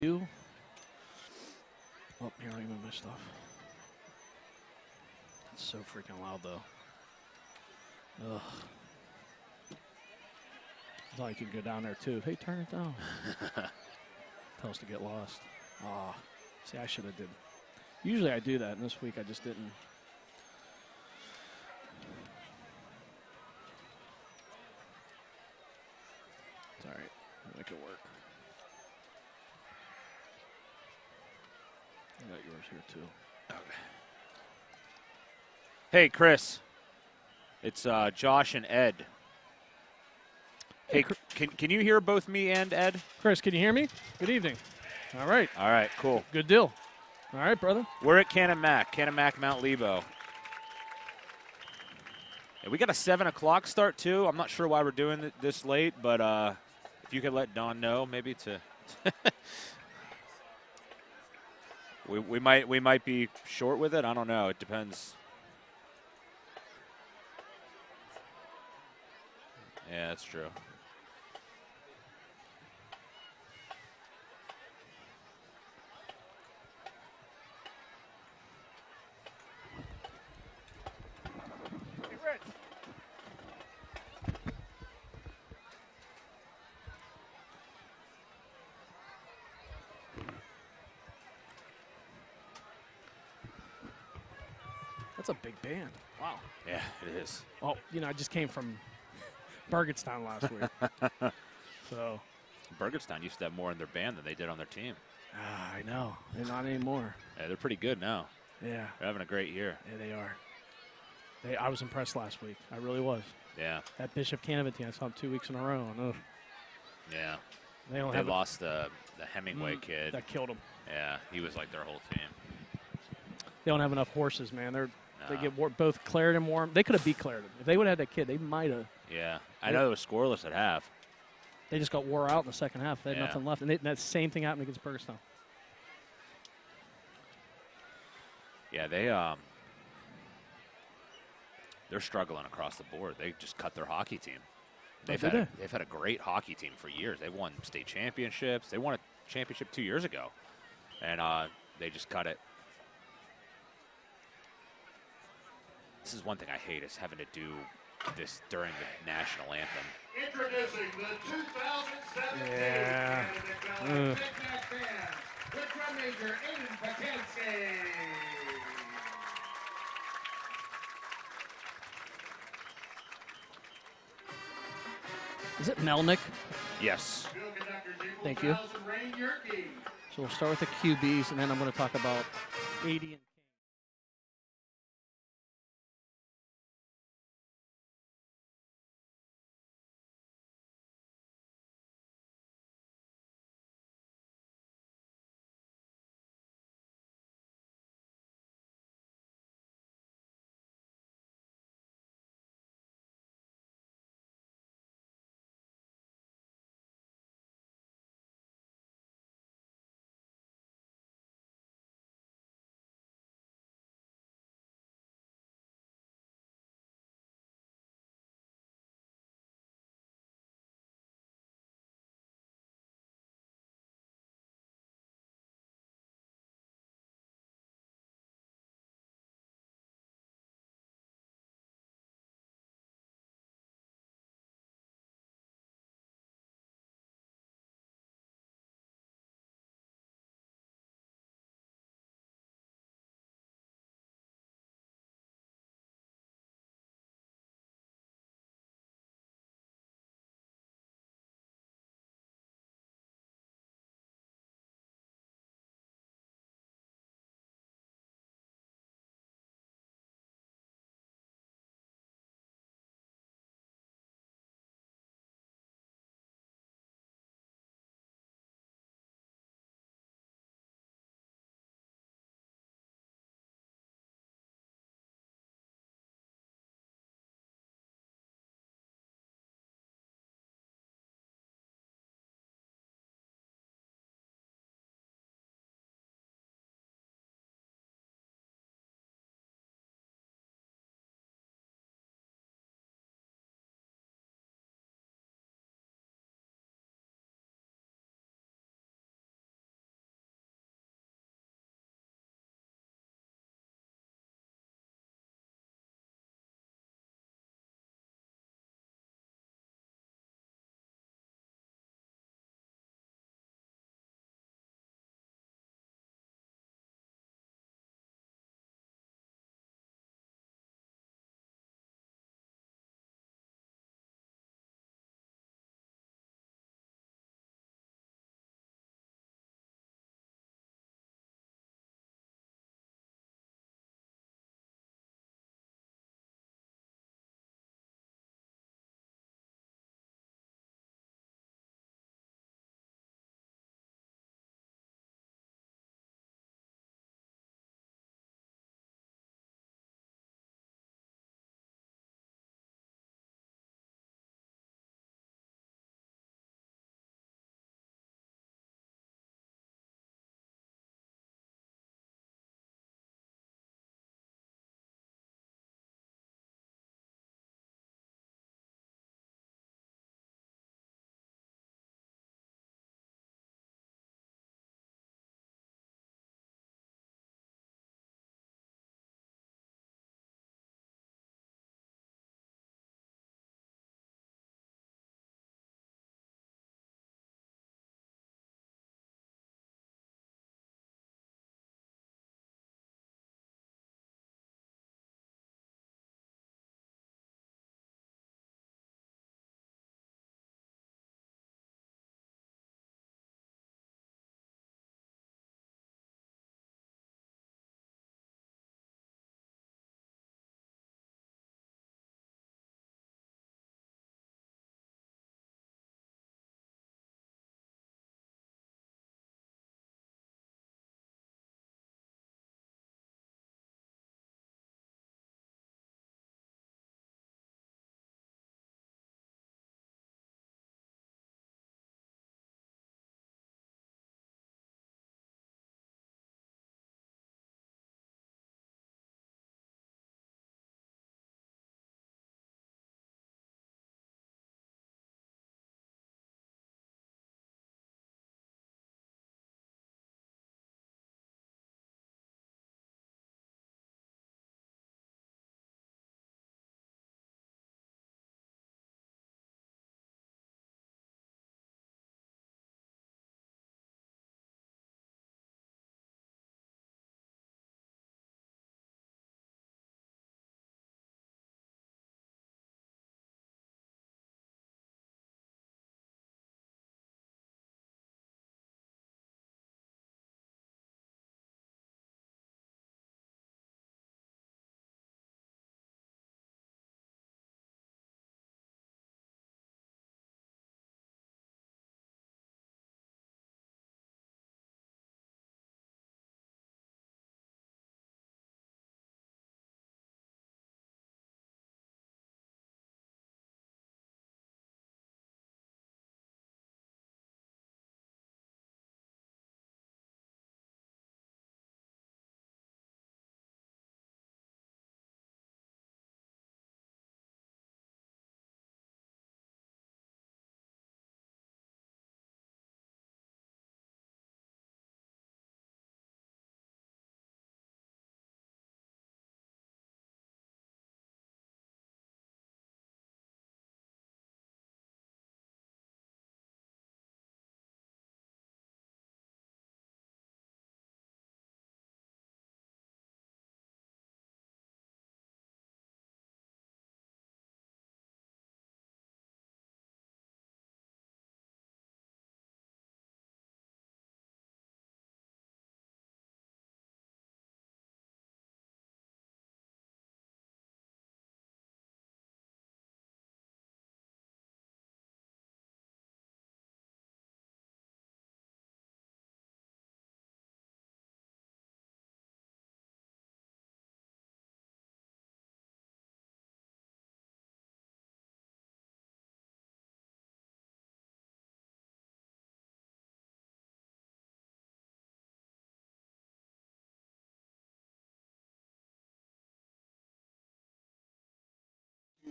You. Oh, here, let me move my stuff. It's so freaking loud, though. Ugh. I thought you could go down there, too. Hey, turn it down. Tell us to get lost. Ah, see, I should have did. Usually I do that, and this week I just didn't. It's all right. I'll make it work. I got yours here, too. Okay. Hey, Chris. It's Josh and Ed. Hey, can you hear both me and Ed? Chris, can you hear me? Good evening. All right. All right, cool. Good deal. All right, brother. We're at Canon-Mac Mount Lebo. And we got a 7 o'clock start, too. I'm not sure why we're doing this late, but if you could let Don know, maybe to we might be short with it. I don't know. It depends. Yeah, that's true. That's a big band. Wow. Yeah, it is. Well, you know, I just came from Burgettstown last week. So. Burgettstown used to have more in their band than they did on their team. I know. They're not anymore. Yeah, they're pretty good now. Yeah. They're having a great year. Yeah, they are. I was impressed last week. I really was. Yeah. That Bishop Canevin team, I saw them 2 weeks in a row. And, yeah. They lost the Hemingway kid. That killed them. Yeah, he was like their whole team. They don't have enough horses, man. They get both Clarendon and Warren. They could have beat Clarendon. If they would have had that kid, they might have. Yeah. I know it was scoreless at half. They just got wore out in the second half. They had nothing left. And that same thing happened against Burgettstown. Yeah, they're struggling across the board. They just cut their hockey team. They've had a great hockey team for years. They've won state championships. They won a championship 2 years ago, and they just cut it. This is one thing I hate, is having to do this during the national anthem. Introducing the 2017 Canada-McMillan Big-Mac Band with drum major Aiden Patenski. Is it Melnick? Yes. Thank you. So we'll start with the QBs, and then I'm going to talk about 80 and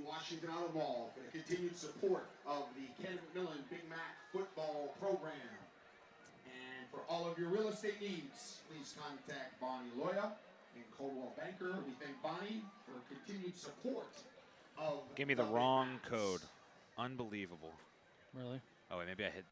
Washington on the Mall for the continued support of the Canon-McMillan Big Mac football program. And for all of your real estate needs, please contact Bonnie Loya and Coldwell Banker. We thank Bonnie for continued support of Give me the wrong code. Unbelievable. Really? Oh, wait, maybe I hit.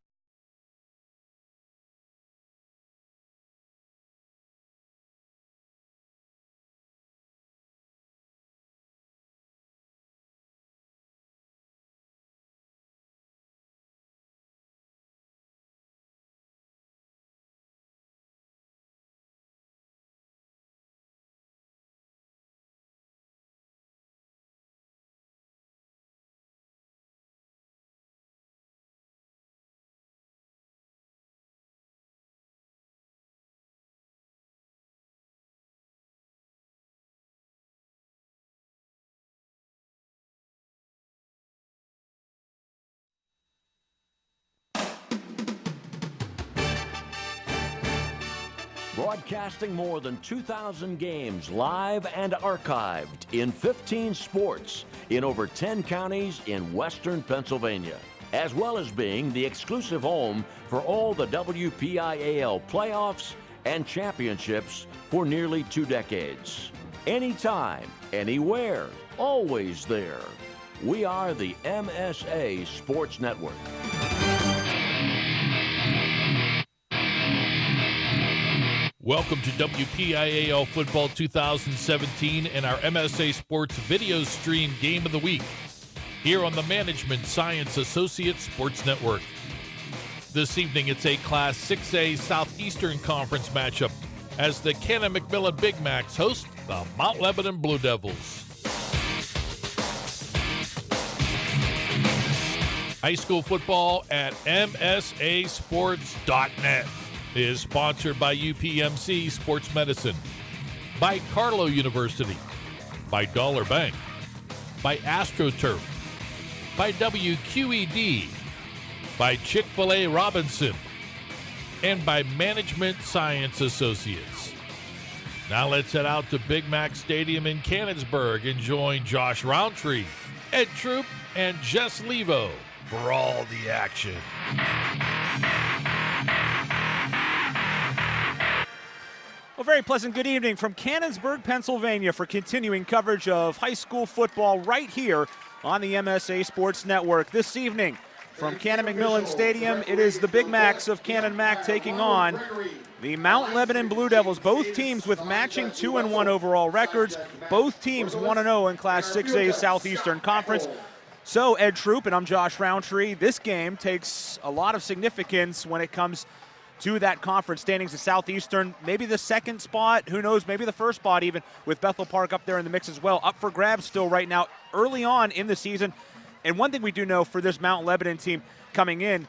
Broadcasting more than 2,000 games live and archived in 15 sports in over 10 counties in western Pennsylvania, as well as being the exclusive home for all the WPIAL playoffs and championships for nearly 2 decades. Anytime, anywhere, always there. We are the MSA Sports Network. Welcome to WPIAL Football 2017 and our MSA Sports Video Stream Game of the Week here on the Management Science Associates Sports Network. This evening it's a Class 6A Southeastern Conference matchup as the Canon-McMillan Big Macs host the Mount Lebanon Blue Devils. High school football at MSASports.net is sponsored by UPMC Sports Medicine, by Carlow University, by Dollar Bank, by AstroTurf, by WQED, by Chick-fil-A Robinson, and by Management Science Associates. Now let's head out to Big Mac Stadium in Canonsburg and join Josh Rowntree, Ed Troup, and Jess Levo for all the action. Well, very pleasant good evening from Canonsburg, Pennsylvania for continuing coverage of high school football right here on the MSA Sports Network. This evening from Canon-McMillan Stadium, it is the Big Macs of Canon-Mac taking on the Mount Lebanon Blue Devils. Both teams with matching 2-1 overall records. Both teams 1-0 in Class 6A Southeastern Conference. So, Ed Troup and I'm Josh Rowntree. This game takes a lot of significance when it comes to that conference standings. The Southeastern, maybe the second spot, who knows, maybe the first spot even, with Bethel Park up there in the mix as well. Up for grabs still right now, early on in the season. And one thing we do know for this Mount Lebanon team coming in,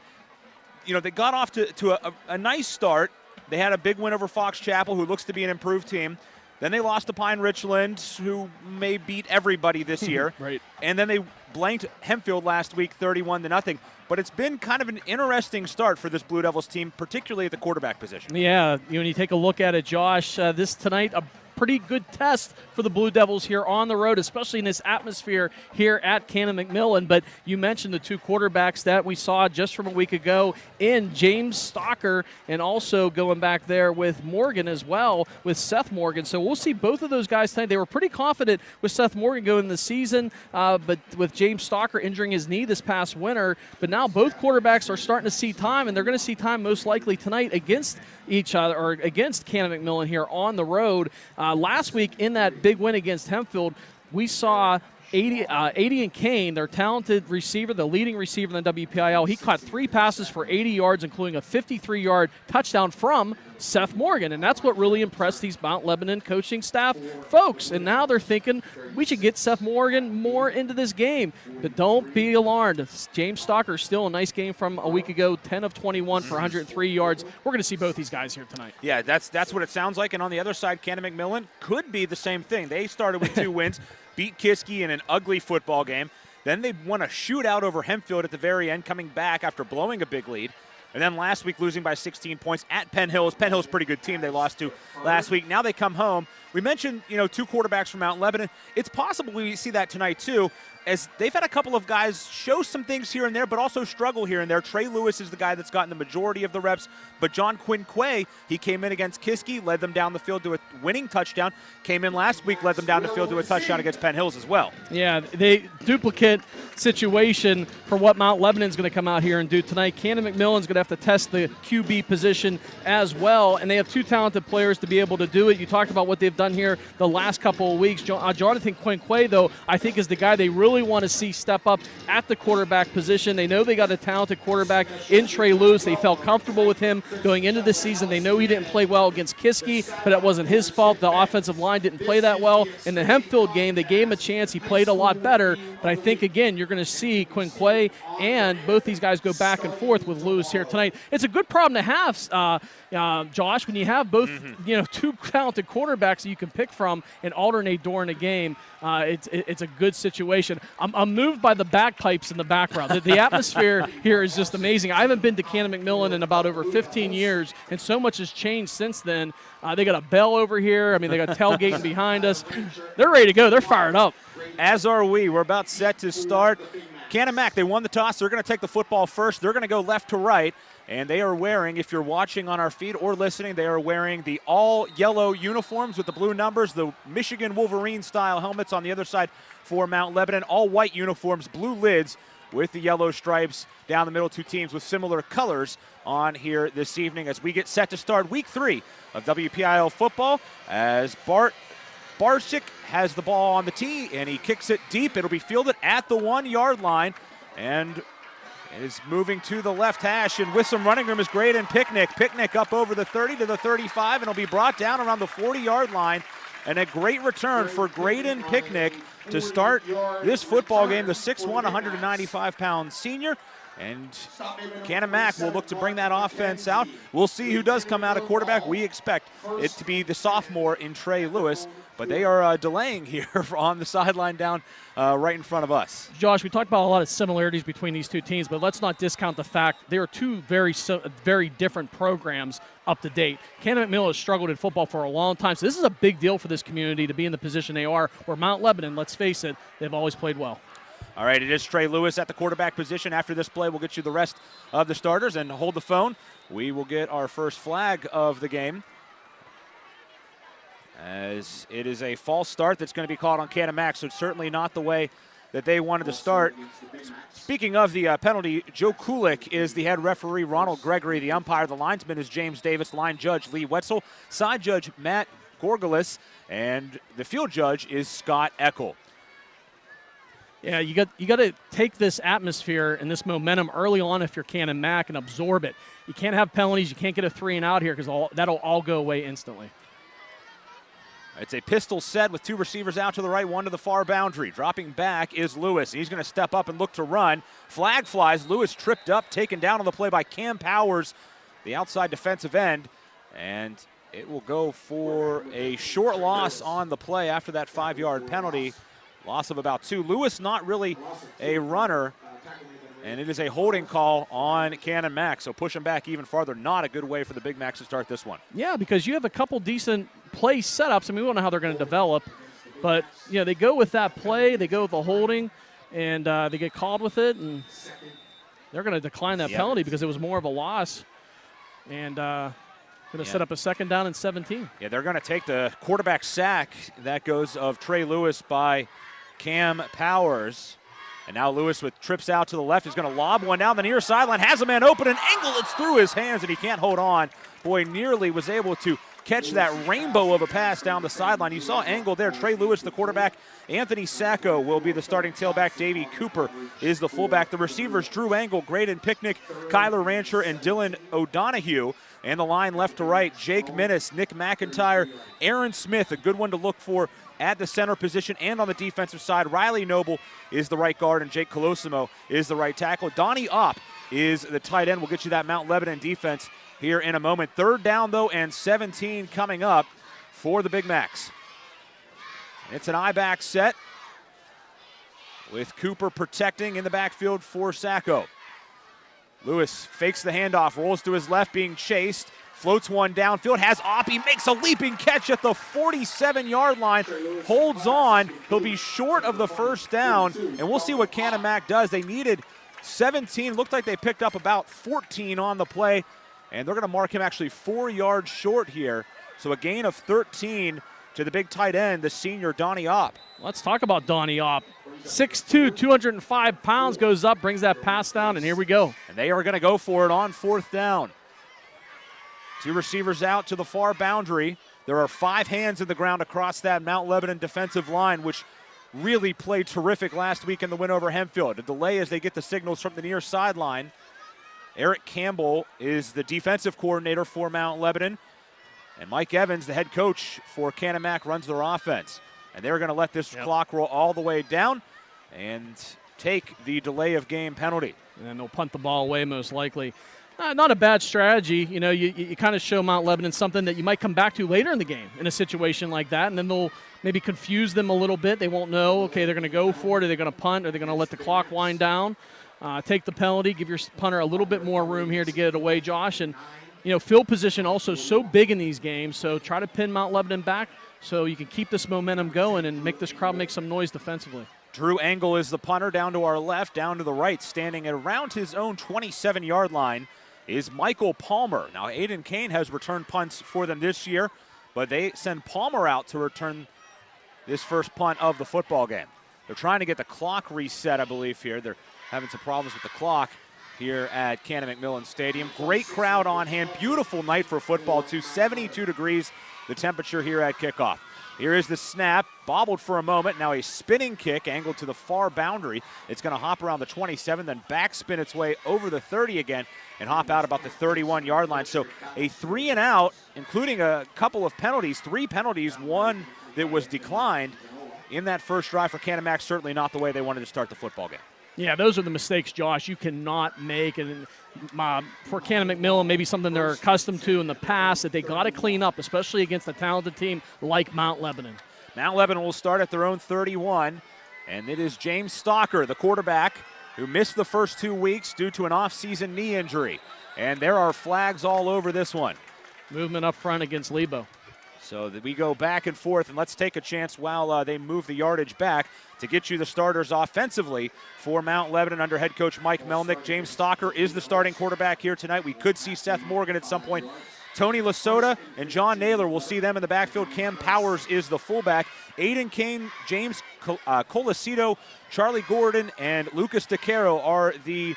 you know, they got off to a nice start. They had a big win over Fox Chapel, who looks to be an improved team. Then they lost to Pine Richland, who may beat everybody this year. Right. And then they blanked Hempfield last week 31-0. But it's been kind of an interesting start for this Blue Devils team, particularly at the quarterback position. Yeah, when you take a look at it, Josh, this tonight, a pretty good test for the Blue Devils here on the road, especially in this atmosphere here at Canon-McMillan. But you mentioned the two quarterbacks that we saw just from a week ago in James Stocker, and also going back there with Morgan as well, with Seth Morgan. So we'll see both of those guys tonight. They were pretty confident with Seth Morgan going the season, but with James Stocker injuring his knee this past winter. But now both quarterbacks are starting to see time, and they're going to see time most likely tonight against each other, or against Canon-McMillan here on the road. Last week in that big win against Hempfield, we saw Adian Kane, their talented receiver, the leading receiver in the WPIAL. He caught 3 passes for 80 yards, including a 53-yard touchdown from Seth Morgan, and that's what really impressed these Mount Lebanon coaching staff folks. And now they're thinking we should get Seth Morgan more into this game. But don't be alarmed. James Stocker, still a nice game from a week ago, 10 of 21 for 103 yards. We're going to see both these guys here tonight. Yeah, that's what it sounds like. And on the other side, Canon-McMillan could be the same thing. They started with 2 wins, beat Kiski in an ugly football game. Then they won a shootout over Hempfield at the very end, coming back after blowing a big lead. And then last week losing by 16 points at Penn Hills. Penn Hills, pretty good team they lost to last week. Now they come home. We mentioned, 2 quarterbacks from Mount Lebanon. It's possible we see that tonight too. as they've had a couple of guys show some things here and there, but also struggle here and there. Trey Lewis is the guy that's gotten the majority of the reps, but John Quinn-Quay, he came in against Kiski, led them down the field to a winning touchdown, came in last week, led them down the field to a touchdown against Penn Hills as well. Yeah, they duplicate situation for what Mount Lebanon's going to come out here and do tonight. Canon-McMillan's going to have to test the QB position as well, and they have two talented players to be able to do it. You talked about what they've done here the last couple of weeks. Jonathan Quinn-Quay, though, I think is the guy they really want to see step up at the quarterback position. They know they got a talented quarterback in Trey Lewis. They felt comfortable with him going into the season. They know he didn't play well against Kiski, but that wasn't his fault. The offensive line didn't play that well. In the Hempfield game, they gave him a chance. He played a lot better, but I think, again, you're going to see Quinn-Quay and both these guys go back and forth with Lewis here tonight. It's a good problem to have, Josh, when you have both two talented quarterbacks that you can pick from and alternate during a game. It's a good situation. I'm moved by the bagpipes in the background. The atmosphere here is just amazing. I haven't been to Canon-McMillan in about over 15 years, and so much has changed since then. They got a bell over here. I mean, they got tailgating behind us. They're ready to go. They're fired up. As are we. We're about set to start. Canon-Mac, they won the toss. They're going to take the football first. They're going to go left to right. And they are wearing, if you're watching on our feed or listening, they are wearing the all-yellow uniforms with the blue numbers, the Michigan Wolverine-style helmets on the other side for Mount Lebanon. All-white uniforms, blue lids with the yellow stripes down the middle. Two teams with similar colors on here this evening as we get set to start Week 3 of WPIAL football as Bart Barczyk has the ball on the tee, and he kicks it deep. It'll be fielded at the 1-yard line, and is moving to the left hash, and with some running room is Graydon Picnic. Picnic up over the 30 to the 35, and it'll be brought down around the 40-yard line. And a great return for Graydon Picnic to start this football game, the 6'1", 195-pound senior. And Canon-Mac will look to bring that offense out. We'll see who does come out at quarterback. We expect it to be the sophomore in Trey Lewis, but they are delaying here on the sideline down right in front of us. Josh, we talked about a lot of similarities between these two teams, but let's not discount the fact they are two very different programs up to date. Canon-McMillan has struggled in football for a long time, so this is a big deal for this community to be in the position they are, where Mount Lebanon, let's face it, they've always played well. All right, it is Trey Lewis at the quarterback position. After this play, we'll get you the rest of the starters, and hold the phone. We will get our first flag of the game, as it is a false start that's going to be called on Canon-Mac, so it's certainly not the way that they wanted to start. Speaking of the penalty, Joe Kulik is the head referee, Ronald Gregory, the umpire. The linesman is James Davis, line judge Lee Wetzel, side judge Matt Gorgelis, and the field judge is Scott Eckel. Yeah, you got to take this atmosphere and this momentum early on if you're Canon-Mac and absorb it. You can't have penalties. You can't get a 3-and-out here because that'll all go away instantly. It's a pistol set with two receivers out to the right, one to the far boundary. Dropping back is Lewis. He's going to step up and look to run. Flag flies. Lewis tripped up, taken down on the play by Cam Powers, the outside defensive end. And it will go for a short loss on the play after that 5-yard penalty. Loss of about 2. Lewis not really a runner, and it is a holding call on Canon-Mac. So push him back even farther. Not a good way for the Big Macs to start this one. Yeah, because you have a couple decent play setups. I mean, we don't know how they're going to develop, but they go with that play, they go with the holding, and they get called with it, and they're going to decline that penalty because it was more of a loss, and going to set up a 2nd down and 17. Yeah, they're going to take the quarterback sack. That goes of Trey Lewis by Cam Powers. And now Lewis with trips out to the left. He's going to lob one down the near sideline. Has a man open, and Engel, it's through his hands, and he can't hold on. Boy, nearly was able to catch that rainbow of a pass down the sideline. You saw Engel there. Trey Lewis, the quarterback. Anthony Sacco will be the starting tailback. Davey Cooper is the fullback. The receivers, Drew Engel, Graydon Picnic, Kyler Rancher, and Dylan O'Donohue. And the line left to right, Jake Minnis, Nick McIntyre, Aaron Smith, a good one to look for at the center position and on the defensive side. Riley Noble is the right guard, and Jake Colosimo is the right tackle. Donnie Opp is the tight end. We'll get you that Mount Lebanon defense here in a moment. 3rd down, though, and 17 coming up for the Big Macs. It's an I-back set with Cooper protecting in the backfield for Sacco. Lewis fakes the handoff, rolls to his left, being chased, Floats one downfield, has Oppie, makes a leaping catch at the 47-yard line, holds on. He'll be short of the first down, and we'll see what Canon-Mac does. They needed 17. Looked like they picked up about 14 on the play, and they're going to mark him actually 4 yards short here. So a gain of 13 to the big tight end, the senior Donnie Opp. Let's talk about Donnie Opp. 6'2", 205 pounds, goes up, brings that pass down, and here we go. And they are going to go for it on 4th down. 2 receivers out to the far boundary. There are 5 hands in the ground across that Mount Lebanon defensive line, which really played terrific last week in the win over Hempfield. A delay as they get the signals from the near sideline. Eric Campbell is the defensive coordinator for Mount Lebanon. And Mike Evans, the head coach for Canon-Mac, runs their offense. And they're going to let this clock roll all the way down and take the delay of game penalty. And they'll punt the ball away most likely. Not a bad strategy. You know, you kind of show Mount Lebanon something that you might come back to later in the game in a situation like that, and then they'll maybe confuse them a little bit. They won't know, okay, they're going to go for it, are they going to punt, are they going to let the clock wind down, take the penalty, give your punter a little bit more room here to get it away, Josh. And, you know, field position also so big in these games, so try to pin Mount Lebanon back so you can keep this momentum going and make this crowd make some noise defensively. Drew Engel is the punter. Down to our left, down to the right, standing at around his own 27-yard line is Michael Palmer. Now, Aiden Kane has returned punts for them this year, but they send Palmer out to return this first punt of the football game. They're trying to get the clock reset, I believe, here. They're having some problems with the clock here at Canon-McMillan Stadium. Great crowd on hand. Beautiful night for football, too. 72 degrees, the temperature here at kickoff. Here is the snap, bobbled for a moment. Now a spinning kick angled to the far boundary. It's going to hop around the 27, then backspin its way over the 30 again and hop out about the 31-yard line. So a 3 and out, including a couple of penalties, 3 penalties, one that was declined in that first drive for Canon-Mac. Certainly not the way they wanted to start the football game. Yeah, those are the mistakes, Josh, you cannot make. And for Canon-McMillan, maybe something they're accustomed to in the past that they got to clean up, especially against a talented team like Mount Lebanon. Mount Lebanon will start at their own 31, and it is James Stalker, the quarterback, who missed the first 2 weeks due to an off-season knee injury. And there are flags all over this one. Movement up front against Lebo. So that we go back and forth, and let's take a chance while they move the yardage back to get you the starters offensively for Mount Lebanon under head coach Mike Melnick. James Stalker is the starting quarterback here tonight. We could see Seth Morgan at some point. Tony Lasota and John Naylor, we'll see them in the backfield. Cam Powers is the fullback. Aiden Kane, James Colacito, Charlie Gordon, and Lucas DeCaro are the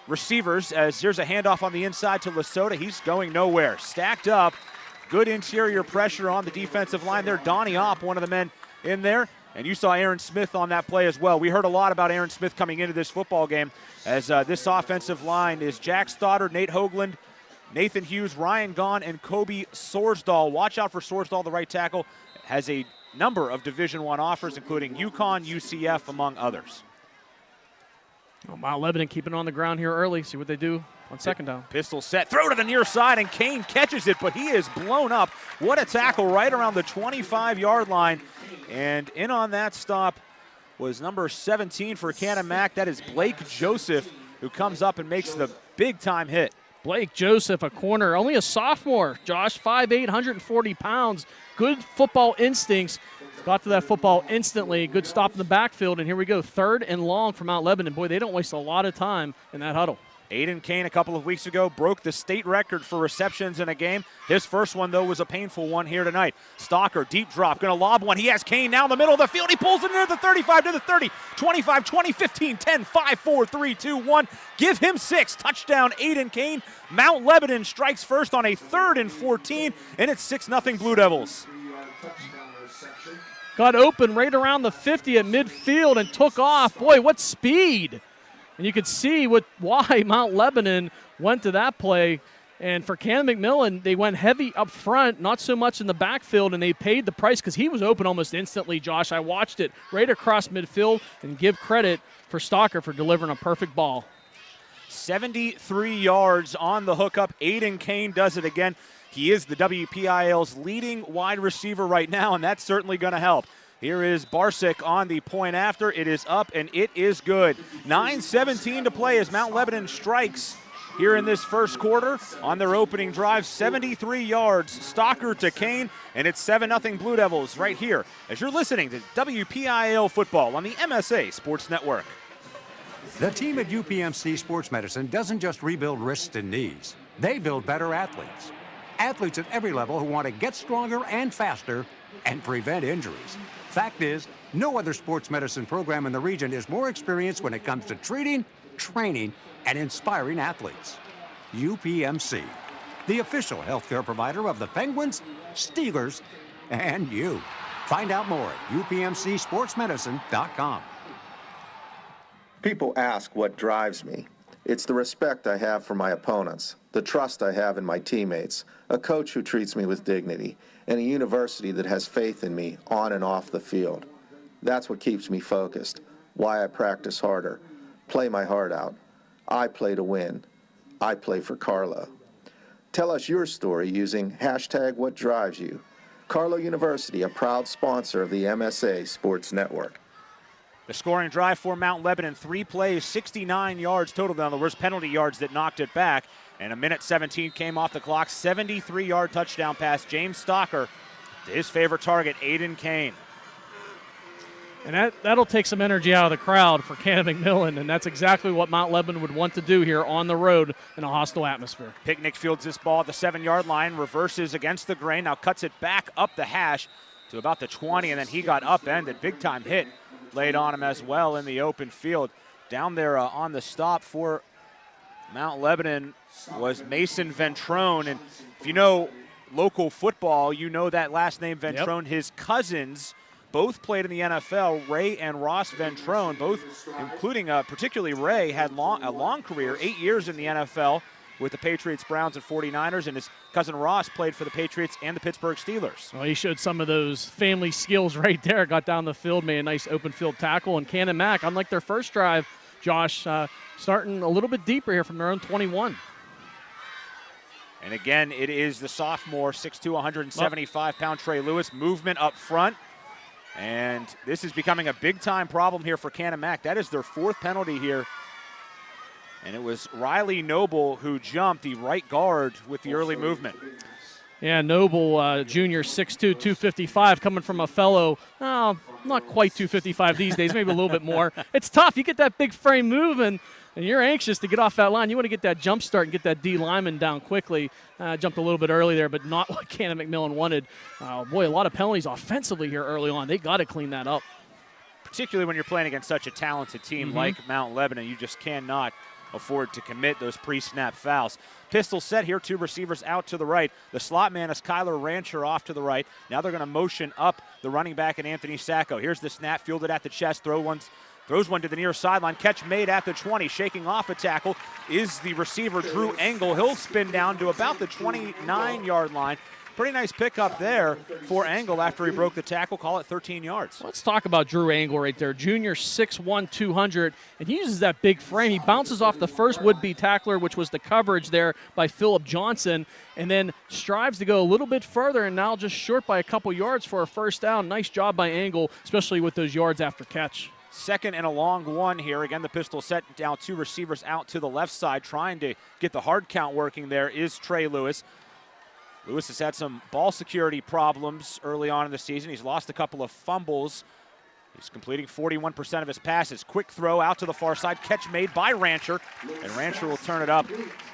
receivers, as there's a handoff on the inside to Lasota. He's going nowhere. Stacked up. Good interior pressure on the defensive line there. Donnie Opp, one of the men in there. And you saw Aaron Smith on that play as well. We heard a lot about Aaron Smith coming into this football game, as this offensive line is Jack Stoddard, Nate Hoagland, Nathan Hughes, Ryan Gahn, and Kobe Sorsdahl. Watch out for Sorsdahl, the right tackle. Has a number of Division I offers, including UConn, UCF, among others. Well, Mount Lebanon keeping it on the ground here early. See what they do on second down. Pistol set, throw to the near side, and Kane catches it, but he is blown up. What a tackle right around the 25-yard line. And in on that stop was number 17 for Canon-Mac. That is Blake Joseph, who comes up and makes the big-time hit. Blake Joseph, a corner, only a sophomore. Josh, 5'8", 140 pounds. Good football instincts. Got to that football instantly. Good stop in the backfield, and here we go. 3rd and long for Mount Lebanon. Boy, they don't waste a lot of time in that huddle. Aiden Kane a couple of weeks ago broke the state record for receptions in a game. His first one, though, was a painful one here tonight. Stalker, deep drop, going to lob one. He has Kane now in the middle of the field. He pulls it near the 35 to the 30, 25, 20, 15, 10, 5, 4, 3, 2, 1. Give him 6. Touchdown, Aiden Kane. Mount Lebanon strikes first on a 3rd and 14, and it's 6-0 Blue Devils. Got open right around the 50 at midfield and took off. Boy, what speed. And you could see why Mount Lebanon went to that play. And for Canon-McMillan, they went heavy up front, not so much in the backfield, and they paid the price because he was open almost instantly, Josh. I watched it right across midfield, and give credit for Stalker for delivering a perfect ball. 73 yards on the hookup. Aiden Kane does it again. He is the WPIAL's leading wide receiver right now, and that's certainly going to help. Here is Barsick on the point after. It is up, and it is good. 9:17 to play as Mount Lebanon strikes here in this first quarter on their opening drive. 73 yards, Stocker to Kane, and it's 7-0 Blue Devils right here as you're listening to WPIAL Football on the MSA Sports Network. The team at UPMC Sports Medicine doesn't just rebuild wrists and knees. They build better athletes. Athletes at every level who want to get stronger and faster and prevent injuries. Fact is, no other sports medicine program in the region is more experienced when it comes to treating, training, and inspiring athletes. UPMC, the official healthcare provider of the Penguins, Steelers, and you. Find out more at upmcsportsmedicine.com. People ask what drives me. It's the respect I have for my opponents, the trust I have in my teammates, a coach who treats me with dignity, and a university that has faith in me on and off the field. That's what keeps me focused, why I practice harder, play my heart out. I play to win. I play for Carlo. Tell us your story using #WhatDrivesYou. Carlo University, a proud sponsor of the MSA Sports Network. The scoring drive for Mount Lebanon, 3 plays, 69 yards total. Now the worst penalty yards that knocked it back. And a minute 17 came off the clock. 73-yard touchdown pass. James Stocker to his favorite target, Aiden Kane. And that'll take some energy out of the crowd for Canon-McMillan, and that's exactly what Mount Lebanon would want to do here on the road in a hostile atmosphere. Picnic fields this ball at the 7-yard line, reverses against the grain, now cuts it back up the hash to about the 20, and then he got upended. Big-time hit laid on him as well in the open field. Down there on the stop for Mount Lebanon was Mason Ventrone, and if you know local football, you know that last name Ventrone. Yep. His cousins both played in the NFL. Ray and Ross Ventrone, both, including particularly Ray, had a long career, 8 years in the NFL with the Patriots, Browns, and 49ers, and his cousin Ross played for the Patriots and the Pittsburgh Steelers. Well, he showed some of those family skills right there. Got down the field, made a nice open field tackle, and Canon Mac, unlike their first drive, Josh, starting a little bit deeper here from their own 21. And again, it is the sophomore, 6'2", 175-pound Trey Lewis. Movement up front. And this is becoming a big-time problem here for Canon Mac. That is their 4th penalty here. And it was Riley Noble who jumped, the right guard, with the early movement. Yeah, Noble, junior, 6'2", 255, coming from a fellow, not quite 255 these days, maybe a little bit more. It's tough. You get that big frame moving, and you're anxious to get off that line. You want to get that jump start and get that D lineman down quickly. Jumped a little bit early there, but not what Canon-McMillan wanted. Boy, a lot of penalties offensively here early on. They got to clean that up. Particularly when you're playing against such a talented team like Mount Lebanon, you just cannot afford to commit those pre-snap fouls. Pistol set here, 2 receivers out to the right. The slot man is Kyler Rancher off to the right. Now they're going to motion up the running back and Anthony Sacco. Here's the snap, fielded at the chest, throws one to the near sideline. Catch made at the 20. Shaking off a tackle is the receiver, Drew Engel. He'll spin down to about the 29-yard line. Pretty nice pickup there for Engel after he broke the tackle. Call it 13 yards. Let's talk about Drew Engel right there. Junior, 6'1", 200, and he uses that big frame. He bounces off the first would-be tackler, which was the coverage there by Phillip Johnson, and then strives to go a little bit further, and now just short by a couple yards for a first down. Nice job by Engel, especially with those yards after catch. 2nd and a long 1 here. Again, the pistol set down, 2 receivers out to the left side. Trying to get the hard count working there is Trey Lewis. Lewis has had some ball security problems early on in the season. He's lost a couple of fumbles. He's completing 41% of his passes. Quick throw out to the far side. Catch made by Rancher. And Rancher will turn it up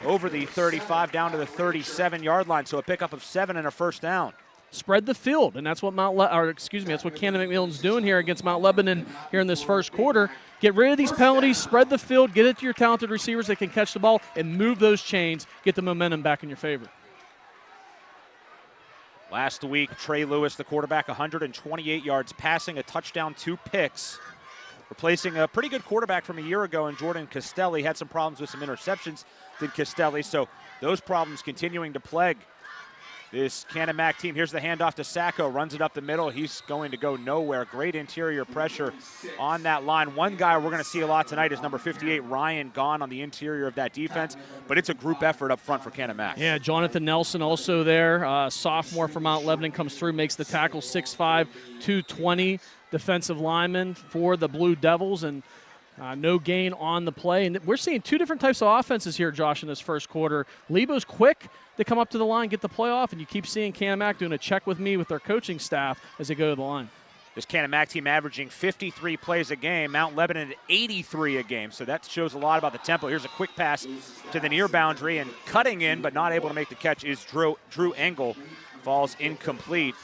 over the 35 down to the 37-yard line. So a pickup of 7 and a first down. Spread the field, and that's what that's what Canon-McMillan's doing here against Mount Lebanon here in this first quarter. Get rid of these penalties, spread the field, get it to your talented receivers that can catch the ball, and move those chains, get the momentum back in your favor. Last week, Trey Lewis, the quarterback, 128 yards passing, a touchdown, 2 picks. Replacing a pretty good quarterback from a year ago in Jordan Castelli. Had some problems with some interceptions, did Castelli. So those problems continuing to plague this Canon Mac team. Here's the handoff to Sacco, runs it up the middle. He's going to go nowhere. Great interior pressure on that line. One guy we're going to see a lot tonight is number 58, Ryan Gahn, on the interior of that defense, but it's a group effort up front for Canon Mac. Yeah, Jonathan Nelson also there. Sophomore from Mount Lebanon comes through, makes the tackle, 6'5", 220 defensive lineman for the Blue Devils, and No gain on the play. And we're seeing two different types of offenses here, Josh, in this first quarter. Lebo's quick to come up to the line, get the play off, and you keep seeing Canon-Mac doing a check with me with their coaching staff as they go to the line. This Canon-Mac team averaging 53 plays a game. Mount Lebanon at 83 a game, so that shows a lot about the tempo. Here's a quick pass to the near boundary, and cutting in but not able to make the catch is Drew Engel. Falls incomplete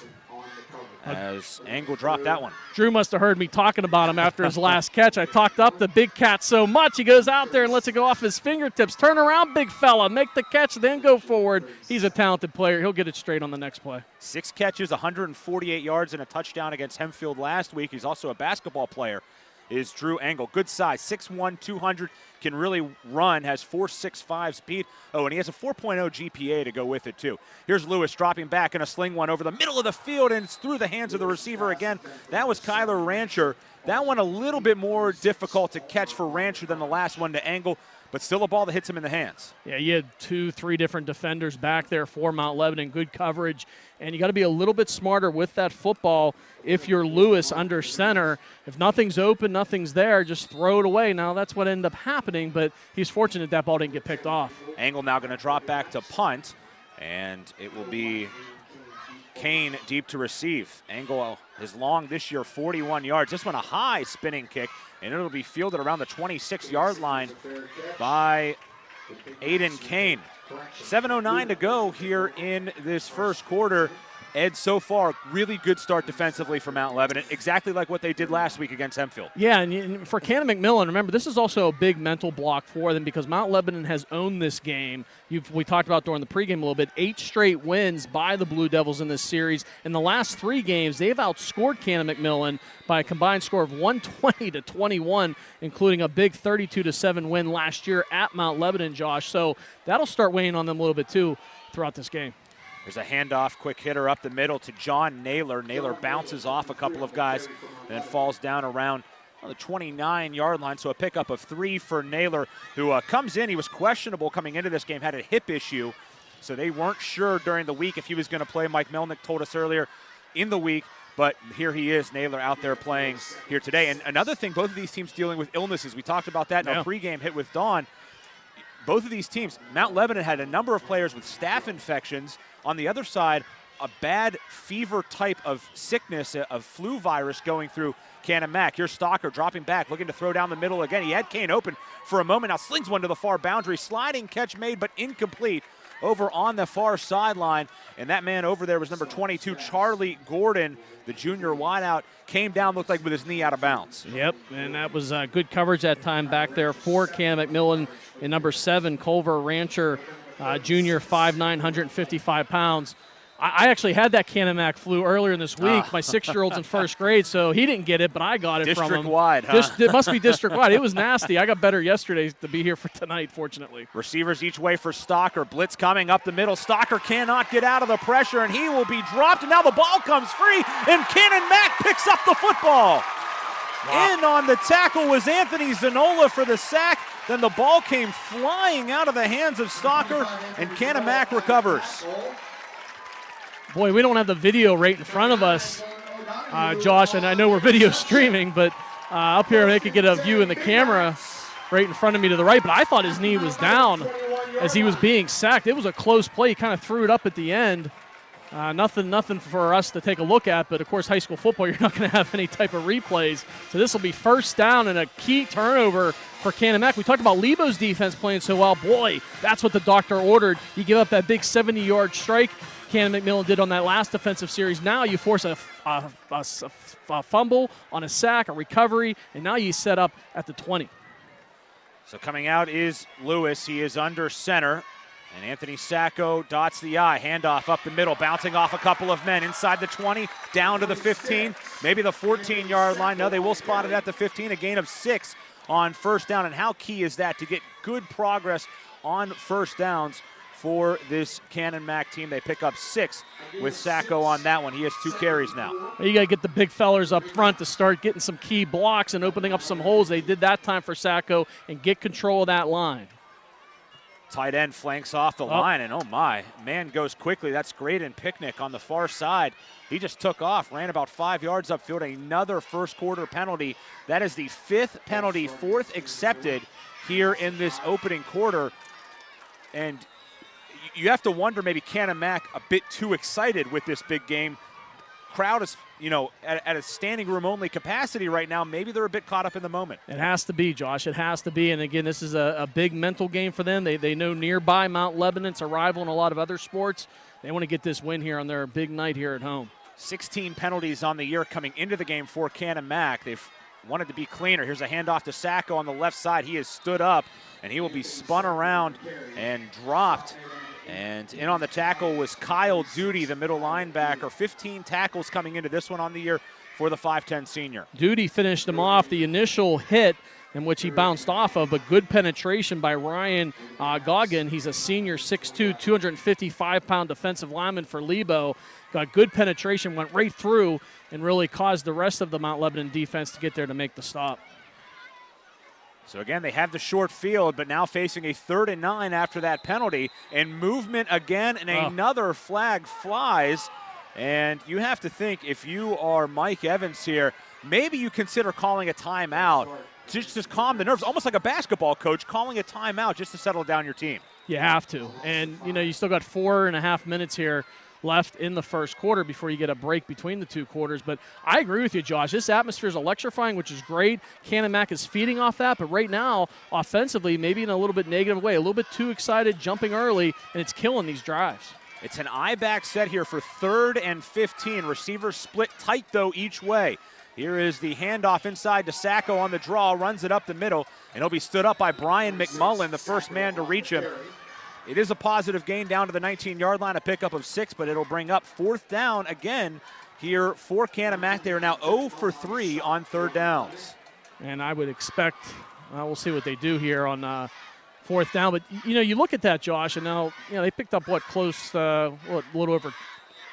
as Engel dropped that one. Drew must have heard me talking about him after his last catch. I talked up the big cat so much, he goes out there and lets it go off his fingertips. Turn around, big fella. Make the catch, then go forward. He's a talented player. He'll get it straight on the next play. 6 catches, 148 yards, and a touchdown against Hempfield last week. He's also a basketball player, is Drew Engel. Good size, 6'1", 200, can really run, has 4.65 speed. Oh, and he has a 4.0 GPA to go with it, too. Here's Lewis dropping back in a sling one over the middle of the field, and it's through the hands of the receiver again. That was Kyler Rancher. That one a little bit more difficult to catch for Rancher than the last one to Engel, but still a ball that hits him in the hands. Yeah, you had 2-3 different defenders back there for Mount Lebanon, good coverage, and you got to be a little bit smarter with that football if you're Lewis under center. If nothing's open, nothing's there, just throw it away. Now, that's what ended up happening, but he's fortunate that ball didn't get picked off. Engel now going to drop back to punt, and it will be Kane deep to receive. Engel is long this year, 41 yards. This one a high spinning kick, and it'll be fielded around the 26-yard line by Aiden Kane. 7:09 to go here in this first quarter. Ed, so far, really good start defensively for Mount Lebanon, exactly like what they did last week against Hempfield. Yeah, and for Canon-McMillan, remember, this is also a big mental block for them because Mount Lebanon has owned this game. We talked about during the pregame a little bit, 8 straight wins by the Blue Devils in this series. In the last 3 games, they've outscored Canon-McMillan by a combined score of 120-21, including a big 32-7 win last year at Mount Lebanon, Josh. So that'll start weighing on them a little bit, too, throughout this game. There's a handoff, quick hitter up the middle to John Naylor. Naylor bounces off a couple of guys and then falls down around the 29-yard line. So a pickup of 3 for Naylor, who comes in. He was questionable coming into this game, had a hip issue. So they weren't sure during the week if he was going to play. Mike Melnick told us earlier in the week. But here he is, Naylor, out there playing here today. And another thing, both of these teams dealing with illnesses. We talked about that in our pregame hit with Dawn. Both of these teams, Mount Lebanon had a number of players with staph infections. On the other side, a bad fever type of sickness, of flu virus going through Canon-Mac. Here's Stalker dropping back, looking to throw down the middle again. He had Kane open for a moment. Now slings one to the far boundary. Sliding catch made, but incomplete over on the far sideline. And that man over there was number 22, Charlie Gordon, the junior wideout. Came down, looked like with his knee out of bounds. Yep, and that was good coverage that time back there for Canon-McMillan. And number 7, Culver Rancher, junior, 5'9", 155 pounds. I actually had that Canon-Mac flu earlier in this week. My 6-year-old's in first grade, so he didn't get it, but I got it from him. District-wide, huh? It must be district-wide. It was nasty. I got better yesterday to be here for tonight, fortunately. Receivers each way for Stalker. Blitz coming up the middle. Stalker cannot get out of the pressure, and he will be dropped. And now the ball comes free, and Canon-Mac picks up the football. Wow. In on the tackle was Anthony Zanola for the sack. Then the ball came flying out of the hands of Stalker, and Canon-Mac recovers. Boy, we don't have the video right in front of us, Josh, and I know we're video streaming, but up here they could get a view in the camera right in front of me to the right, but I thought his knee was down as he was being sacked. It was a close play. He kind of threw it up at the end. Nothing for us to take a look at, but of course high school football, you're not going to have any type of replays. So this will be first down and a key turnover for Canon-Mac. We talked about Lebo's defense playing so well. Boy, that's what the doctor ordered. You give up that big 70-yard strike Canon-McMillan did on that last defensive series. Now you force a fumble on a sack, a recovery, and now you set up at the 20. So coming out is Lewis. He is under center. And Anthony Sacco dots the I. Handoff up the middle, bouncing off a couple of men inside the 20, down to the 15, maybe the 14-yard line. No, they will spot it at the 15, a gain of 6 on first down. And how key is that to get good progress on first downs for this Canon-Mac team? They pick up 6 with Sacco on that one. He has 2 carries now. You got to get the big fellers up front to start getting some key blocks and opening up some holes. They did that time for Sacco and get control of that line. Tight end flanks off the line, and oh my, man goes quickly. That's Graydon Picnic on the far side. He just took off, ran about 5 yards upfield, another first quarter penalty. That is the 5th penalty, 4th accepted here in this opening quarter. And you have to wonder, maybe Canon-Mac a bit too excited with this big game. Crowd is, at a standing room only capacity right now. Maybe they're a bit caught up in the moment. It has to be, Josh. It has to be. And again, this is a big mental game for them. They know nearby Mount Lebanon's a rival in a lot of other sports. They want to get this win here on their big night here at home. 16 penalties on the year coming into the game for Canon-Mac. They've wanted to be cleaner. Here's a handoff to Sacco on the left side. He has stood up, and he will be spun around and dropped. And in on the tackle was Kyle Duty, the middle linebacker. 15 tackles coming into this one on the year for the 5'10 senior. Duty finished him off. The initial hit in which he bounced off of, but good penetration by Ryan Goggin. He's a senior, 6'2", 255-pound defensive lineman for Lebo. Got good penetration, went right through, and really caused the rest of the Mount Lebanon defense to get there to make the stop. So again, they have the short field, but now facing a 3rd and 9 after that penalty. And movement again, and another flag flies. And you have to think, if you are Mike Evans here, maybe you consider calling a timeout just to calm the nerves, almost like a basketball coach calling a timeout just to settle down your team. You have to. And, you still got 4.5 minutes here left in the first quarter before you get a break between the two quarters. But I agree with you, Josh. This atmosphere is electrifying, which is great. Canon-Mac is feeding off that, but right now, offensively, maybe in a little bit negative way, a little bit too excited, jumping early, and it's killing these drives. It's an I-back set here for 3rd and 15. Receivers split tight, though, each way. Here is the handoff inside to Sacco on the draw, runs it up the middle, and he'll be stood up by Brian McMullen, the first man to reach him. It is a positive gain down to the 19-yard line, a pickup of 6, but it'll bring up 4th down again here for Canon-Mac. They are now 0 for 3 on 3rd downs. And I would expect, we'll see what they do here on 4th down. But, you look at that, Josh, and now, they picked up, a little over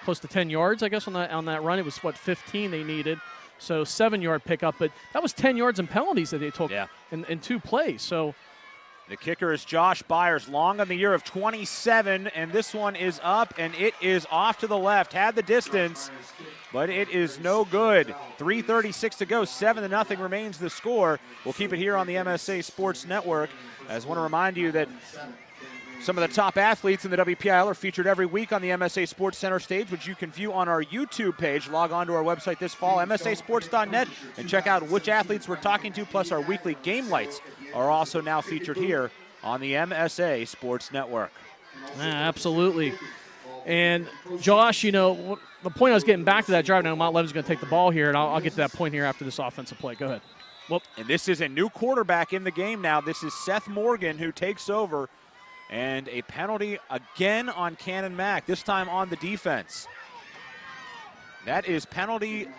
close to 10 yards, I guess, on that run. It was, 15 they needed. So 7-yard pickup, but that was 10 yards in penalties that they took in 2 plays. So the kicker is Josh Byers, long on the year of 27, and this one is up, and it is off to the left. Had the distance, but it is no good. 3:36 to go, 7-0 remains the score. We'll keep it here on the MSA Sports Network. I just want to remind you that some of the top athletes in the WPIAL are featured every week on the MSA Sports Center stage, which you can view on our YouTube page. Log on to our website this fall, msasports.net, and check out which athletes we're talking to, plus our weekly game lights are also now featured here on the MSA Sports Network. Absolutely. And, Josh, the point I was getting back to that drive, now Mount Lebanon's going to take the ball here, and I'll get to that point here after this offensive play. Go ahead. Well, and this is a new quarterback in the game now. This is Seth Morgan who takes over. And a penalty again on Canon-Mac, this time on the defense. That is penalty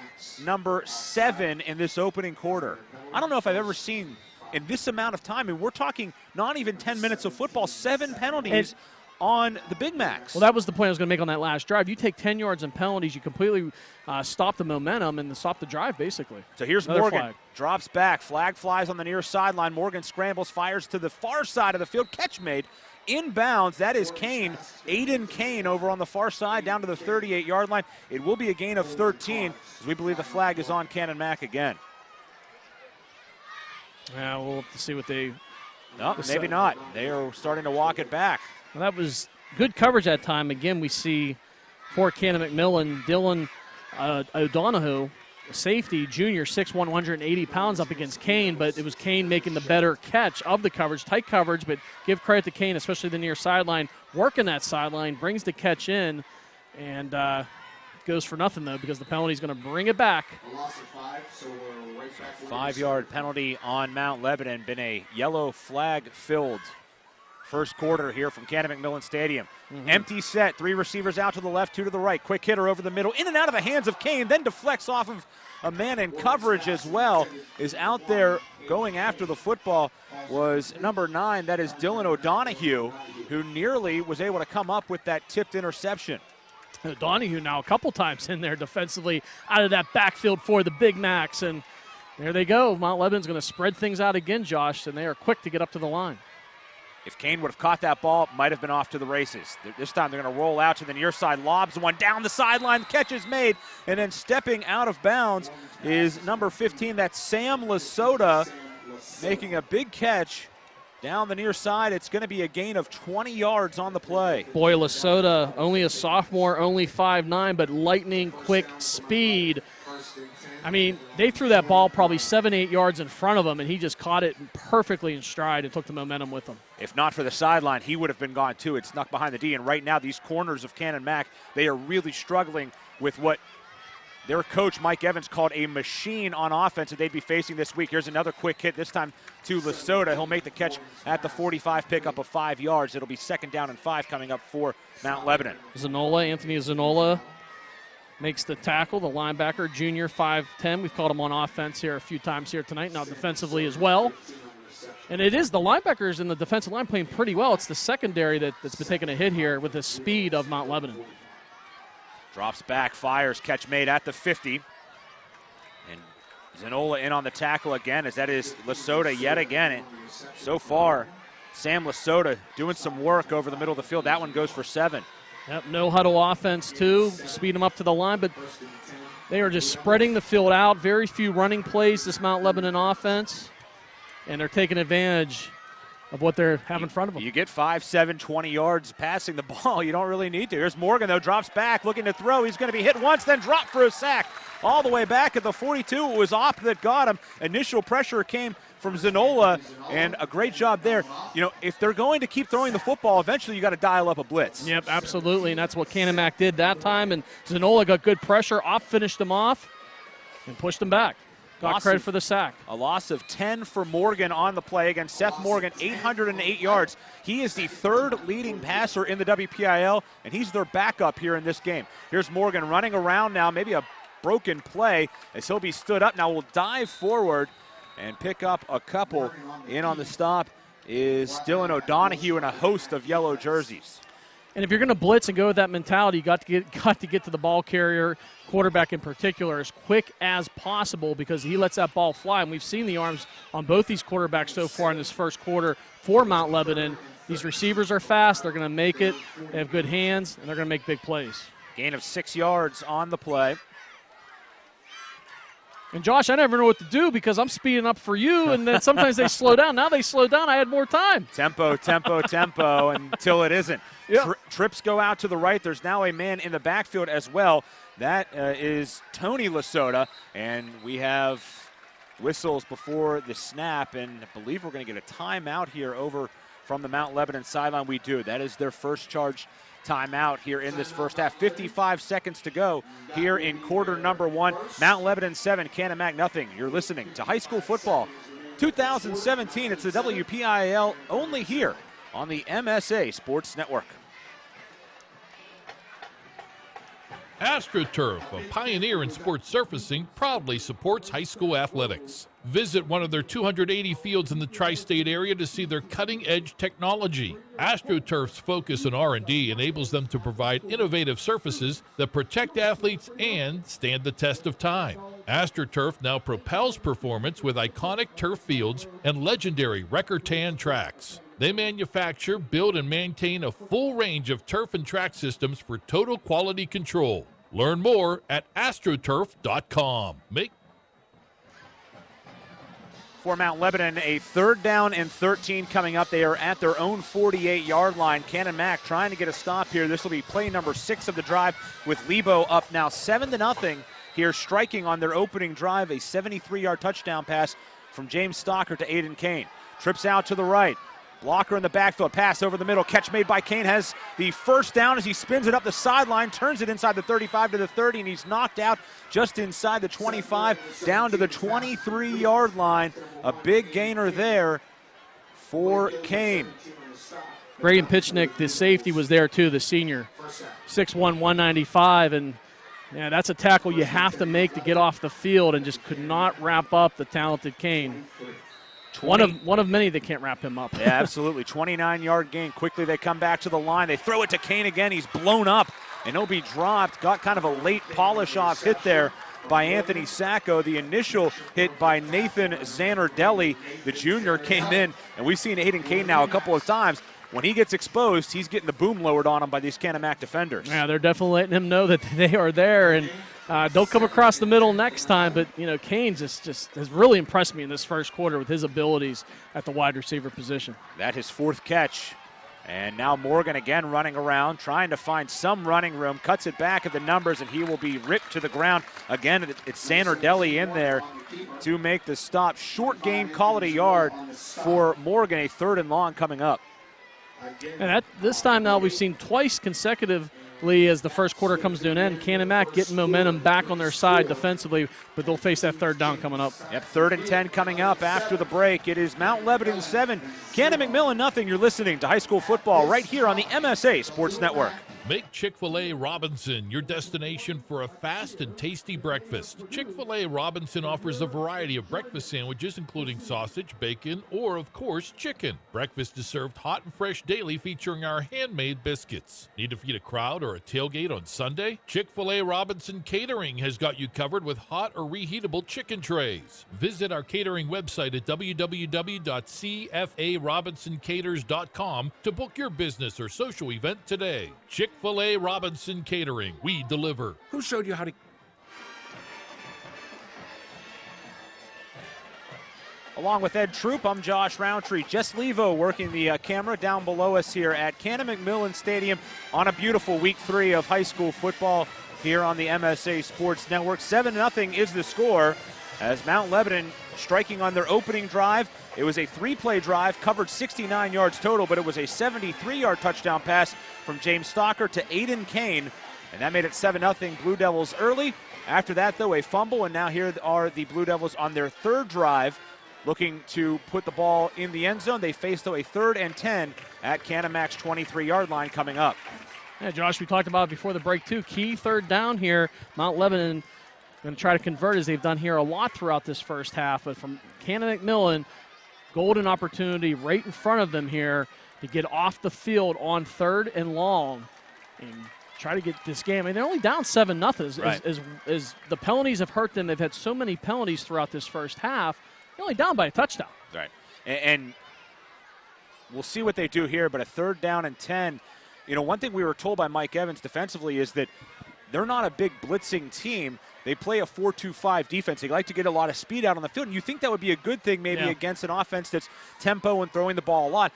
number 7 in this opening quarter. I don't know if I've ever seen in this amount of time, and we're talking not even 10 minutes of football, 7 penalties on the Big Macs. Well, that was the point I was going to make on that last drive. You take 10 yards in penalties, you completely stop the momentum and stop the drive, basically. So here's another Morgan. Flag. Drops back. Flag flies on the near sideline. Morgan scrambles, fires to the far side of the field. Catch made. Inbounds, that is Kane, Aiden Kane over on the far side down to the 38-yard line. It will be a gain of 13 as we believe the flag is on Canon-Mac again. Yeah, we'll have to see what they... No, maybe not. They are starting to walk it back. Well, that was good coverage that time. Again, we see for Canon-McMillan, Dylan O'Donohue, safety, junior, 6'1", 180 pounds up against Kane, but it was Kane making the better catch of the coverage, tight coverage, but give credit to Kane, especially the near sideline, working that sideline, brings the catch in, and goes for nothing, though, because the penalty is going to bring it back. 5-yard penalty on Mount Lebanon, been a yellow flag-filled first quarter here from Canon-McMillan Stadium. Empty set, 3 receivers out to the left, 2 to the right. Quick hitter over the middle, in and out of the hands of Kane, then deflects off of a man in coverage as well. Is out there going after the football was number 9, that is Dylan O'Donohue, who nearly was able to come up with that tipped interception. O'Donohue now a couple times in there defensively out of that backfield for the Big Macs, and there they go. Mount Lebanon's going to spread things out again, Josh, and they are quick to get up to the line. If Kane would have caught that ball, might have been off to the races. This time they're going to roll out to the near side, lobs one down the sideline, catch is made, and then stepping out of bounds is number 15, that's Sam Lasota, making a big catch down the near side. It's going to be a gain of 20 yards on the play. Boy, Lasota, only a sophomore, only 5'9", but lightning quick speed. I mean, they threw that ball probably 7-8 yards in front of him, and he just caught it perfectly in stride and took the momentum with him. If not for the sideline, he would have been gone too. It snuck behind the D, and right now these corners of Canon-Mac, they are really struggling with what their coach, Mike Evans, called a machine on offense that they'd be facing this week. Here's another quick hit, this time to Lasota. He'll make the catch at the 45, pickup of 5 yards. It'll be 2nd down and 5 coming up for Mount Lebanon. Anthony Zanola makes the tackle, the linebacker, junior, 5'10". We've called him on offense here a few times here tonight, now defensively as well. And it is the linebackers in the defensive line playing pretty well. It's the secondary that's been taking a hit here with the speed of Mount Lebanon. Drops back, fires, catch made at the 50. And Zanola in on the tackle again, as that is Lasota yet again. And so far, Sam Lasota doing some work over the middle of the field. That one goes for 7. Yep, no huddle offense too. Speed them up to the line, but they are just spreading the field out. Very few running plays, this Mount Lebanon offense, and they're taking advantage of what they have in front of them. You get 5, 7, 20 yards passing the ball. You don't really need to. Here's Morgan, though, drops back, looking to throw. He's going to be hit once, then dropped for a sack. All the way back at the 42, it was Opp that got him. Initial pressure came from Zanola, and a great job there. You know, if they're going to keep throwing the football, eventually you got to dial up a blitz. Yep, absolutely, and that's what Canon-Mac did that time, and Zanola got good pressure. Opp finished him off and pushed him back. Got credit for the sack. A loss of 10 for Morgan on the play against Seth Morgan, 808 yards. He is the 3rd leading passer in the WPIL, and he's their backup here in this game. Here's Morgan running around now, maybe a broken play as he'll be stood up. Now will dive forward and pick up a couple. In on the stop is Dylan O'Donohue and a host of yellow jerseys. And if you're going to blitz and go with that mentality, you got to get to the ball carrier, quarterback in particular, as quick as possible, because he lets that ball fly. And we've seen the arms on both these quarterbacks so far in this first quarter for Mount Lebanon. These receivers are fast. They're going to make it. They have good hands, and they're going to make big plays. Gain of 6 yards on the play. And, Josh, I never know what to do because I'm speeding up for you, and then sometimes they slow down. Now they slow down. I had more time. Tempo, tempo, tempo until it isn't. Yep. Trips go out to the right. There's now a man in the backfield as well. That is Tony Lasota, and we have whistles before the snap, and I believe we're going to get a timeout here over from the Mount Lebanon sideline. We do. That is their first charge timeout here in this first half. 55 seconds to go here in quarter number 1. Mount Lebanon 7, Canon-Mac nothing. You're listening to High School Football 2017. It's the WPIAL only here on the MSA Sports Network. AstroTurf, a pioneer in sports surfacing, proudly supports high school athletics. Visit one of their 280 fields in the tri-state area to see their cutting-edge technology. AstroTurf's focus on R&D enables them to provide innovative surfaces that protect athletes and stand the test of time. AstroTurf now propels performance with iconic turf fields and legendary Recor-Tan tracks. They manufacture, build, and maintain a full range of turf and track systems for total quality control. Learn more at astroturf.com. For Mount Lebanon, a 3rd down and 13 coming up. They are at their own 48-yard line. Canon-Mac trying to get a stop here. This will be play number 6 of the drive with Lebo up now 7-0 here, striking on their opening drive, a 73-yard touchdown pass from James Stocker to Aiden Kane. Trips out to the right. Blocker in the backfield, pass over the middle, catch made by Kane, has the first down as he spins it up the sideline, turns it inside the 35 to the 30, and he's knocked out just inside the 25, down to the 23-yard line. A big gainer there for Kane. Braden Pitchnick, the safety, was there too, the senior. 6'1", 195, and yeah, that's a tackle you have to make to get off the field, and just could not wrap up the talented Kane. One of many that can't wrap him up. Yeah, absolutely. 29-yard gain. Quickly they come back to the line. They throw it to Kane again. He's blown up, and he'll be dropped. Got kind of a late polish-off hit there by Anthony Sacco. The initial hit by Nathan Zanardelli, the junior, came in, and we've seen Aiden Kane now a couple of times. When he gets exposed, he's getting the boom lowered on him by these Canon-Mac defenders. Yeah, they're definitely letting him know that they are there, and don't come across the middle next time. But, you know, Kane just has really impressed me in this first quarter with his abilities at the wide receiver position. That his fourth catch. And now Morgan again running around, trying to find some running room, cuts it back at the numbers, and he will be ripped to the ground. Again, it's Zanardelli in there to make the stop. Short gain, call it a yard for Morgan, a 3rd and long coming up. And this time now we've seen twice consecutively as the first quarter comes to an end, Canon-Mac getting momentum back on their side defensively, but they'll face that 3rd down coming up. Yep, 3rd and 10 coming up after the break. It is Mount Lebanon 7, Canon-McMillan nothing. You're listening to high school football right here on the MSA Sports Network. Make Chick-fil-A Robinson your destination for a fast and tasty breakfast. Chick-fil-A Robinson offers a variety of breakfast sandwiches, including sausage, bacon, or, of course, chicken. Breakfast is served hot and fresh daily, featuring our handmade biscuits. Need to feed a crowd or a tailgate on Sunday? Chick-fil-A Robinson Catering has got you covered with hot or reheatable chicken trays. Visit our catering website at www.cfarobinsoncaters.com to book your business or social event today. Chick-fil-A Robinson Catering. We deliver. Who showed you how to... Along with Ed Troup, I'm Josh Rowntree. Jess Levo working the camera down below us here at Canon-McMillan Stadium on a beautiful week 3 of high school football here on the MSA Sports Network. 7-0 is the score as Mount Lebanon striking on their opening drive. It was a 3-play drive, covered 69 yards total, but it was a 73-yard touchdown pass from James Stocker to Aiden Kane, and that made it 7-0 Blue Devils early. After that, though, a fumble, and now here are the Blue Devils on their 3rd drive, looking to put the ball in the end zone. They face, though, a 3rd and 10 at Canon-Mac's 23-yard line coming up. Yeah, Josh, we talked about it before the break, too. Key 3rd down here. Mount Lebanon going to try to convert, as they've done here a lot throughout this first half. But from Canon-McMillan, golden opportunity right in front of them here to get off the field on 3rd and long and try to get this game. I mean, they're only down 7-0. Right. As the penalties have hurt them, they've had so many penalties throughout this first half. They're only down by a touchdown. Right. And we'll see what they do here, but a 3rd down and 10. You know, one thing we were told by Mike Evans defensively is that they're not a big blitzing team. They play a 4-2-5 defense. They like to get a lot of speed out on the field, and you think that would be a good thing maybe against an offense that's tempo and throwing the ball a lot.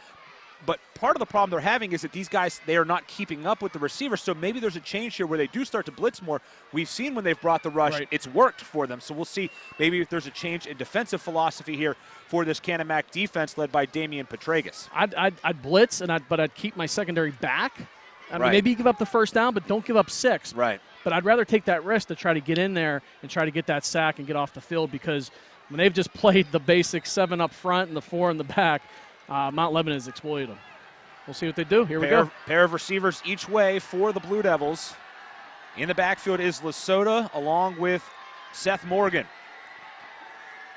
But part of the problem they're having is that these guys, they are not keeping up with the receivers, so maybe there's a change here where they do start to blitz more. We've seen when they've brought the rush, it's worked for them. So we'll see maybe if there's a change in defensive philosophy here for this Canon-Mac defense led by Damian Petragus. I'd blitz, but I'd keep my secondary back. I mean, maybe you give up the 1st down, but don't give up 6. Right. But I'd rather take that risk to try to get in there and try to get that sack and get off the field, because when they've just played the basic 7 up front and the 4 in the back, Mount Lebanon has exploited them. We'll see what they do. Here we go. Pair of receivers each way for the Blue Devils. In the backfield is Lesota along with Seth Morgan.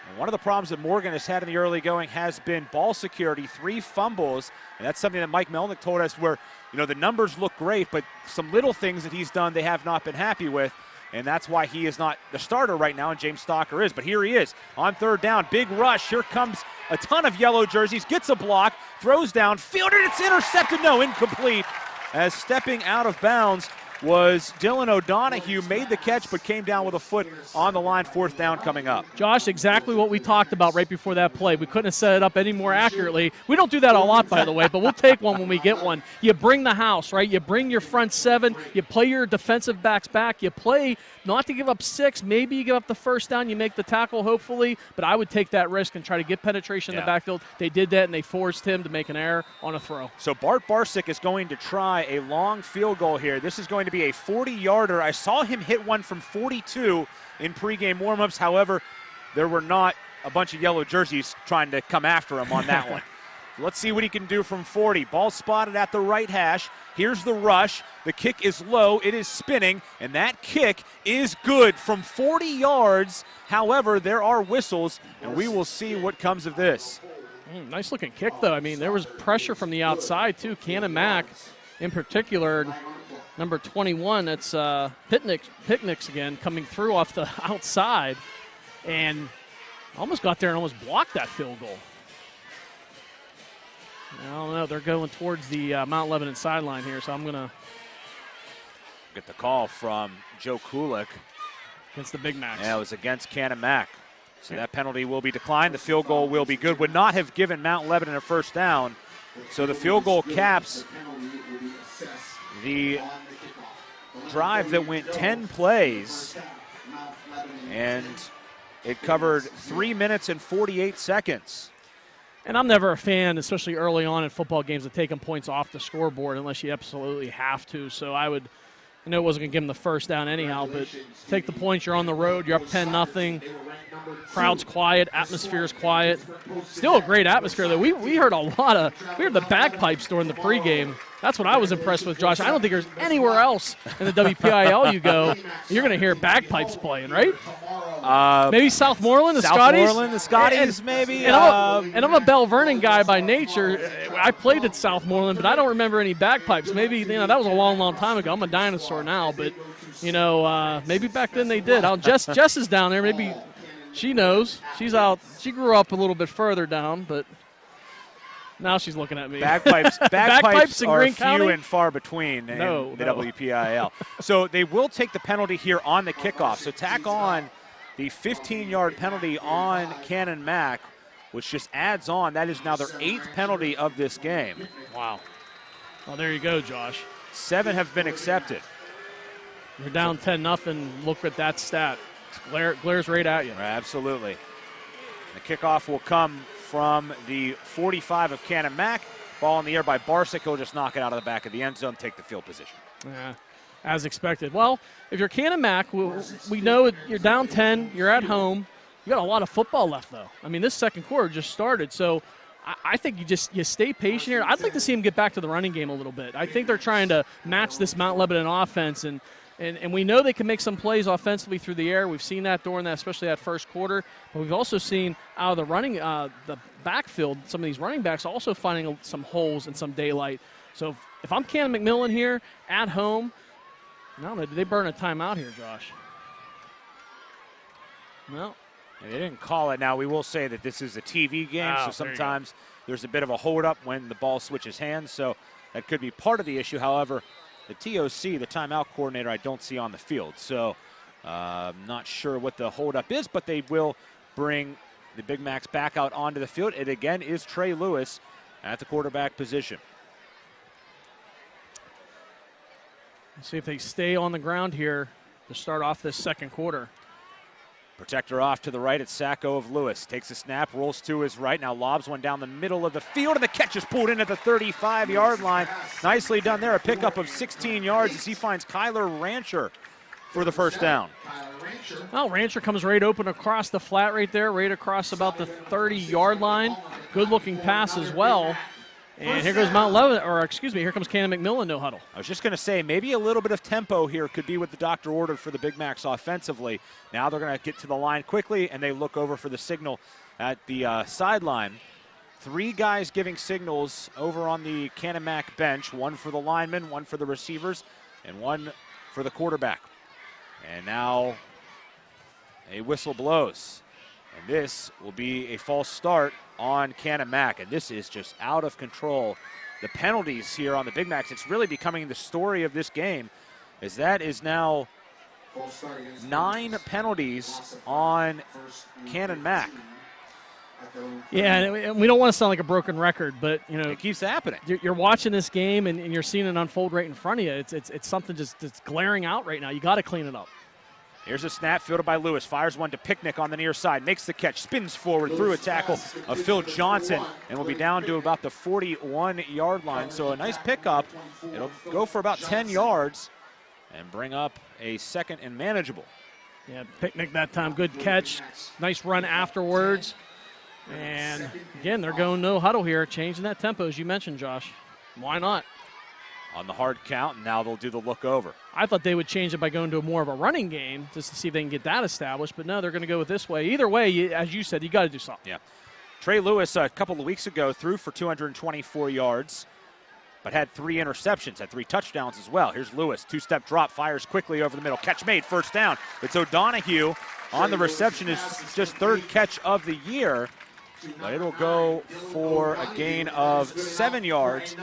And one of the problems that Morgan has had in the early going has been ball security, 3 fumbles, and that's something that Mike Melnick told us where, you know, the numbers look great, but some little things that he's done they have not been happy with, and that's why he is not the starter right now, and James Stocker is. But here he is on 3rd down. Big rush. Here comes a ton of yellow jerseys. Gets a block, throws down, fielded. It's intercepted. No, incomplete. As stepping out of bounds was Dylan O'Donohue, made the catch but came down with a foot on the line. 4th down coming up. Josh, exactly what we talked about right before that play. We couldn't have set it up any more accurately. We don't do that a lot, by the way, but we'll take one when we get one. You bring the house, right? You bring your front 7. You play your defensive backs back. You play not to give up 6. Maybe you give up the 1st down. You make the tackle, hopefully, but I would take that risk and try to get penetration in the backfield. They did that, and they forced him to make an error on a throw. So Bart Barsick is going to try a long field goal here. This is going to be a 40-yarder. I saw him hit one from 42 in pregame warmups. However, there were not a bunch of yellow jerseys trying to come after him on that one. Let's see what he can do from 40. Ball spotted at the right hash. Here's the rush. The kick is low. It is spinning, and that kick is good from 40 yards. However, there are whistles, and we will see what comes of this. Nice looking kick, though. I mean, there was pressure from the outside, too. Canon-Mac in particular. number 21, that's Picnics again, coming through off the outside. And almost got there and almost blocked that field goal. I don't know. They're going towards the Mount Lebanon sideline here, so I'm going to get the call from Joe Kulik. Against the Big Macs. Yeah, it was against Canon-Mac. So that penalty will be declined. The field goal will be good. Would not have given Mount Lebanon a first down. So the field goal caps the drive that went 10 plays. And it covered 3 minutes and 48 seconds. And I'm never a fan, especially early on in football games, of taking points off the scoreboard unless you absolutely have to. So I know it wasn't going to give them the first down anyhow, but take the points. You're on the road. You're up 10-0. Crowd's quiet. Atmosphere's quiet. Still a great atmosphere, though. We heard we heard the bagpipes during the pregame. That's what I was impressed with, Josh. I don't think there's anywhere else in the WPIAL you go, you're going to hear bagpipes playing, right? Maybe Southmoreland, the Scotties? Southmoreland, the Scotties, maybe. And I'm a Bell Vernon guy by nature. I played at Southmoreland, but I don't remember any bagpipes. Maybe, that was a long, long time ago. I'm a dinosaur now, but, maybe back then they did. Jess is down there. Maybe she knows. She's out. She grew up a little bit further down, but now she's looking at me. Bagpipes in are Greene few County? and far between in the WPIAL. So they will take the penalty here on the kickoff. So tack on the 15-yard penalty on Canon-Mac, which just adds on. That is now their 8th penalty of this game. Wow. Well, there you go, Josh. 7 have been accepted. You're down 10-0. Look at that stat. It glares right at you. Absolutely. The kickoff will come from the 45 of Canon-Mac. Ball in the air by Barsick. He'll just knock it out of the back of the end zone, take the field position. Yeah, as expected. Well, if you're Canon-Mac, we know you're down 10. You're at home. You got a lot of football left, though. I mean, this second quarter just started, so I think you stay patient here. I'd like to see him get back to the running game a little bit. I think they're trying to match this Mount Lebanon offense, and we know they can make some plays offensively through the air. We've seen that during that, especially that first quarter. But we've also seen out of the running, the backfield, some of these running backs also finding some holes and some daylight. So if I'm Canon-McMillan here at home, I don't know, did they burn a timeout here, Josh? No. They didn't call it. Now, we will say that this is a TV game, so sometimes there's a bit of a hold-up when the ball switches hands, so that could be part of the issue. However, the TOC, the timeout coordinator, I don't see on the field. So not sure what the holdup is, but they will bring the Big Macs back out onto the field. It, again, is Trey Lewis at the quarterback position. Let's see if they stay on the ground here to start off this second quarter. Protector off to the right. It's Sacco of Lewis. Takes a snap, rolls to his right. Now lobs one down the middle of the field, and the catch is pulled in at the 35-yard line. Nicely done there. A pickup of 16 yards as he finds Kyler Rancher for the first down. Well, Rancher comes right open across the flat right there, right across about the 30-yard line. Good-looking pass as well. And here goes here comes Canon-McMillan, no huddle. I was just going to say, maybe a little bit of tempo here could be what the doctor ordered for the Big Macs offensively. Now they're going to get to the line quickly, and they look over for the signal at the sideline. 3 guys giving signals over on the Canon-Mac bench, 1 for the linemen, 1 for the receivers, and 1 for the quarterback. And now a whistle blows. And this will be a false start on Canon-Mac, and this is just out of control. The penalties here on the Big Macs, it's really becoming the story of this game, as that is now 9 penalties on Canon-Mac. Yeah, and we don't want to sound like a broken record, but it keeps happening. You're watching this game and you're seeing it unfold right in front of you. It's something that's glaring out right now. You got to clean it up. Here's a snap fielded by Lewis. Fires one to Picnic on the near side. Makes the catch. Spins forward through a tackle of Phil Johnson. And will be down to about the 41-yard line. So a nice pickup. It'll go for about 10 yards and bring up a second and manageable. Yeah, Picnic that time. Good catch. Nice run afterwards. And, again, they're going no huddle here. Changing that tempo, as you mentioned, Josh. Why not? On the hard count, and now they'll do the look over. I thought they would change it by going to more of a running game just to see if they can get that established, but no, they're going to go with this way. Either way, as you said, you got to do something. Yeah. Trey Lewis, a couple of weeks ago, threw for 224 yards. but had 3 interceptions, had 3 touchdowns as well. Here's Lewis, 2-step drop, fires quickly over the middle. Catch made, first down. It's O'Donohue on the reception, his just 3rd catch of the year. But it'll go for a gain of 7 yards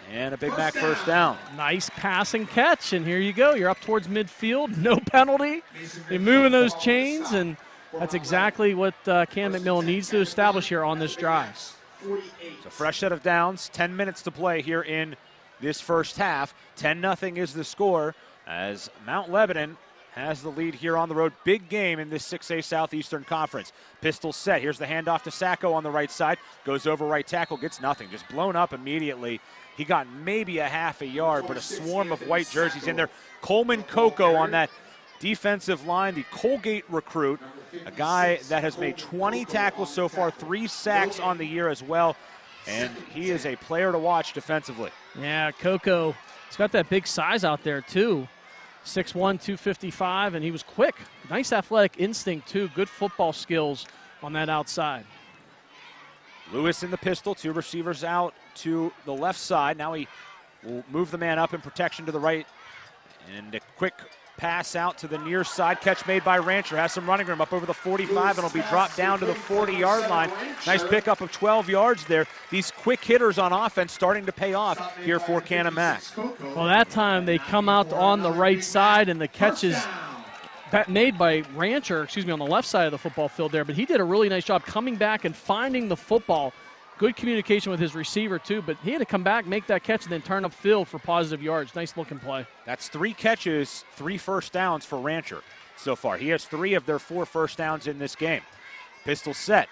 and a Big Mac first down. Nice pass and catch, and here you go. You're up towards midfield, no penalty. They're moving those chains, and that's exactly what Canon-McMillan needs to establish here on this drive. So fresh set of downs, 10 minutes to play here in this first half. 10-0 is the score as Mount Lebanon has the lead here on the road. Big game in this 6A Southeastern Conference. Pistol set. Here's the handoff to Sacco on the right side. Goes over right tackle, gets nothing. Just blown up immediately. He got maybe a half a yard, but a swarm of white jerseys in there. Coleman Coco on that defensive line, the Colgate recruit, a guy that has made 20 tackles so far, 3 sacks on the year as well, and he is a player to watch defensively. Yeah, Coco, he's got that big size out there too. 6'1", 255, and he was quick. Nice athletic instinct, too. Good football skills on that outside. Lewis in the pistol, 2 receivers out to the left side. Now he will move the man up in protection to the right. And a quick pass out to the near side. Catch made by Rancher. Has some running room up over the 45, and will be dropped down to the 40-yard line. Nice pickup of 12 yards there. These quick hitters on offense starting to pay off here for Canon-Mac. Well, that time they come out on the right side, and the catch is made by Rancher, on the left side of the football field there. But he did a really nice job coming back and finding the football. Good communication with his receiver, too, but he had to come back, make that catch, and then turn upfield for positive yards. Nice looking play. That's 3 catches, 3 first downs for Rancher so far. He has 3 of their 4 first downs in this game. Pistol set.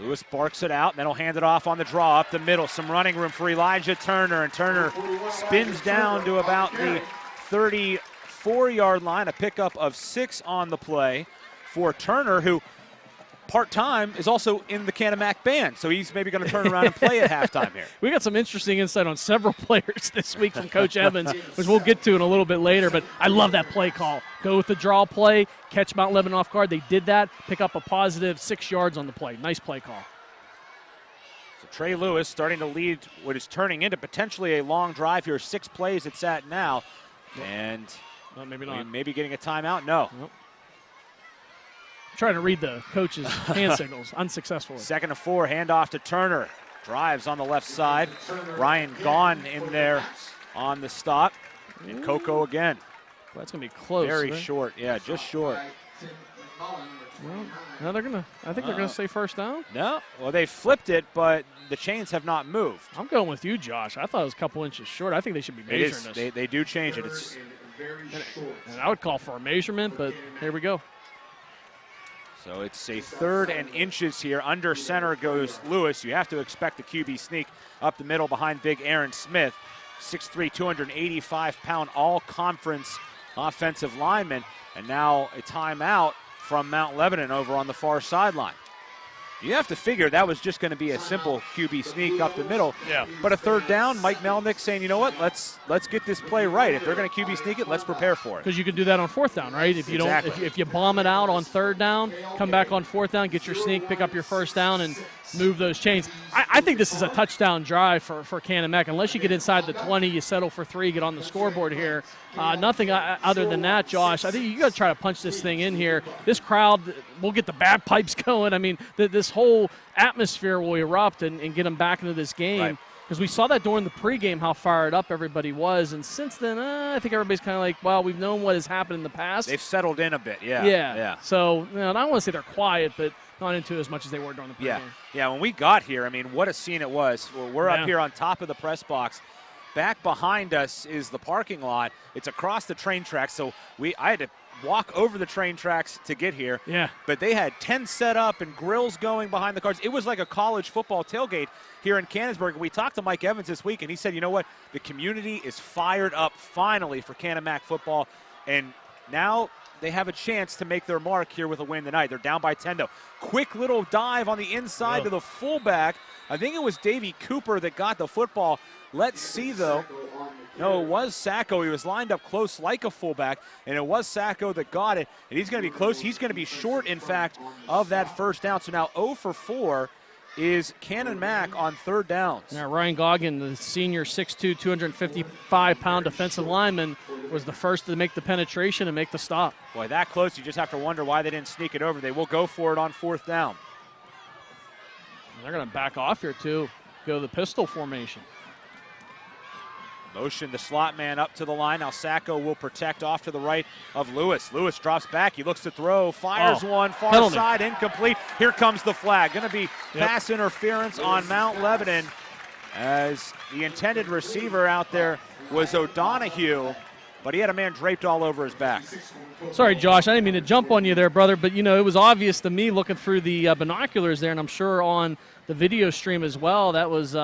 Lewis barks it out, and then he'll hand it off on the draw up the middle. Some running room for Elijah Turner, and Turner spins down to about the 34-yard line. A pickup of 6 on the play for Turner, who part-time is also in the Canon-Mac band, so he's maybe going to turn around and play at halftime here. We got some interesting insight on several players this week from Coach Evans, which we'll get to in a little bit later, but I love that play call. Go with the draw play, catch Mount Lebanon off guard. They did that, pick up a positive 6 yards on the play. Nice play call. So Trey Lewis starting to lead what is turning into potentially a long drive here. 6 plays it's at now, and maybe not. Maybe getting a timeout? No. Nope. Trying to read the coach's hand signals, unsuccessfully. 2nd and 4, handoff to Turner. Drives on the left side. Ryan Gaughan in there on the stop. And Coco again. Well, that's going to be close. Very short. Yeah, just short. Well, no, I think they're going to say first down. No. Well, they flipped it, but the chains have not moved. I'm going with you, Josh. I thought it was a couple inches short. I think they should be measuring this. They do change it. And I would call for a measurement, but here we go. So it's a 3rd and inches here. Under center goes Lewis. You have to expect the QB sneak up the middle behind big Aaron Smith. 6'3", 285-pound all-conference offensive lineman. And now a timeout from Mount Lebanon over on the far sideline. You have to figure that was just going to be a simple QB sneak up the middle. Yeah. But a 3rd down, Mike Melnick saying, you know what, let's get this play right. If they're going to QB sneak it, let's prepare for it. Because you can do that on 4th down, right? If you exactly. don't, if you bomb it out on 3rd down, come back on 4th down, get your sneak, pick up your first down, and move those chains. I think this is a touchdown drive for Canon-Mac. Unless you get inside the 20, you settle for 3, get on the scoreboard here. Nothing other than that, Josh. I think you got to try to punch this thing in here. This crowd will get the bagpipes going. I mean, this whole atmosphere will erupt and get them back into this game. Because we saw that during the pregame, how fired up everybody was. And since then, I think everybody's kind of like, well, we've known what has happened in the past. They've settled in a bit, yeah. Yeah. So, I don't want to say they're quiet, but not into as much as they were during the pregame. Yeah, when we got here, I mean, what a scene it was. We're up here on top of the press box. Back behind us is the parking lot. It's across the train tracks, so I had to walk over the train tracks to get here. Yeah. But they had tents set up and grills going behind the cars. It was like a college football tailgate here in Canonsburg. We talked to Mike Evans this week, and he said, you know what? The community is fired up finally for Canon-Mac football, and now they have a chance to make their mark here with a win tonight. They're down by 10, though. Quick little dive on the inside to the fullback. I think it was Davey Cooper that got the football. Let's see, though. No, it was Sacco. He was lined up close like a fullback, and it was Sacco that got it. And he's going to be close. He's going to be short, in fact, of that first down. So now 0 for 4 is Canon-Mac on third downs. Now, Ryan Goggin, the senior 6'2", 255-pound defensive lineman, was the first to make the penetration and make the stop. Boy, that close, you just have to wonder why they didn't sneak it over. They will go for it on fourth down. And they're going to back off here, too, go the pistol formation. Motion the slot man up to the line. Now Sacco will protect off to the right of Lewis. Lewis drops back. He looks to throw. Fires one. Far penalty. Side. Incomplete. Here comes the flag. Going to be pass interference on Mount Lebanon, as the intended receiver out there was O'Donohue, but he had a man draped all over his back. Sorry, Josh, I didn't mean to jump on you there, brother, but, you know, it was obvious to me looking through the binoculars there, and I'm sure on the video stream as well, that was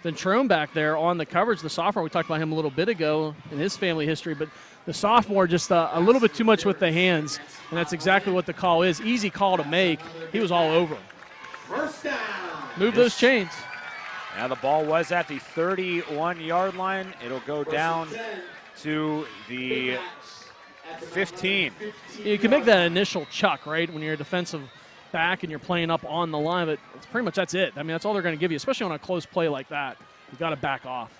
Ventrone back there on the coverage, the sophomore. We talked about him a little bit ago in his family history, but the sophomore just a little bit too much with the hands, and that's exactly what the call is. Easy call to make. He was all over him. First down. Move those chains. Now the ball was at the 31-yard line. It'll go down to the 15. You can make that initial chuck, right, when you're a defensive back and you're playing up on the line, but it's pretty much that's it. I mean, that's all they're going to give you, especially on a close play like that. You've got to back off.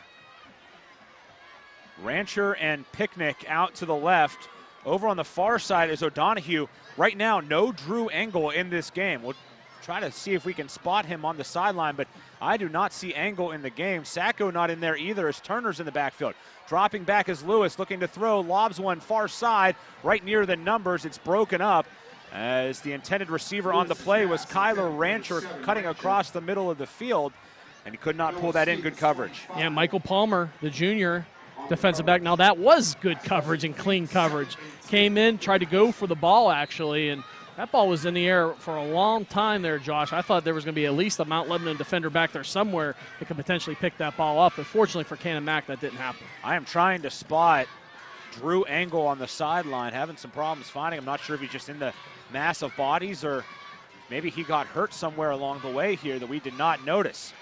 Rancher and Picnic out to the left. Over on the far side is O'Donohue. Right now, no Drew Engel in this game. We'll try to see if we can spot him on the sideline, but I do not see Engel in the game. Sacco not in there either, as Turner's in the backfield. Dropping back is Lewis, looking to throw, lobs one far side, right near the numbers. It's broken up, as the intended receiver on the play was Kyler Rancher, cutting across the middle of the field, and he could not pull that in. Good coverage. Yeah, Michael Palmer, the junior defensive back. Now that was good coverage and clean coverage. Came in, tried to go for the ball actually, and that ball was in the air for a long time there, Josh. I thought there was going to be at least a Mount Lebanon defender back there somewhere that could potentially pick that ball up. But fortunately for Canon-Mac, that didn't happen. I am trying to spot Drew Engel on the sideline, having some problems finding him. Not sure if he's just in the mass of bodies or maybe he got hurt somewhere along the way here that we did not notice.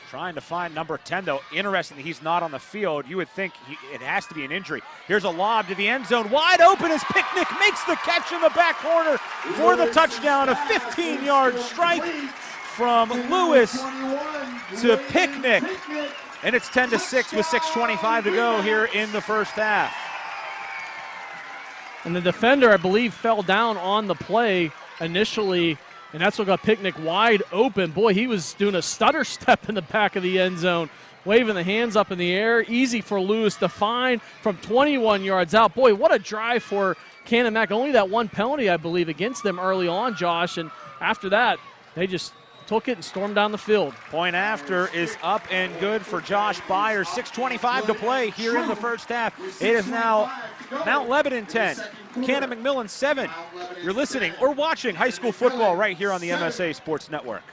Trying to find number 10, though. Interesting that he's not on the field. You would think it has to be an injury. Here's a lob to the end zone. Wide open as Picnic makes the catch in the back corner for the touchdown. A 15-yard strike from Lewis to Picnic. And it's 10-6 with 6:25 to go here in the first half. And the defender, I believe, fell down on the play initially, and that's what got Picnic wide open. Boy, he was doing a stutter step in the back of the end zone, waving the hands up in the air. Easy for Lewis to find from 21 yards out. Boy, what a drive for Canon-Mac. Only that one penalty, I believe, against them early on, Josh. And after that, they just took it and stormed down the field. Point after is up and good for Josh Byers. 6:25 to play here in the first half. It is now Mount Lebanon 10, Canon-McMillan 7. You're listening or watching high school football right here on the MSA Sports Network.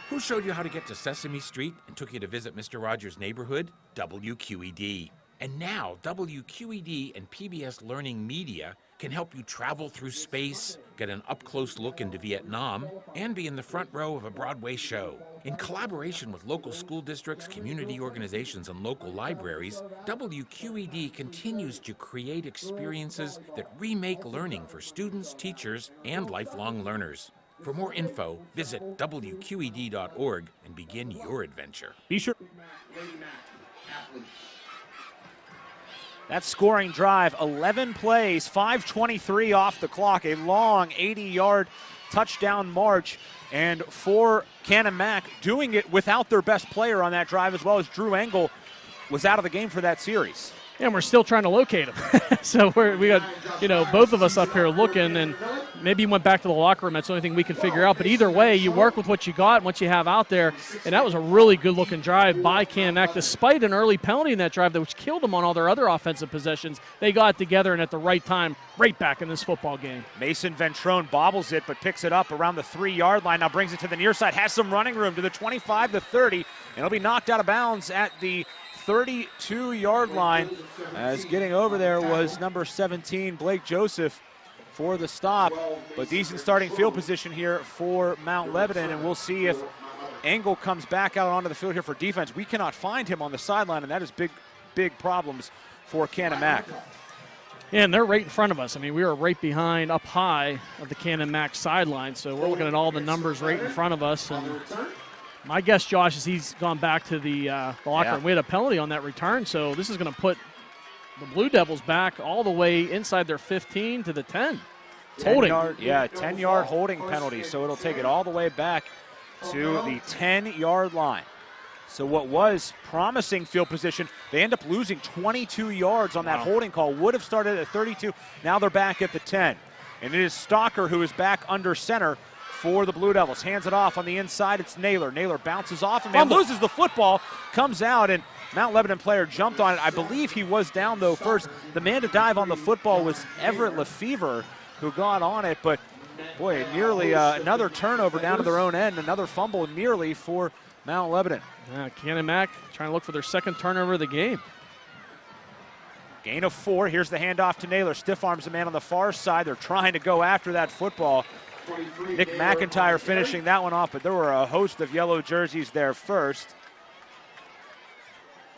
Who showed you how to get to Sesame Street and took you to visit Mr. Rogers' neighborhood? WQED. And now, WQED and PBS Learning Media can help you travel through space, get an up-close look into Vietnam, and be in the front row of a Broadway show. In collaboration with local school districts, community organizations, and local libraries, WQED continues to create experiences that remake learning for students, teachers, and lifelong learners. For more info, visit WQED.org and begin your adventure. Be sure. That scoring drive, 11 plays, 5:23 off the clock, a long 80-yard touchdown march, and for Canon-Mac, doing it without their best player on that drive, as well as Drew Engel was out of the game for that series. And we're still trying to locate him. So we got, both of us up here looking, and maybe he went back to the locker room. That's the only thing we can figure out. But either way, you work with what you got and what you have out there. And that was a really good-looking drive by Canon-Mac, despite an early penalty in that drive which killed them on all their other offensive possessions. They got together and at the right time, right back in this football game. Mason Ventrone bobbles it, but picks it up around the 3-yard line. Now brings it to the near side, has some running room to the 25 to 30, and it'll be knocked out of bounds at the 32-yard line, as getting over there was number 17, Blake Joseph, for the stop. But decent starting field position here for Mount Lebanon, and we'll see if Engel comes back out onto the field here for defense. We cannot find him on the sideline, and that is big problems for Canon-Mac. Yeah, and they're right in front of us. I mean, we were right behind, up high of the Canon-Mac sideline, so we're looking at all the numbers right in front of us. And my guess, Josh, is he's gone back to the locker room. We had a penalty on that return, so this is going to put the Blue Devils back all the way inside their 15 to the 10. 10-yard holding penalty, so it'll take it all the way back to the 10-yard line. So what was promising field position, they end up losing 22 yards on that holding call. Would have started at 32. Now they're back at the 10. And it is Stalker who is back under center for the Blue Devils. Hands it off on the inside. It's Naylor. Naylor bounces off and loses the football, comes out, and Mount Lebanon player jumped on it. I believe he was down, though, first. The man to dive on the football was Everett Lefevre, who got on it. But, boy, nearly another turnover down to their own end. Another fumble nearly for Mount Lebanon. Canon-Mac trying to look for their second turnover of the game. Gain of 4. Here's the handoff to Naylor. Stiff arms the man on the far side. They're trying to go after that football. Nick McIntyre finishing that one off, but there were a host of yellow jerseys there first.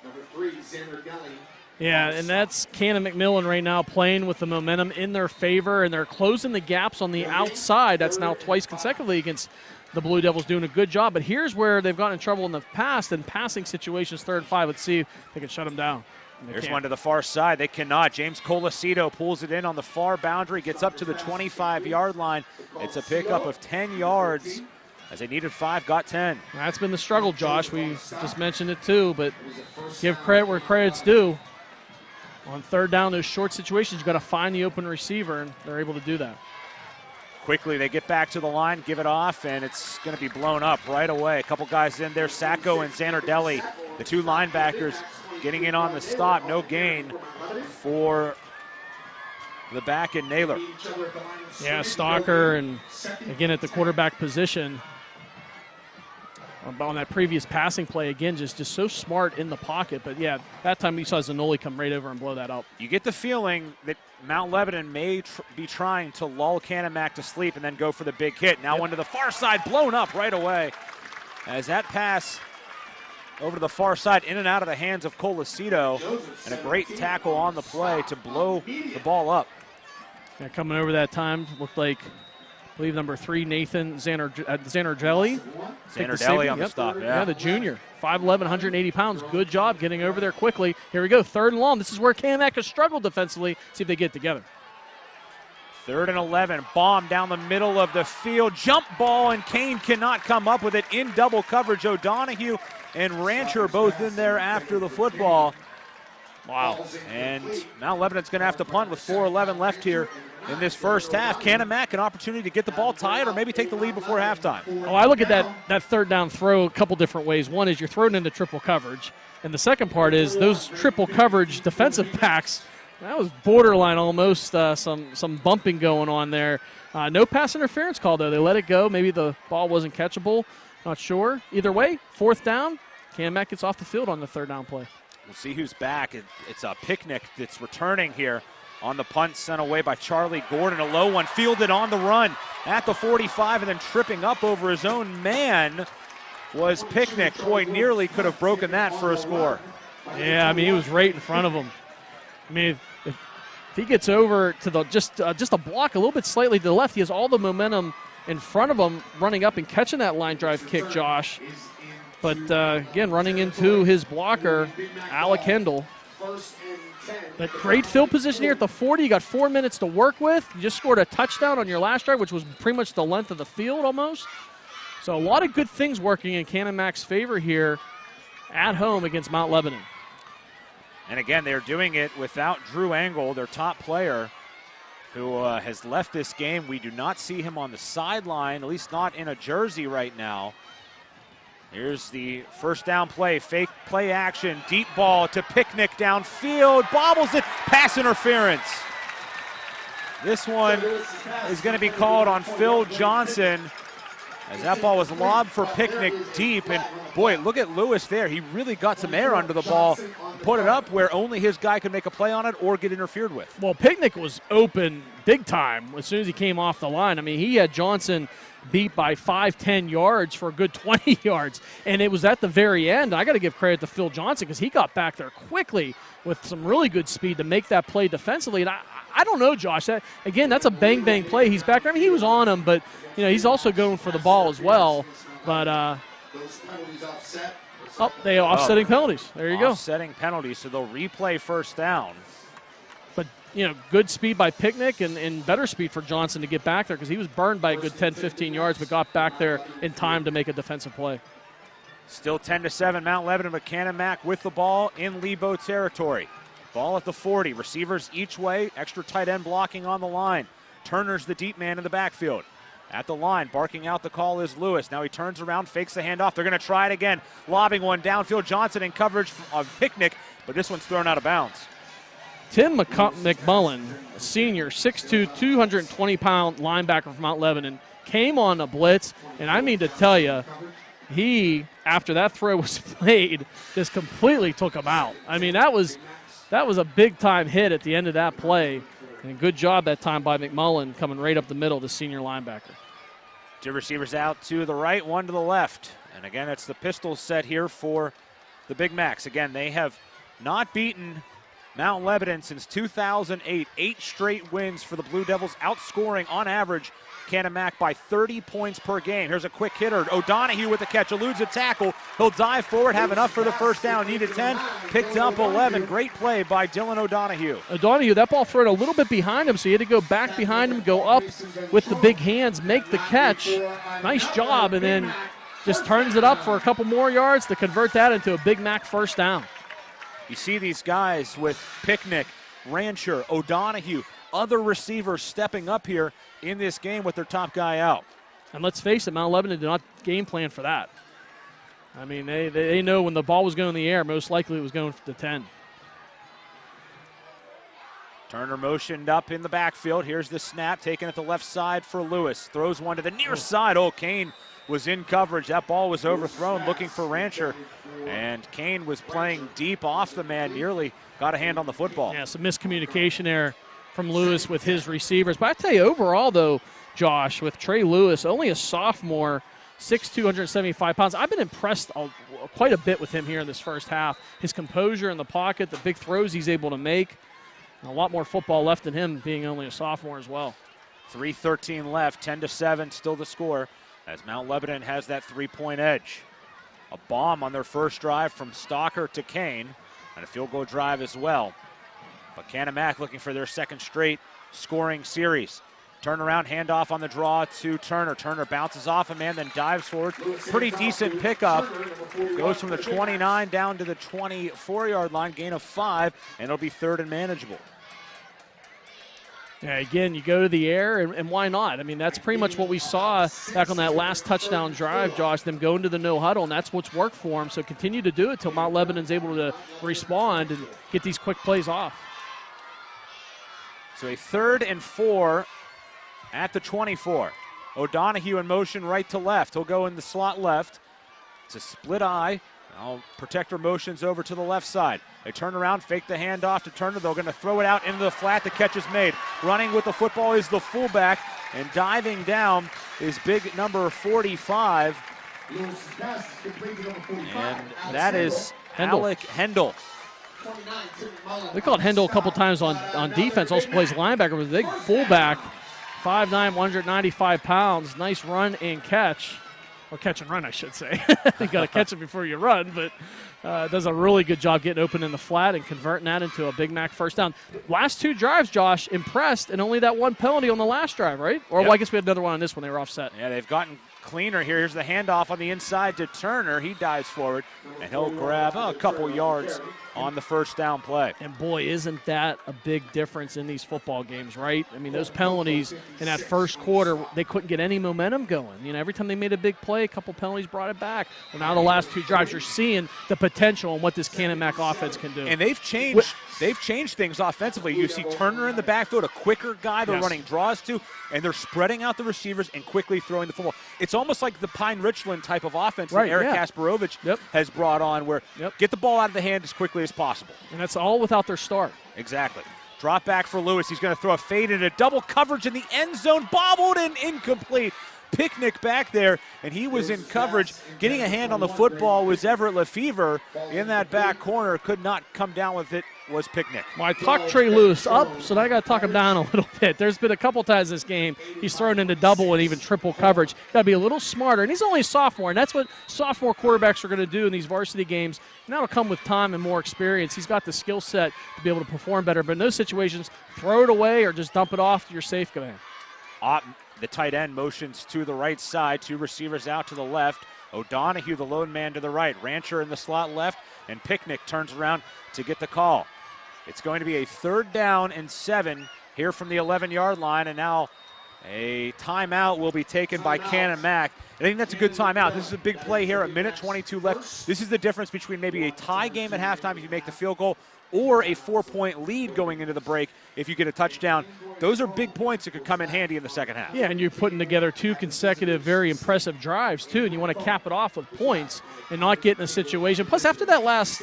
Number 3, Xander Gelly. Yeah, and that's Canon-McMillan right now playing with the momentum in their favor, and they're closing the gaps on the outside. That's now twice consecutively against the Blue Devils, doing a good job. But here's where they've gotten in trouble in the past in passing situations, 3rd and 5. Let's see if they can shut them down. There's one to the far side. They cannot. James Colacito pulls it in on the far boundary, gets up to the 25-yard line. It's a pickup of 10 yards. As they needed 5, got 10. That's been the struggle, Josh. We just mentioned it too, but give credit where credit's due. On 3rd down, those short situations, you've got to find the open receiver, and they're able to do that. Quickly, they get back to the line, give it off, and it's going to be blown up right away. A couple guys in there, Sacco and Zanardelli, the 2 linebackers, getting in on the stop. No gain for the back in Naylor. Yeah, Stalker, and again at the quarterback position. On that previous passing play, again, just so smart in the pocket. But, yeah, that time we saw Zanoli come right over and blow that up. You get the feeling that Mount Lebanon may be trying to lull Canon-Mac to sleep and then go for the big hit. Now one to the far side, blown up right away. As that pass over to the far side, in and out of the hands of Colacito. And a great tackle on the play to blow the ball up. Yeah, coming over that time, looked like, I believe, number 3, Nathan Zanardelli. Zanardelli on the stop, Yeah, the junior. 5'11", 180 pounds. Good job getting over there quickly. Here we go, 3rd and long. This is where Canon-Mac has struggled defensively. See if they get together. 3rd and 11. Bomb down the middle of the field. Jump ball, and Kane cannot come up with it in double coverage. O'Donohue and Rancher both in there after the football. Wow. And Mount Lebanon's going to have to punt with 4:11 left here in this first half. Canon-Mac an opportunity to get the ball tied or maybe take the lead before halftime. Oh, I look at that 3rd down throw a couple different ways. One is you're thrown into triple coverage, and the second part is those triple coverage defensive backs. That was borderline almost some bumping going on there. No pass interference call, though. They let it go. Maybe the ball wasn't catchable. Not sure. Either way, 4th down. Canon-Mac gets off the field on the 3rd down play. We'll see who's back. It's a Picnic that's returning here on the punt, sent away by Charlie Gordon. A low one, fielded on the run at the 45, and then tripping up over his own man was Picnic. Boy, nearly could have broken that for a score. Yeah, I mean, he was right in front of him. I mean, if he gets over to the just a block a little bit slightly to the left, he has all the momentum in front of him running up and catching that line drive kick, Josh. But, again, running into his blocker, Alec Hendel. But great field position here at the 40. You got 4 minutes to work with. You just scored a touchdown on your last drive, which was pretty much the length of the field almost. So a lot of good things working in Canon-Mac's favor here at home against Mount Lebanon. And, again, they're doing it without Drew Angle, their top player, who has left this game. We do not see him on the sideline, at least not in a jersey right now. Here's the 1st down play, fake play action, deep ball to Picnic downfield, bobbles it, pass interference. This one is going to be called on Phil Johnson as that ball was lobbed for Picnic deep. And boy, look at Lewis there. He really got some air under the ball, put it up where only his guy could make a play on it or get interfered with. Well, Picnic was open big time as soon as he came off the line. I mean, he had Johnson beat by 5-10 yards for a good 20 yards. And it was at the very end. I got to give credit to Phil Johnson because he got back there quickly with some really good speed to make that play defensively. And I don't know, Josh. Again, that's a bang-bang play. He's back. I mean, he was on him, but, he's also going for the ball as well. But, they offsetting penalties. There you go. Offsetting penalties, so they'll replay first down. But, good speed by Picnic and better speed for Johnson to get back there because he was burned by a good 10, 15 yards, but got back there in time to make a defensive play. Still 10-7, Mount Lebanon, but Canon-Mac with the ball in Lebo territory. Ball at the 40, receivers each way, extra tight end blocking on the line. Turner's the deep man in the backfield. At the line, barking out the call is Lewis. Now he turns around, fakes the handoff. They're going to try it again. Lobbing one downfield. Johnson in coverage of Picnic, but this one's thrown out of bounds. Tim McMillan, a senior, 6'2", 220-pound linebacker from Mount Lebanon, came on a blitz, and I mean to tell you, he, after that throw was played, just completely took him out. I mean, that was a big-time hit at the end of that play. And good job that time by McMillan coming right up the middle, the senior linebacker. Two receivers out to the right, one to the left. And again, it's the pistol set here for the Big Macs. Again, they have not beaten Mount Lebanon since 2008. 8 straight wins for the Blue Devils, outscoring on average Canon-Mac by 30 points per game. Here's a quick hitter. O'Donohue with the catch, eludes a tackle. He'll dive forward, have enough for the first down. Needed 10, picked up 11. Great play by Dylan O'Donohue. O'Donohue, that ball thrown a little bit behind him, so he had to go back behind him, go up with the big hands, make the catch. Nice job, and then just turns it up for a couple more yards to convert that into a Big Mac first down. You see these guys with Picnic, Rancher, O'Donohue, other receivers stepping up here in this game with their top guy out. And let's face it, Mount Lebanon did not game plan for that. I mean, they know when the ball was going in the air, most likely it was going to 10. Turner motioned up in the backfield. Here's the snap, taken at the left side for Lewis. Throws one to the near side. Oh, Kane was in coverage. That ball was overthrown, looking for Rancher. And Kane was playing deep off the man, nearly got a hand on the football. Yeah, some miscommunication there from Lewis with his receivers. But I tell you, overall, though, Josh, with Trey Lewis, only a sophomore, 6'2", 275 pounds. I've been impressed quite a bit with him here in this first half. His composure in the pocket, the big throws he's able to make. A lot more football left in him being only a sophomore as well. 3:13 left, 10-7 still the score as Mount Lebanon has that 3-point edge. A bomb on their first drive from Stalker to Kane, and a field goal drive as well. But Canon-Mac looking for their second straight scoring series. Turnaround handoff on the draw to Turner. Turner bounces off a man, then dives forward. Pretty decent pickup. Goes from the 29 down to the 24-yard line, gain of 5, and it'll be third and manageable. Yeah, again, you go to the air, and why not? I mean, that's pretty much what we saw back on that last touchdown drive, Josh, them going to the no huddle, and that's what's worked for them. So continue to do it till Mount Lebanon's able to respond and get these quick plays off. So a 3rd and 4 at the 24. O'Donohue in motion right to left. He'll go in the slot left. It's a split eye. Now protector motions over to the left side. They turn around, fake the handoff to Turner. They're going to throw it out into the flat. The catch is made. Running with the football is the fullback, and diving down is big number 45. And that is Alec Hendel. We called Hendel a couple times on defense. Also plays linebacker with a big fullback. 5'9", 195 pounds. Nice run and catch. Or catch and run, I should say. You got to catch it before you run, but does a really good job getting open in the flat and converting that into a Big Mac first down. Last 2 drives, Josh, impressed, and only that 1 penalty on the last drive, right? Or well, I guess we had another one on this one. They were offset. Yeah, they've gotten cleaner here. Here's the handoff on the inside to Turner. He dives forward, and he'll grab a couple yards on the first down play. And boy, isn't that a big difference in these football games, right? I mean, those penalties in that first quarter, they couldn't get any momentum going. You know, every time they made a big play, a couple penalties brought it back. Well, now the last 2 drives, you're seeing the potential and what this Canon-Mac offense can do. And they've changed things offensively. You see Turner in the backfield, a quicker guy they're running draws to, and they're spreading out the receivers and quickly throwing the football. It's almost like the Pine Richland type of offense that Eric Kasparovich has brought on, where get the ball out of the hand as quickly as possible. And that's all without their start. Exactly. Drop back for Lewis. He's going to throw a fade into double coverage in the end zone. Bobbled and incomplete. Picnic back there, and he was in coverage. Getting a hand on the football was Everett Lefevre in that back corner. Could not come down with it was Picnic. Well, I talked Trey Lewis up, so now I got to talk him down a little bit. There's been a couple times this game he's thrown into double and even triple coverage. Got to be a little smarter, and he's only a sophomore, and that's what sophomore quarterbacks are going to do in these varsity games. And that'll come with time and more experience. He's got the skill set to be able to perform better, but in those situations, throw it away or just dump it off to your safe command. The tight end motions to the right side, 2 receivers out to the left. O'Donohue, the lone man, to the right. Rancher in the slot left, and Picnic turns around to get the call. It's going to be a 3rd down and 7 here from the 11-yard line, and now a timeout will be taken by Canon-Mac. I think that's a good timeout. This is a big play here, a minute 22 left. This is the difference between maybe a tie game at halftime if you make the field goal or a 4-point lead going into the break if you get a touchdown. Those are big points that could come in handy in the second half. Yeah, and you're putting together 2 consecutive very impressive drives, too, and you want to cap it off with points and not get in a situation. Plus, after that last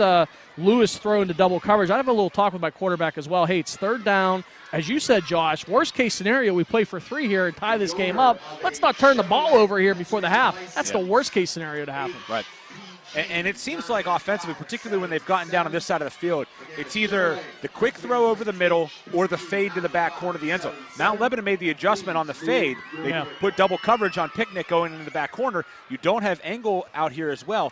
Lewis throw into double coverage, I have a little talk with my quarterback as well. Hey, it's 3rd down. As you said, Josh, worst case scenario, we play for 3 here and tie this game up. Let's not turn the ball over here before the half. That's the worst case scenario to happen. Right. And it seems like offensively, particularly when they've gotten down on this side of the field, it's either the quick throw over the middle or the fade to the back corner of the end zone. Mount Lebanon made the adjustment on the fade. They put double coverage on Picnic going into the back corner. You don't have Engel out here as well.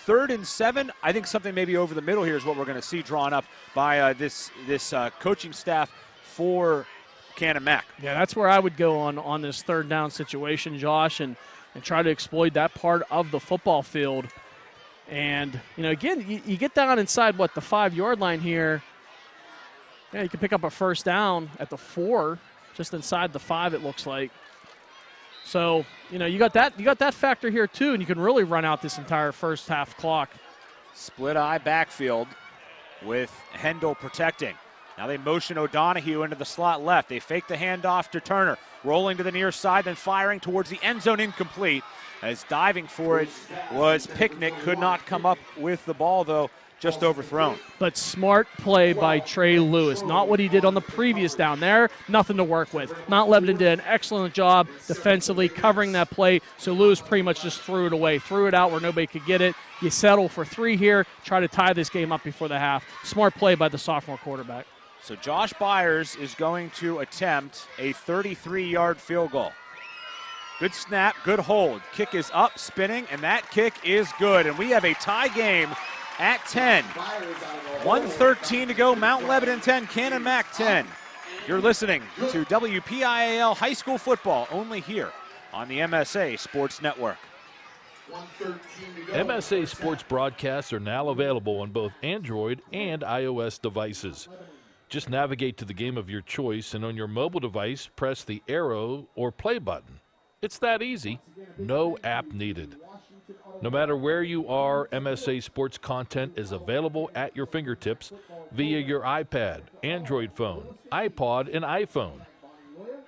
3rd and 7, I think something maybe over the middle here is what we're going to see drawn up by this coaching staff for Canon-Mac. Yeah, that's where I would go on this 3rd down situation, Josh, and try to exploit that part of the football field. And, again, you get down inside, the 5-yard line here. Yeah, you can pick up a 1st down at the 4, just inside the 5 it looks like. So, you got that factor here too, and you can really run out this entire first half clock. Split eye backfield with Hendel protecting. Now they motion O'Donohue into the slot left. They fake the handoff to Turner. Rolling to the near side, then firing towards the end zone, incomplete. As diving for it was Picnic. Could not come up with the ball, though, just overthrown. But smart play by Trey Lewis. Not what he did on the previous down there. Nothing to work with. Mount Lebanon did an excellent job defensively covering that play, so Lewis pretty much just threw it away. Threw it out where nobody could get it. You settle for 3 here. Try to tie this game up before the half. Smart play by the sophomore quarterback. So Josh Byers is going to attempt a 33-yard field goal. Good snap, good hold. Kick is up, spinning, and that kick is good. And we have a tie game at 10. 1:13 to go. Mount Lebanon 10, Canon-Mac 10. You're listening to WPIAL High School Football, only here on the MSA Sports Network. MSA Sports broadcasts are now available on both Android and iOS devices. Just navigate to the game of your choice, and on your mobile device, press the arrow or play button. It's that easy. No app needed. No matter where you are, MSA Sports content is available at your fingertips via your iPad, Android phone, iPod, and iPhone.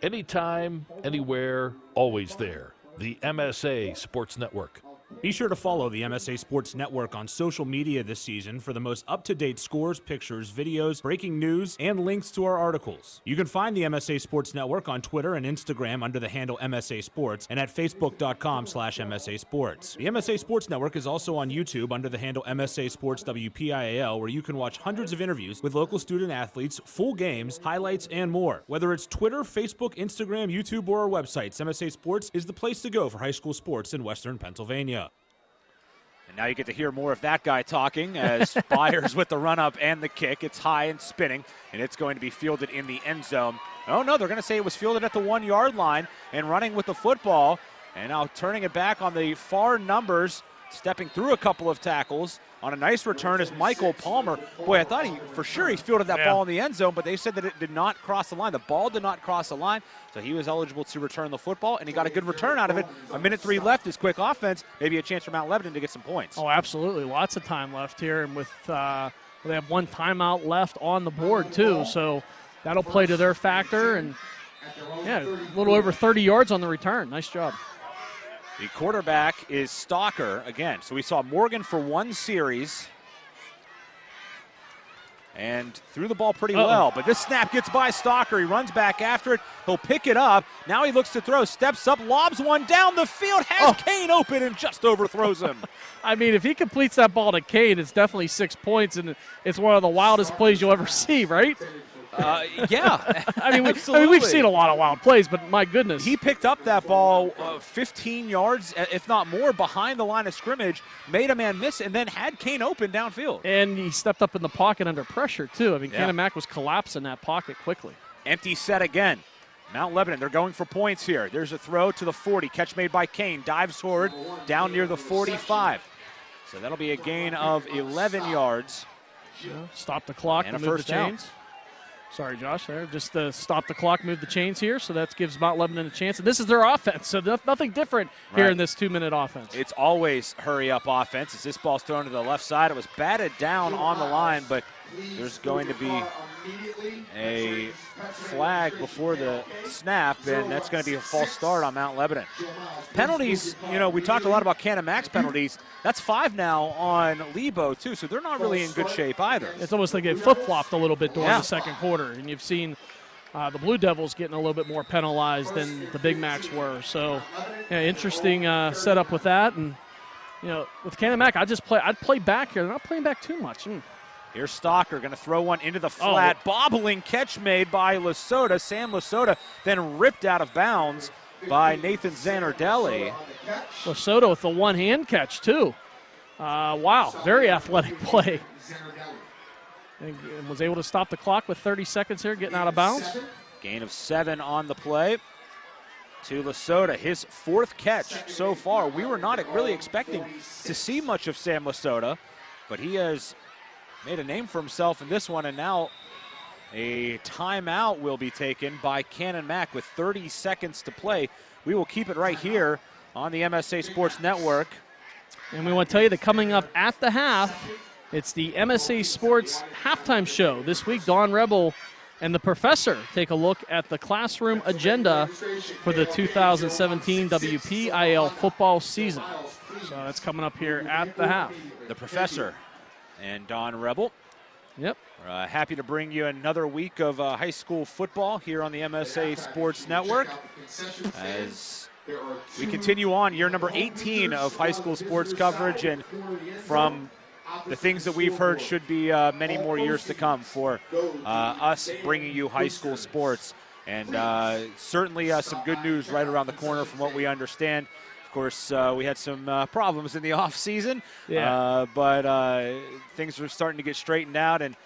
Anytime, anywhere, always there. The MSA Sports Network. Be sure to follow the MSA Sports Network on social media this season for the most up-to-date scores, pictures, videos, breaking news, and links to our articles. You can find the MSA Sports Network on Twitter and Instagram under the handle MSA Sports and at facebook.com/MSA Sports. The MSA Sports Network is also on YouTube under the handle MSA Sports WPIAL, where you can watch hundreds of interviews with local student athletes, full games, highlights, and more. Whether it's Twitter, Facebook, Instagram, YouTube, or our websites, MSA Sports is the place to go for high school sports in Western Pennsylvania. And now you get to hear more of that guy talking as Byers with the run-up and the kick. It's high and spinning, and it's going to be fielded in the end zone. Oh, no, they're going to say it was fielded at the 1-yard line and running with the football. And now turning it back on the far numbers, stepping through a couple of tackles. On a nice return is Michael Palmer. Boy, I thought he fielded that ball in the end zone, but they said that it did not cross the line. The ball did not cross the line, so he was eligible to return the football, and he got a good return out of it. A minute 3 left, his quick offense, maybe a chance for Mount Lebanon to get some points. Oh, absolutely. Lots of time left here, and with they have 1 timeout left on the board, too, so that'll play to their factor. And, yeah, a little over 30 yards on the return. Nice job. The quarterback is Stalker again. So we saw Morgan for 1 series. and threw the ball pretty well. But this snap gets by Stalker. He runs back after it. He'll pick it up. Now he looks to throw, steps up, lobs one down the field, has Kane open and just overthrows him. I mean, if he completes that ball to Kane, it's definitely 6 points, and it's one of the wildest plays you'll ever see, right? Yeah. I mean, we've seen a lot of wild plays, but my goodness. He picked up that ball 15 yards, if not more, behind the line of scrimmage, made a man miss, and then had Kane open downfield. And he stepped up in the pocket under pressure, too. I mean, Canon-Mac was collapsing that pocket quickly. Empty set again. Mount Lebanon, they're going for points here. There's a throw to the 40. Catch made by Kane. Dives forward down near the 45. So that'll be a gain of 11 yards. Stop the clock and a move first the down. chains. Sorry, Josh, there. Just stop the clock, move the chains here, so that gives Mount Lebanon a chance. And this is their offense, so nothing different here in this 2-minute offense. It's always hurry-up offense. As this ball's thrown to the left side, it was batted down on the line, but there's going to be a flag before the snap, and that's going to be a false start on Mount Lebanon. Penalties, we talked a lot about Canon-Mac's penalties. That's 5 now on Lebo, too, so they're not really in good shape either. It's almost like it flip-flopped a little bit during the second quarter, and you've seen the Blue Devils getting a little bit more penalized than the Big Macs were. So, interesting setup with that. And, with Canon-Mac, I'd play back here. They're not playing back too much. Here's Stalker going to throw one into the flat. Bobbling catch made by Lasota. Sam Lasota then ripped out of bounds by Nathan Zanardelli. Lasota with the one-hand catch, too. Wow, very athletic play. And was able to stop the clock with 30 seconds here, getting out of bounds. Gain of 7 on the play to Lasota. His 4th catch so far. We were not really expecting to see much of Sam Lasota, but he has made a name for himself in this one, and now a timeout will be taken by Canon-Mac with 30 seconds to play. We will keep it right here on the MSA Sports Network. And we want to tell you that coming up at the half, it's the MSA Sports halftime show. This week, Dawn Rebel and the Professor take a look at the classroom agenda for the 2017 WPIAL football season. So that's coming up here at the half. The Professor and Don Rebel. Yep. We're happy to bring you another week of high school football here on the MSA Sports Network as we continue on year number 18 of high school sports coverage, and from the things that we've heard should be many more years to come for us bringing you high school sports. And certainly some good news right around the corner from what we understand. Of course, we had some problems in the off-season, but things are starting to get straightened out, and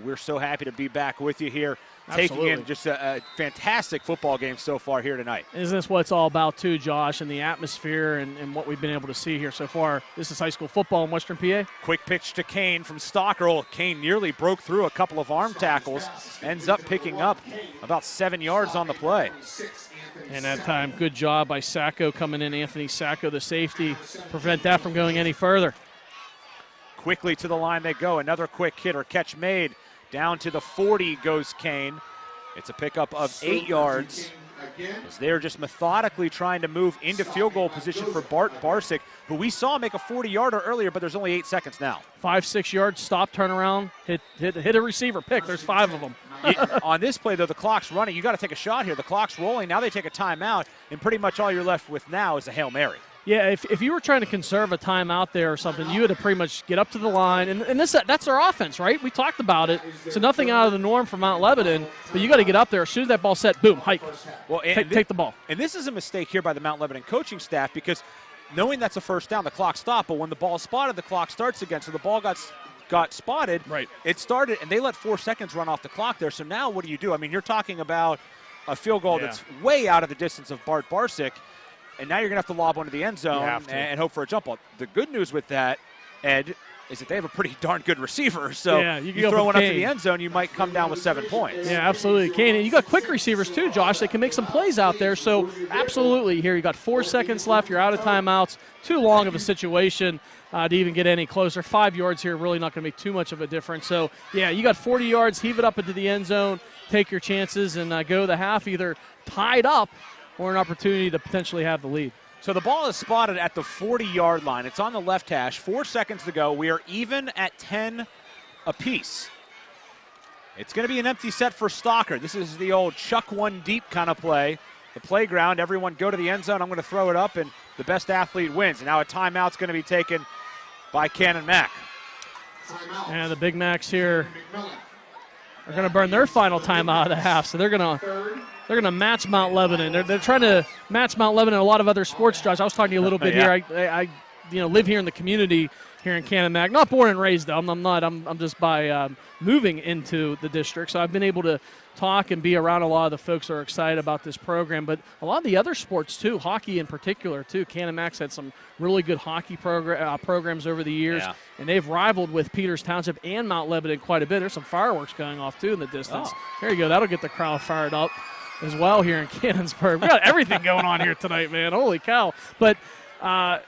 we're so happy to be back with you here, taking in just a fantastic football game so far here tonight. Isn't this what it's all about, too, Josh, and the atmosphere and what we've been able to see here so far? This is high school football in Western PA. Quick pitch to Kane from Stockerl. Kane nearly broke through a couple of arm tackles, ends up picking up about 7 yards on the play. And that time, good job by Sacco coming in, Anthony Sacco, the safety, prevent that from going any further. Quickly to the line they go. Another quick hit or catch made. Down to the 40 goes Kane. It's a pickup of 8 yards as they're just methodically trying to move into field goal position for Bart Barsick, who we saw make a 40-yarder earlier, but there's only 8 seconds now. 5-6 yards, stop, turn around, hit a receiver, pick. There's 5 of them. On this play, though, the clock's running. You got to take a shot here. The clock's rolling. Now they take a timeout, and pretty much all you're left with now is a Hail Mary. Yeah, if you were trying to conserve a timeout there or something, you had to pretty much get up to the line. And that's their offense, right? We talked about it. So nothing out of the norm for Mount Lebanon, but you got to get up there. As soon as that ball's set, boom, hike. Well, take the ball. And this is a mistake here by the Mount Lebanon coaching staff, because knowing that's a first down, the clock stopped. But when the ball is spotted, the clock starts again. So the ball got spotted. Right. It started, and they let 4 seconds run off the clock there. So now what do? I mean, you're talking about a field goal that's way out of the distance of Bart Barsick. And now you're going to have to lob one to the end zone and hope for a jump ball. The good news with that, Ed, is that they have a pretty darn good receiver. So you throw one up to the end zone, you might come down with 7 points. Yeah, absolutely. Kane, and you got quick receivers too, Josh. They can make some plays out there. So absolutely, here you got 4 seconds left. You're out of timeouts. Too long of a situation to even get any closer. 5 yards here, really not going to make too much of a difference. So, yeah, you got 40 yards. Heave it up into the end zone. Take your chances and go the half either tied up or an opportunity to potentially have the lead. So the ball is spotted at the 40-yard line. It's on the left hash. 4 seconds to go. We are even at 10 apiece. It's going to be an empty set for Stalker. This is the old chuck one deep kind of play. The playground, everyone go to the end zone. I'm going to throw it up, and the best athlete wins. And now a timeout's going to be taken by Canon-Mac. And the Big Macs here are going to burn their final timeout of the half, so they're going to match Mount Lebanon. They're trying to match Mount Lebanon and a lot of other sports, Josh. I was talking to you a little bit here. I live here in the community here in Canon-Mac. Not born and raised, though. I'm not. I'm just by moving into the district. So I've been able to talk and be around a lot of the folks who are excited about this program. But a lot of the other sports, too, hockey in particular, too. Canon-Mac's had some really good hockey programs over the years. Yeah. And they've rivaled with Peters Township and Mount Lebanon quite a bit. There's some fireworks going off, too, in the distance. Oh. There you go. That'll get the crowd fired up as well here in Canonsburg. We got everything going on here tonight, man. Holy cow. But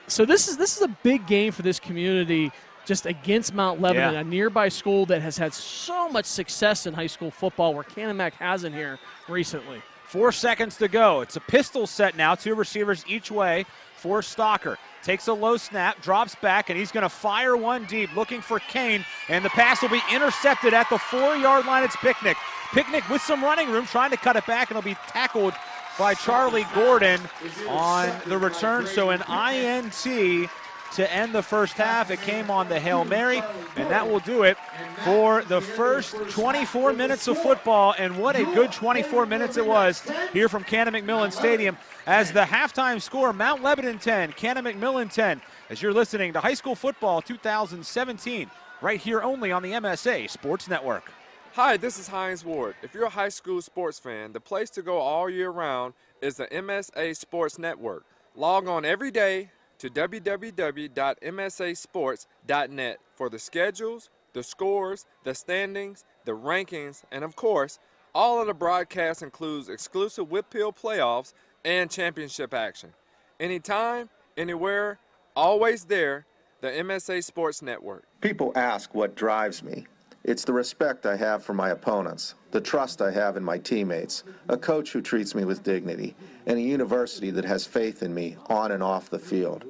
so this is a big game for this community, just against Mount Lebanon, a nearby school that has had so much success in high school football, where Canon-Mac hasn't here recently. 4 seconds to go. It's a pistol set now, 2 receivers each way for Stalker. Takes a low snap, drops back, and he's going to fire one deep, looking for Kane, and the pass will be intercepted at the 4-yard line. It's Picnic. Picnic with some running room, trying to cut it back, and it'll be tackled by Charlie Gordon on the return. So an INT to end the first half. It came on the Hail Mary, and that will do it for the first 24 minutes of football. And what a good 24 minutes it was here from Canon-McMillan Stadium, as the halftime score, Mount Lebanon 10, Canon-McMillan 10, as you're listening to High School Football 2017, right here only on the MSA Sports Network. Hi, this is Hines Ward. If you're a high school sports fan, the place to go all year round is the MSA Sports Network. Log on every day to www.msasports.net for the schedules, the scores, the standings, the rankings, and of course, all of the broadcasts includes exclusive WPIAL playoffs and championship action. Anytime, anywhere, always there, the MSA Sports Network. People ask what drives me. It's the respect I have for my opponents, the trust I have in my teammates, a coach who treats me with dignity, and a university that has faith in me on and off the field.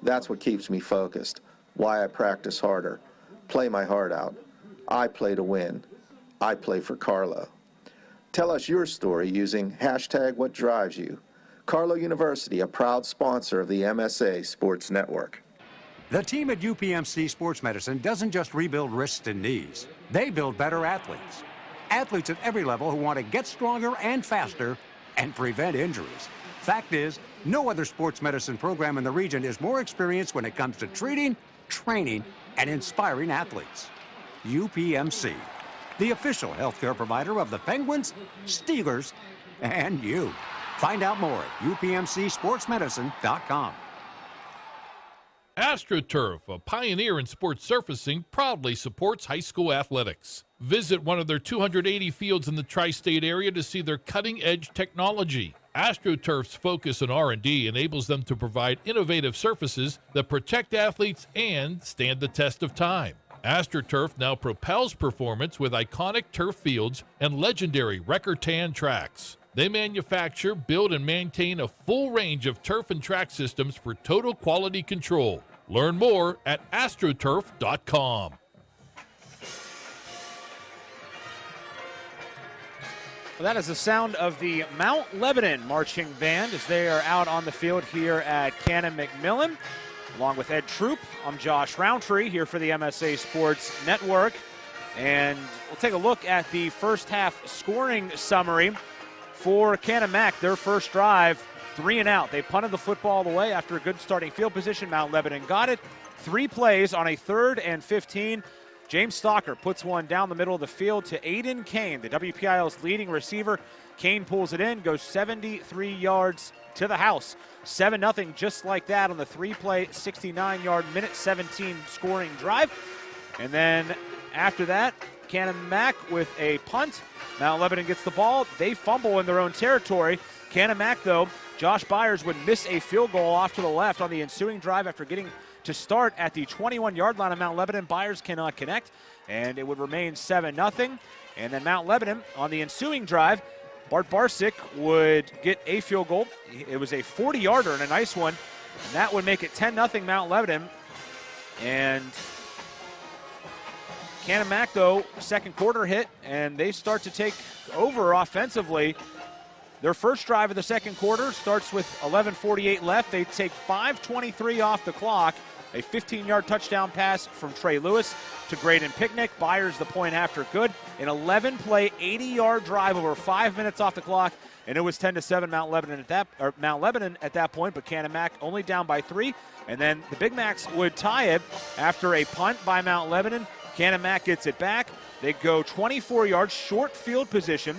That's what keeps me focused, why I practice harder, play my heart out. I play to win. I play for Carlo. Tell us your story using #WhatDriveSYou. Carlo University, a proud sponsor of the MSA Sports Network. The team at UPMC Sports Medicine doesn't just rebuild wrists and knees. They build better athletes. Athletes at every level who want to get stronger and faster and prevent injuries. Fact is, no other sports medicine program in the region is more experienced when it comes to treating, training, and inspiring athletes. UPMC, the official healthcare provider of the Penguins, Steelers, and you. Find out more at upmcsportsmedicine.com. AstroTurf, a pioneer in sports surfacing, proudly supports high school athletics. Visit one of their 280 fields in the tri-state area to see their cutting-edge technology. AstroTurf's focus on R&D enables them to provide innovative surfaces that protect athletes and stand the test of time. AstroTurf now propels performance with iconic turf fields and legendary Record-Tan tracks. They manufacture, build, and maintain a full range of turf and track systems for total quality control. Learn more at astroturf.com. Well, that is the sound of the Mount Lebanon marching band as they are out on the field here at Canon-McMillan. Along with Ed Troup, I'm Josh Rowntree here for the MSA Sports Network. And we'll take a look at the first half scoring summary for Canon-Mac. Their first drive, 3 and out. They punted the football away after a good starting field position. Mount Lebanon got it. 3 plays on a 3rd and 15. James Stalker puts one down the middle of the field to Aiden Kane, the WPIAL's leading receiver. Kane pulls it in, goes 73 yards to the house. 7-0 just like that on the 3-play, 69-yard, minute 17 scoring drive. And then after that, Canon-Mac with a punt. Mount Lebanon gets the ball. They fumble in their own territory. Canon-Mac, though, Josh Byers would miss a field goal off to the left on the ensuing drive after getting to start at the 21-yard line of Mount Lebanon. Byers cannot connect, and it would remain 7-0. And then Mount Lebanon on the ensuing drive, Bart Barsick would get a field goal. It was a 40-yarder and a nice one. And that would make it 10-0 Mount Lebanon. And Canon-Mac, though, second quarter hit, and they start to take over offensively. Their first drive of the second quarter starts with 11:48 left. They take 5:23 off the clock. A 15-yard touchdown pass from Trey Lewis to Graydon Picnic. Byers the point after good. An 11-play, 80-yard drive over 5 minutes off the clock, and it was 10-7 Mount Lebanon at that point, but Canon-Mac only down by 3. And then the Big Macs would tie it after a punt by Mount Lebanon. Canon-Mac gets it back. They go 24 yards, short field position,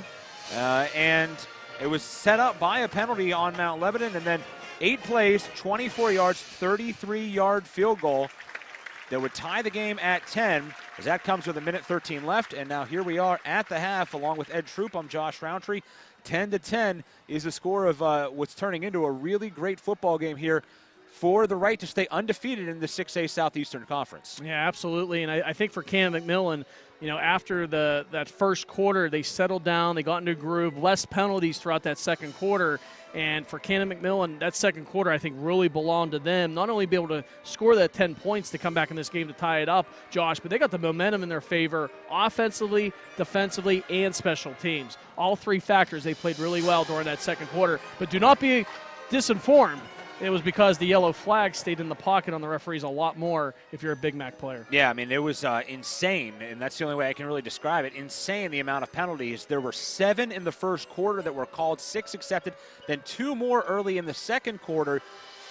and it was set up by a penalty on Mount Lebanon, and then 8 plays, 24 yards, 33-yard field goal that would tie the game at 10, as that comes with 1:13 left. And now here we are at the half, along with Ed Troup. I'm Josh Rowntree. 10-10 is the score of what's turning into a really great football game here for the right to stay undefeated in the 6A Southeastern Conference. Yeah, absolutely. And I think for Canon-McMillan, after that first quarter, they settled down, they got into a groove, less penalties throughout that second quarter. And for Canon-McMillan, that second quarter, I think, really belonged to them. Not only be able to score that 10 points to come back in this game to tie it up, Josh, but they got the momentum in their favor offensively, defensively, and special teams. All 3 factors, they played really well during that second quarter. But do not be disinformed. It was because the yellow flag stayed in the pocket on the referees a lot more if you're a Big Mac player. Yeah, I mean, it was insane, and that's the only way I can really describe it. Insane, the amount of penalties. There were 7 in the first quarter that were called, 6 accepted, then 2 more early in the second quarter,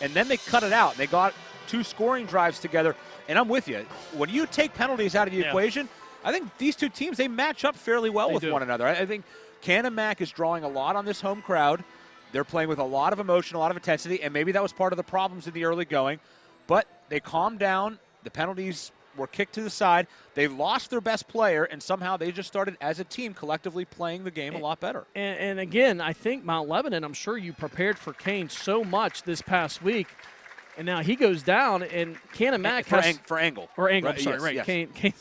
and then they cut it out. They got 2 scoring drives together, and I'm with you. When you take penalties out of the equation, I think these 2 teams, they match up fairly well with one another. I think Canon-Mac is drawing a lot on this home crowd. They're playing with a lot of emotion, a lot of intensity, and maybe that was part of the problems in the early going. But they calmed down. The penalties were kicked to the side. They lost their best player, and somehow they just started, as a team, collectively playing the game a lot better. And again, I think Mount Lebanon, I'm sure you prepared for Kane so much this past week. And now he goes down, and Canon-Mac has for Angle. For Angle, right, I'm sorry, yes, right. Yes. Kane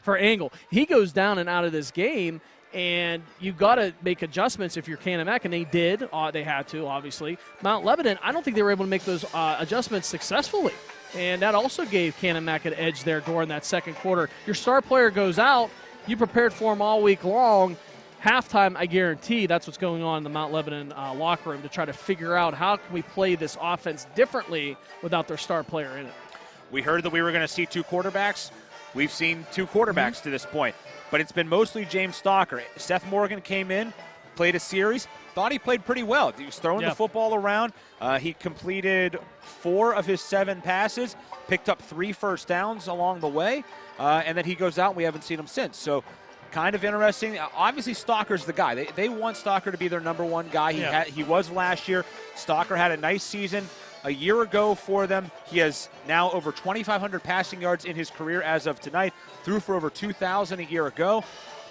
for Angle. He goes down and out of this game. And you've got to make adjustments if you're Canon-Mac, and they did. They had to, obviously. Mount Lebanon, I don't think they were able to make those adjustments successfully. And that also gave Canon-Mac an edge there during that second quarter. Your star player goes out. You prepared for him all week long. Halftime, I guarantee that's what's going on in the Mount Lebanon locker room to try to figure out how can we play this offense differently without their star player in it. We heard that we were going to see 2 quarterbacks. We've seen 2 quarterbacks to this point. But it's been mostly James Stocker. Seth Morgan came in, played a series, thought he played pretty well. He was throwing the football around. He completed 4 of his 7 passes, picked up 3 first downs along the way, and then he goes out, and we haven't seen him since. So kind of interesting. Obviously, Stocker's the guy. They want Stocker to be their number 1 guy. He was last year. Stocker had a nice season a year ago for them. He has now over 2,500 passing yards in his career as of tonight, threw for over 2,000 a year ago.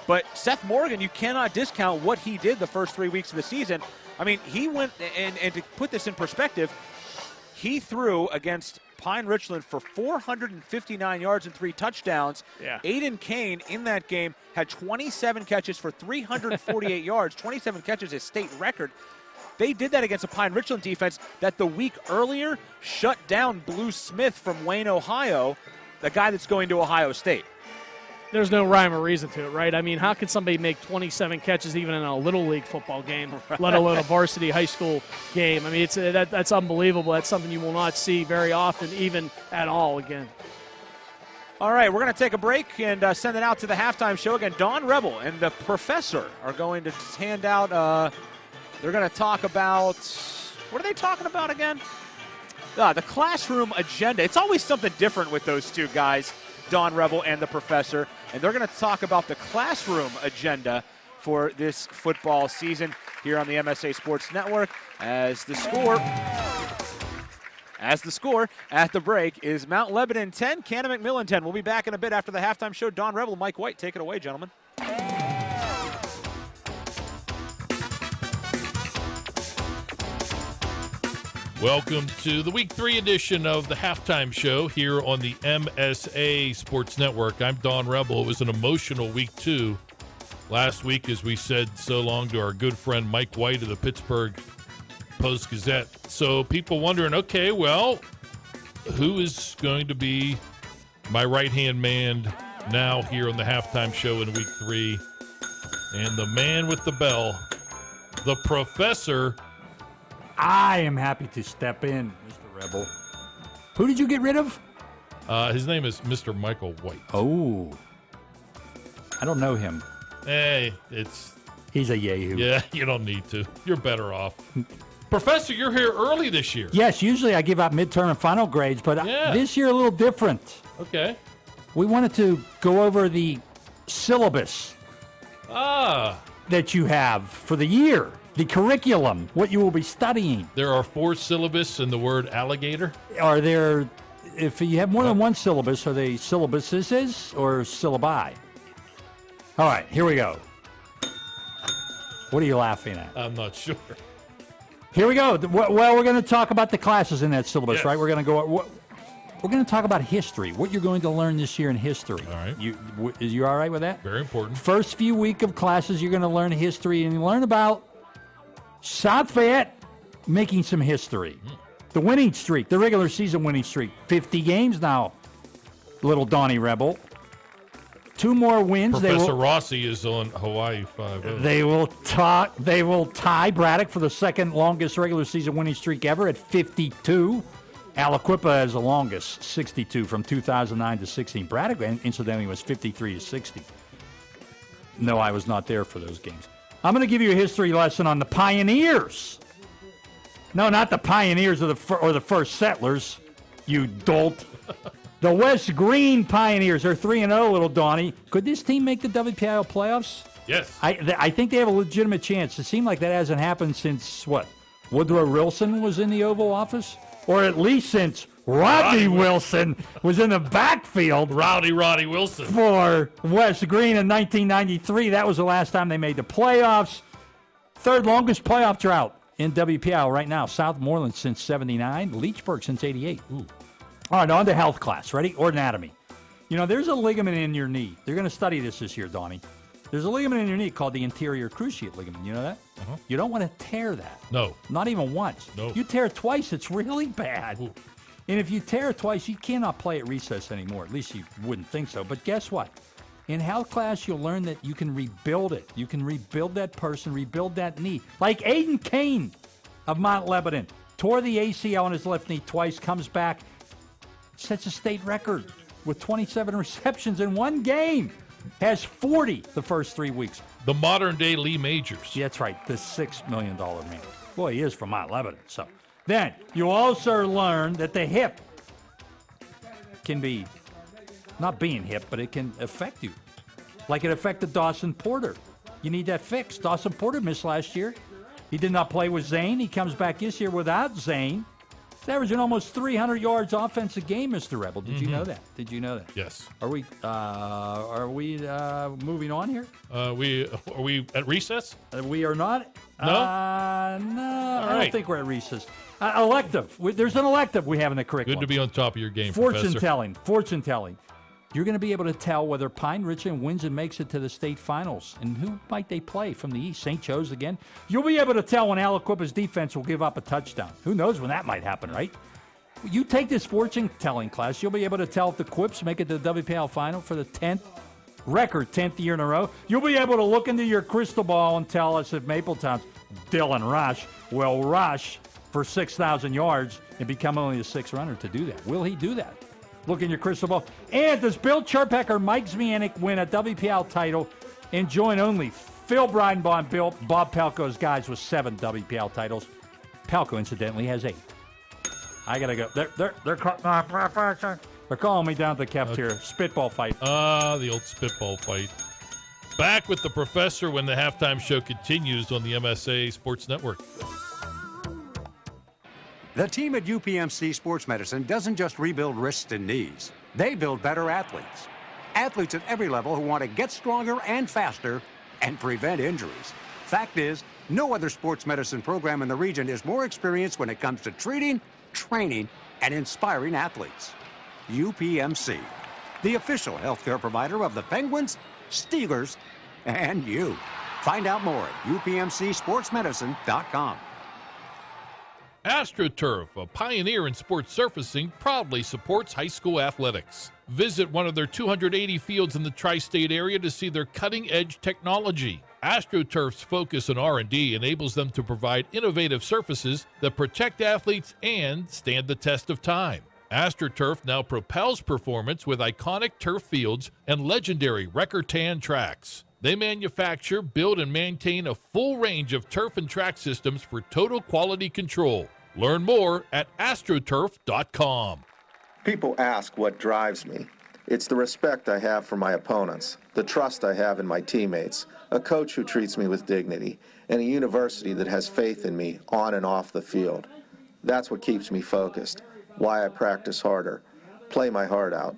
But Seth Morgan, you cannot discount what he did the first 3 weeks of the season. I mean, he went, and to put this in perspective, he threw against Pine Richland for 459 yards and 3 touchdowns. Aiden Kane in that game had 27 catches for 348 yards. 27 catches is state record. They did that against a Pine Richland defense that the week earlier shut down Blue Smith from Wayne, Ohio, the guy that's going to Ohio State. There's no rhyme or reason to it, right? I mean, how can somebody make 27 catches even in a Little League football game, let alone a varsity high school game? I mean, that's unbelievable. That's something you will not see very often, even at all again. All right, we're going to take a break and send it out to the halftime show. Again, Don Rebel and the professor are going to hand out they're going to talk about, what are they talking about again? The classroom agenda. It's always something different with those 2 guys, Don Rebel and the professor. And they're going to talk about the classroom agenda for this football season here on the MSA Sports Network as the score at the break is Mount Lebanon 10, Canon-McMillan 10. We'll be back in a bit after the halftime show. Don Rebel, Mike White, take it away, gentlemen. Welcome to the Week 3 edition of the Halftime Show here on the MSA Sports Network. I'm Don Rebel. It was an emotional Week 2 last week, as we said so long to our good friend Mike White of the Pittsburgh Post-Gazette. So people wondering, okay, well, who is going to be my right-hand man now here on the halftime show in week 3. And the man with the bell, the professor. I am happy to step in, Mr. Rebel. Who did you get rid of? His name is Mr. Michael White. Oh. I don't know him. Hey, he's a yahoo. Yeah, you don't need to. You're better off. Professor, you're here early this year. Yes, usually I give out midterm and final grades, but this year a little different. Okay. We wanted to go over the syllabus that you have for the year, the curriculum, what you will be studying. There are 4 syllabus in the word alligator. Are there, if you have more than one syllabus, are they syllabuses or syllabi? All right, here we go. What are you laughing at? I'm not sure. Here we go. Well, we're going to talk about the classes in that syllabus, Yes. right? We're going to go. We're going to talk about history. What you're going to learn this year in history. All right. You all right with that? Very important. First few week of classes, you're going to learn history and you learn about South Fayette making some history. The winning streak, the regular season winning streak, 50 games now. Little Donnie Rebel. 2 more wins. Professor Rossi is on Hawaii 5-0. They will tie Braddock for the second longest regular season winning streak ever at 52. Aliquippa has the longest, 62 from 2009 to 16. Braddock, incidentally, was 53 to 60. No, I was not there for those games. I'm going to give you a history lesson on the Pioneers. No, not the Pioneers or the first settlers, you dolt. The West Green Pioneers are 3-0, little Donnie. Could this team make the WPIAL playoffs? Yes. I think they have a legitimate chance. It seemed like that hasn't happened since, Woodrow Wilson was in the Oval Office? Or at least since Rodney Wilson was in the backfield. Roddy Wilson. For West Green in 1993. That was the last time they made the playoffs. Third longest playoff drought in WPIAL right now. Southmoreland since 79. Leechburg since 88. Ooh. All right, on to health class. Ready? Or anatomy. There's a ligament in your knee. They're going to study this year, Donnie. There's a ligament in your knee called the anterior cruciate ligament. You know that? Uh-huh. You don't want to tear that. No. Not even once. No. You tear it twice, it's really bad. Ooh. And if you tear it twice, you cannot play at recess anymore. At least you wouldn't think so. But guess what? In health class, you'll learn that you can rebuild it. You can rebuild that person, rebuild that knee. Like Aiden Kane of Mount Lebanon. Tore the ACL on his left knee twice, comes back, sets a state record with 27 receptions in one game. Has 40 the first 3 weeks. The modern-day Lee Majors. Yeah, that's right, the $6 million man. Boy, he is from Mount Lebanon. So then you also learn that the hip can be, not being hip, but it can affect you. Like it affected Dawson Porter. You need that fixed. Dawson Porter missed last year. He did not play with Zane. He comes back this year without Zane. He's averaging almost 300 yards offensive game, Mr. Rebel. Did you know that? Did you know that? Yes. Are we moving on here? Are we at recess? We are not. No? No, I don't right. think we're at recess. Elective. There's an elective we have in the curriculum. Good to be on top of your game, Fortune Professor. telling. You're going to be able to tell whether Pine Richland wins and makes it to the state finals. And who might they play from the East? St. Joe's again? You'll be able to tell when Aliquippa's defense will give up a touchdown. Who knows when that might happen, right? You take this fortune-telling class, you'll be able to tell if the Quips make it to the WPIAL final for the 10th year in a row. You'll be able to look into your crystal ball and tell us if Mapletown's Dylan Rush will rush for 6,000 yards and become only the 6th runner to do that. Will he do that? Look in your crystal ball. And does Bill Cherpeck, Mike Zmianik win a WPIAL title and join only Phil Breidenbaugh and Bob Palco's guys with 7 WPIAL titles? Palco, incidentally, has 8. I got to go. They're calling me down to the cafeteria. Okay. Spitball fight. The old spitball fight. Back with the professor when the halftime show continues on the MSA Sports Network. The team at UPMC Sports Medicine doesn't just rebuild wrists and knees. They build better athletes. Athletes at every level who want to get stronger and faster and prevent injuries. Fact is, no other sports medicine program in the region is more experienced when it comes to treating, training, and inspiring athletes. UPMC, the official healthcare provider of the Penguins, Steelers, and you. Find out more at upmcsportsmedicine.com. AstroTurf, a pioneer in sports surfacing, proudly supports high school athletics. Visit one of their 280 fields in the tri-state area to see their cutting-edge technology. AstroTurf's focus on R&D enables them to provide innovative surfaces that protect athletes and stand the test of time. AstroTurf now propels performance with iconic turf fields and legendary Record-Tan tracks. They manufacture, build, and maintain a full range of turf and track systems for total quality control. Learn more at astroturf.com. People ask what drives me. It's the respect I have for my opponents, the trust I have in my teammates, a coach who treats me with dignity, and a university that has faith in me on and off the field. That's what keeps me focused, why I practice harder, play my heart out.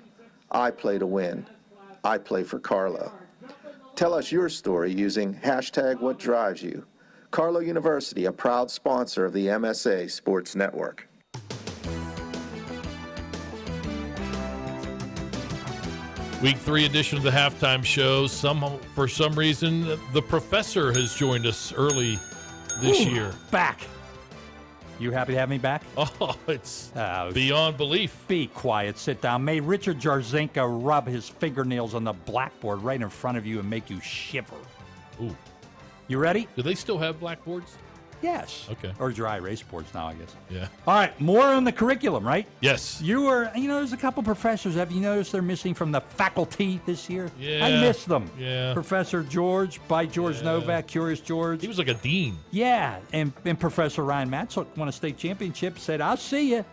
I play to win. I play for Carlo. Tell us your story using #WhatDrivesYou. Carlo University, a proud sponsor of the MSA Sports Network. Week 3 edition of the halftime show. For some reason, the professor has joined us early this year. Back. You happy to have me back? Oh, it's beyond belief. Be quiet. Sit down. May Richard Jarzenka rub his fingernails on the blackboard right in front of you and make you shiver. Ooh. You ready? Do they still have blackboards? Yes. Okay. Or dry erase boards now, I guess. Yeah. All right. More on the curriculum, right? Yes. There's a couple professors. Have you noticed they're missing from the faculty this year? Yeah. I miss them. Yeah. Professor George, by George Novak, Curious George. He was like a dean. Yeah. And Professor Ryan Matzook won a state championship, said, I'll see you.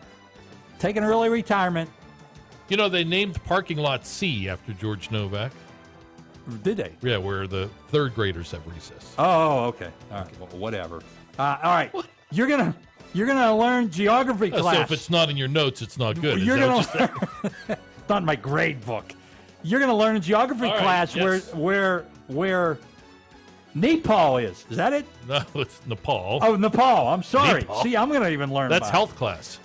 Taking early retirement. You know, they named parking lot C after George Novak. Did they? Yeah, where the third graders have recess. Oh, okay. All right. Well, whatever. All right. You're gonna learn geography class. So if it's not in your notes, it's not good. You're gonna it's not in my grade book. You're gonna learn in geography class where Nepal is. Is that it? No, it's Nepal. Oh, Nepal. I'm sorry. Nepal. See, I'm gonna even learn. That's about health class.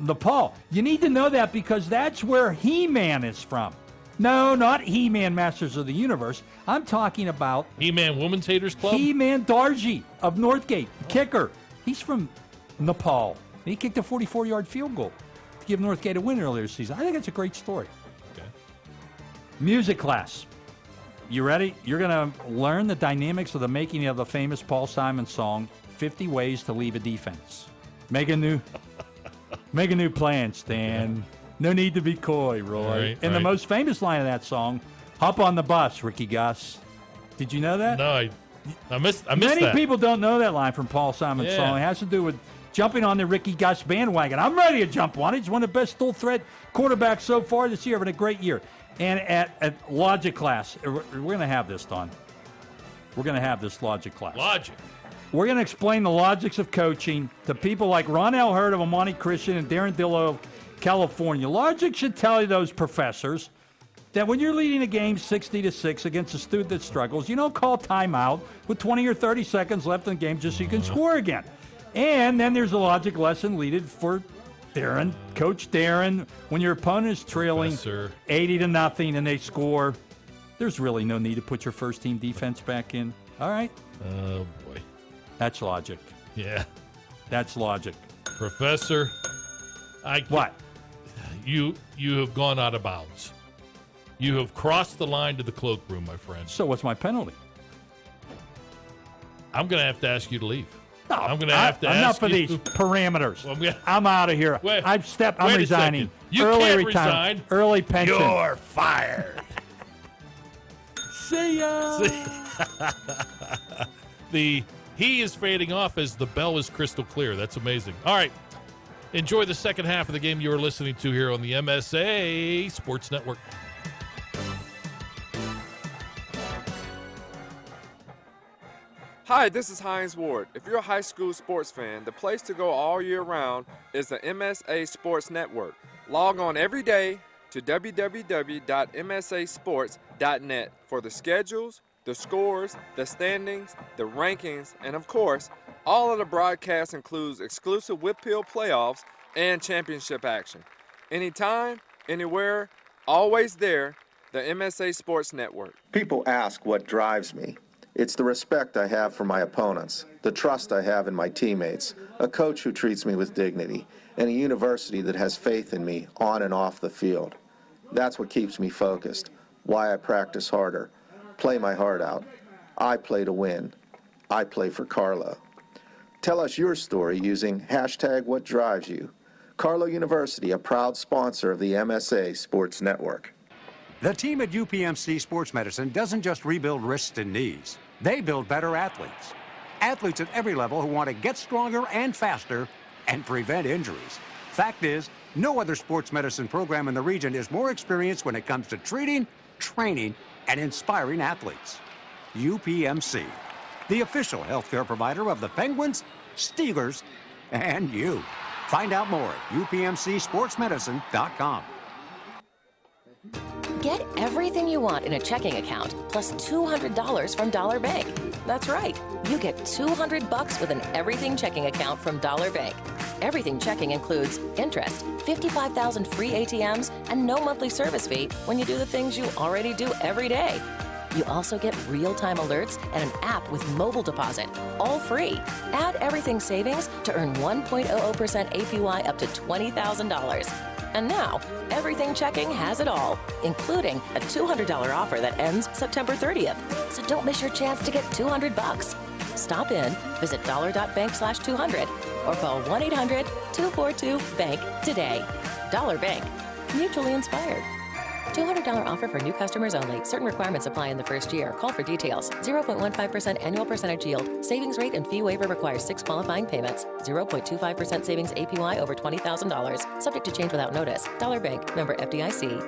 Nepal. You need to know that because that's where He-Man is from. No, not He-Man Masters of the Universe. I'm talking about He-Man Women's Haters Club? He-Man Darji of Northgate, kicker. He's from Nepal. He kicked a 44-yard field goal to give Northgate a win earlier this season. I think it's a great story. Okay. Music class. You ready? You're going to learn the dynamics of the making of the famous Paul Simon song, 50 Ways to Leave a Defense. Make a new plan, Stan. Okay. No need to be coy, Roy. Right, and the most famous line of that song, hop on the bus, Ricky Gus. Did you know that? No, I missed Many that. people don't know that line from Paul Simon's song. It has to do with jumping on the Ricky Gus bandwagon. I'm ready to jump on it. He's one of the best dual-threat quarterbacks so far this year, having a great year. And at logic class, we're going to have this, Don. We're going to have this logic class. Logic. We're going to explain the logics of coaching to people like Ron L. Hurd of Amani Christian and Darren Dillo of California. Logic should tell you, those professors, that when you're leading a game 60-6 against a student that struggles, you don't call timeout with 20 or 30 seconds left in the game just so you can score again. And then there's a logic lesson needed for Darren, Coach Darren, when your opponent is trailing 80-0 and they score, there's really no need to put your first team defense back in. All right? Oh, boy. That's logic. Yeah. That's logic. Professor, What? You have gone out of bounds. You have crossed the line to the cloakroom, my friend. So what's my penalty? I'm going to have to ask you to leave. No, I'm going to have to ask you. Enough of these parameters. Well, I'm out of here. I'm resigning. You early can't retirement. resign. Early pension. You're fired. See ya. He is fading off as the bell is crystal clear. That's amazing. All right. Enjoy the second half of the game you are listening to here on the MSA Sports Network. Hi, this is Hines Ward. If you're a high school sports fan, the place to go all year round is the MSA Sports Network. Log on every day to www.msasports.net for the schedules, the scores, the standings, the rankings, and of course, all of the broadcasts includes exclusive WPIAL playoffs and championship action. Anytime, anywhere, always there, the MSA Sports Network. People ask what drives me. It's the respect I have for my opponents, the trust I have in my teammates, a coach who treats me with dignity, and a university that has faith in me on and off the field. That's what keeps me focused, why I practice harder, play my heart out. I play to win. I play for Carlo. Tell us your story using #WhatDriveSYou. Carlo University, a proud sponsor of the MSA Sports Network. The team at UPMC Sports Medicine doesn't just rebuild wrists and knees. They build better athletes. Athletes at every level who want to get stronger and faster and prevent injuries. Fact is, no other sports medicine program in the region is more experienced when it comes to treating, training, and inspiring athletes. UPMC, the official healthcare provider of the Penguins, Steelers, and you. Find out more at upmcsportsmedicine.com. Get everything you want in a checking account, plus $200 from Dollar Bank. That's right. You get $200 with an everything checking account from Dollar Bank. Everything checking includes interest, 55,000 free ATMs, and no monthly service fee when you do the things you already do every day. You also get real-time alerts and an app with mobile deposit, all free. Add everything savings to earn 1.00% APY up to $20,000. And now, Everything Checking has it all, including a $200 offer that ends September 30th. So don't miss your chance to get $200. Stop in, visit dollar.bank/200, or call 1-800-242-BANK today. Dollar Bank, mutually inspired. $200 offer for new customers only. Certain requirements apply in the first year. Call for details. 0.15% annual percentage yield. Savings rate and fee waiver requires 6 qualifying payments. 0.25% savings APY over $20,000. Subject to change without notice. Dollar Bank. Member FDIC.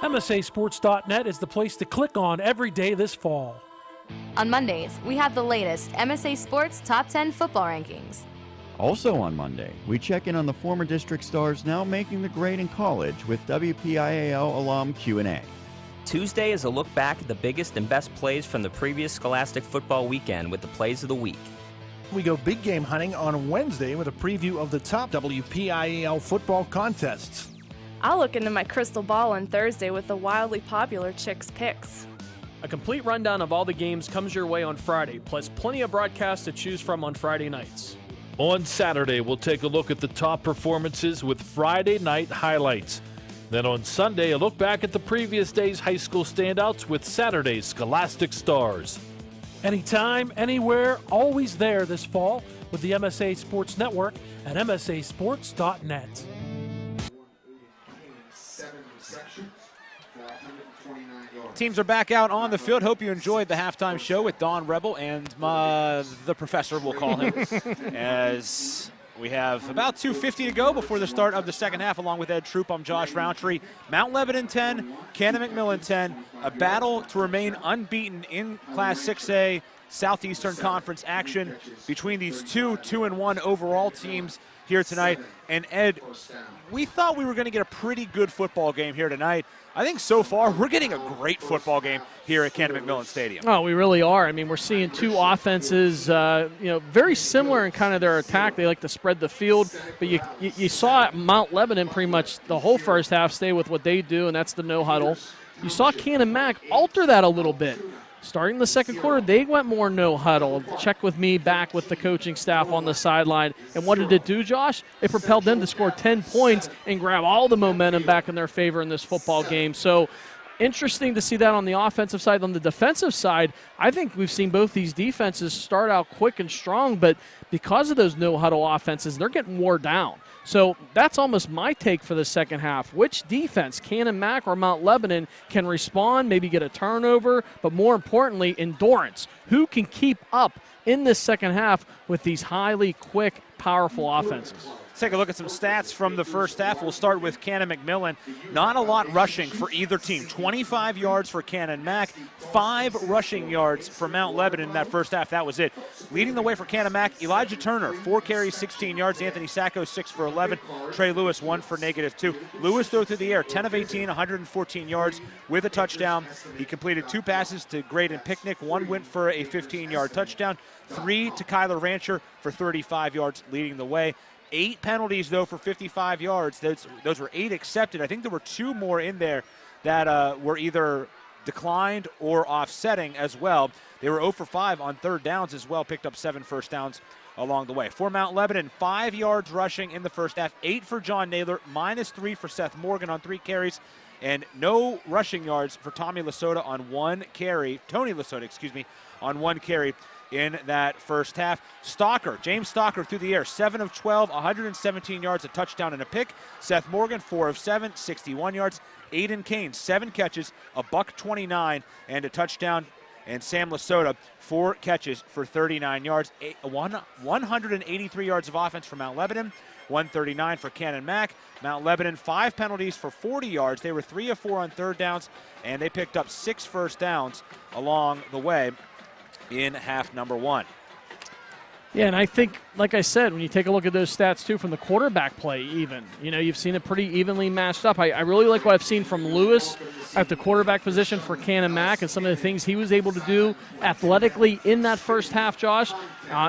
MSASports.net is the place to click on every day this fall. On Mondays, we have the latest MSA Sports Top 10 football rankings. Also on Monday, we check in on the former district stars now making the grade in college with WPIAL alum Q&A. Tuesday is a look back at the biggest and best plays from the previous Scholastic football weekend with the plays of the week. We go big game hunting on Wednesday with a preview of the top WPIAL football contests. I'll look into my crystal ball on Thursday with the wildly popular Chicks Picks. A complete rundown of all the games comes your way on Friday, plus plenty of broadcasts to choose from on Friday nights. On Saturday, we'll take a look at the top performances with Friday night highlights. Then on Sunday, a look back at the previous day's high school standouts with Saturday's Scholastic Stars. Anytime, anywhere, always there this fall with the MSA Sports Network at MSASports.net. Teams are back out on the field. Hope you enjoyed the halftime show with Don Rebel and the professor, we'll call him, as we have about 2:50 to go before the start of the second half. Along with Ed Troup, I'm Josh Rowntree. Mount Lebanon 10, Canon-McMillan 10. A battle to remain unbeaten in Class 6A Southeastern Conference action between these 2-1 overall teams here tonight. And Ed, we thought we were going to get a pretty good football game here tonight. I think so far we're getting a great football game here at Canon-McMillan Stadium. Oh, we really are. I mean, we're seeing two offenses, very similar in kind of their attack. They like to spread the field, but you saw Mount Lebanon pretty much the whole first half stay with what they do, and that's the no huddle. You saw Canon-Mac alter that a little bit. Starting the second quarter, they went more no huddle. Check with me back with the coaching staff on the sideline. And what did it do, Josh? It propelled them to score 10 points and grab all the momentum back in their favor in this football game. So interesting to see that on the offensive side. On the defensive side, I think we've seen both these defenses start out quick and strong, but because of those no huddle offenses, they're getting wore down. So that's almost my take for the second half. Which defense, Canon-Mac or Mount Lebanon, can respond, maybe get a turnover, but more importantly, endurance. Who can keep up in this second half with these highly quick, powerful offenses? Let's take a look at some stats from the first half. We'll start with Canon-McMillan. Not a lot rushing for either team. 25 yards for Canon-Mac, 5 rushing yards for Mount Lebanon in that first half. That was it. Leading the way for Canon-Mac, Elijah Turner, 4 carries, 16 yards. Anthony Sacco, 6 for 11. Trey Lewis, 1 for -2. Lewis threw through the air, 10 of 18, 114 yards with a touchdown. He completed 2 passes to Graydon Picnic. 1 went for a 15-yard touchdown. 3 to Kyler Rancher for 35 yards, leading the way. 8 penalties, though, for 55 yards. Those were 8 accepted. I think there were 2 more in there that were either declined or offsetting as well. They were 0 for 5 on third downs as well, picked up 7 first downs along the way. For Mount Lebanon, 5 yards rushing in the first half, 8 for John Naylor, -3 for Seth Morgan on 3 carries, and no rushing yards for Tony Lasota, on 1 carry in that first half. James Stalker through the air, 7 of 12, 117 yards, a touchdown and a pick. Seth Morgan, 4 of 7, 61 yards. Aiden Kane, 7 catches, a $129 and a touchdown. And Sam Lasota, 4 catches for 39 yards, 183 yards of offense for Mount Lebanon, 139 for Canon-Mac. Mount Lebanon, 5 penalties for 40 yards. They were 3 of 4 on third downs, and they picked up 6 first downs along the way in half number 1. Yeah, and I think, like I said, when you take a look at those stats, too, from the quarterback play even, you've seen it pretty evenly matched up. I really like what I've seen from Lewis at the quarterback position for Canon-Mac and some of the things he was able to do athletically in that first half, Josh.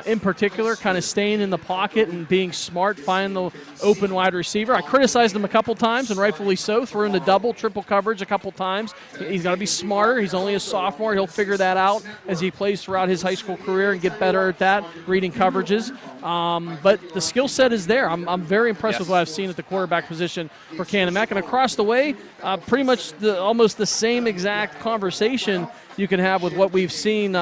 In particular, kind of staying in the pocket and being smart, finding the open wide receiver. I criticized him a couple times, and rightfully so, threw into double, triple coverage a couple times. He's got to be smarter. He's only a sophomore. He'll figure that out as he plays throughout his high school career and get better at that, reading coverages. But the skill set is there. I'm very impressed with what I've seen at the quarterback position for Canon-Mac. And across the way, pretty much almost the same exact conversation you can have with what we've seen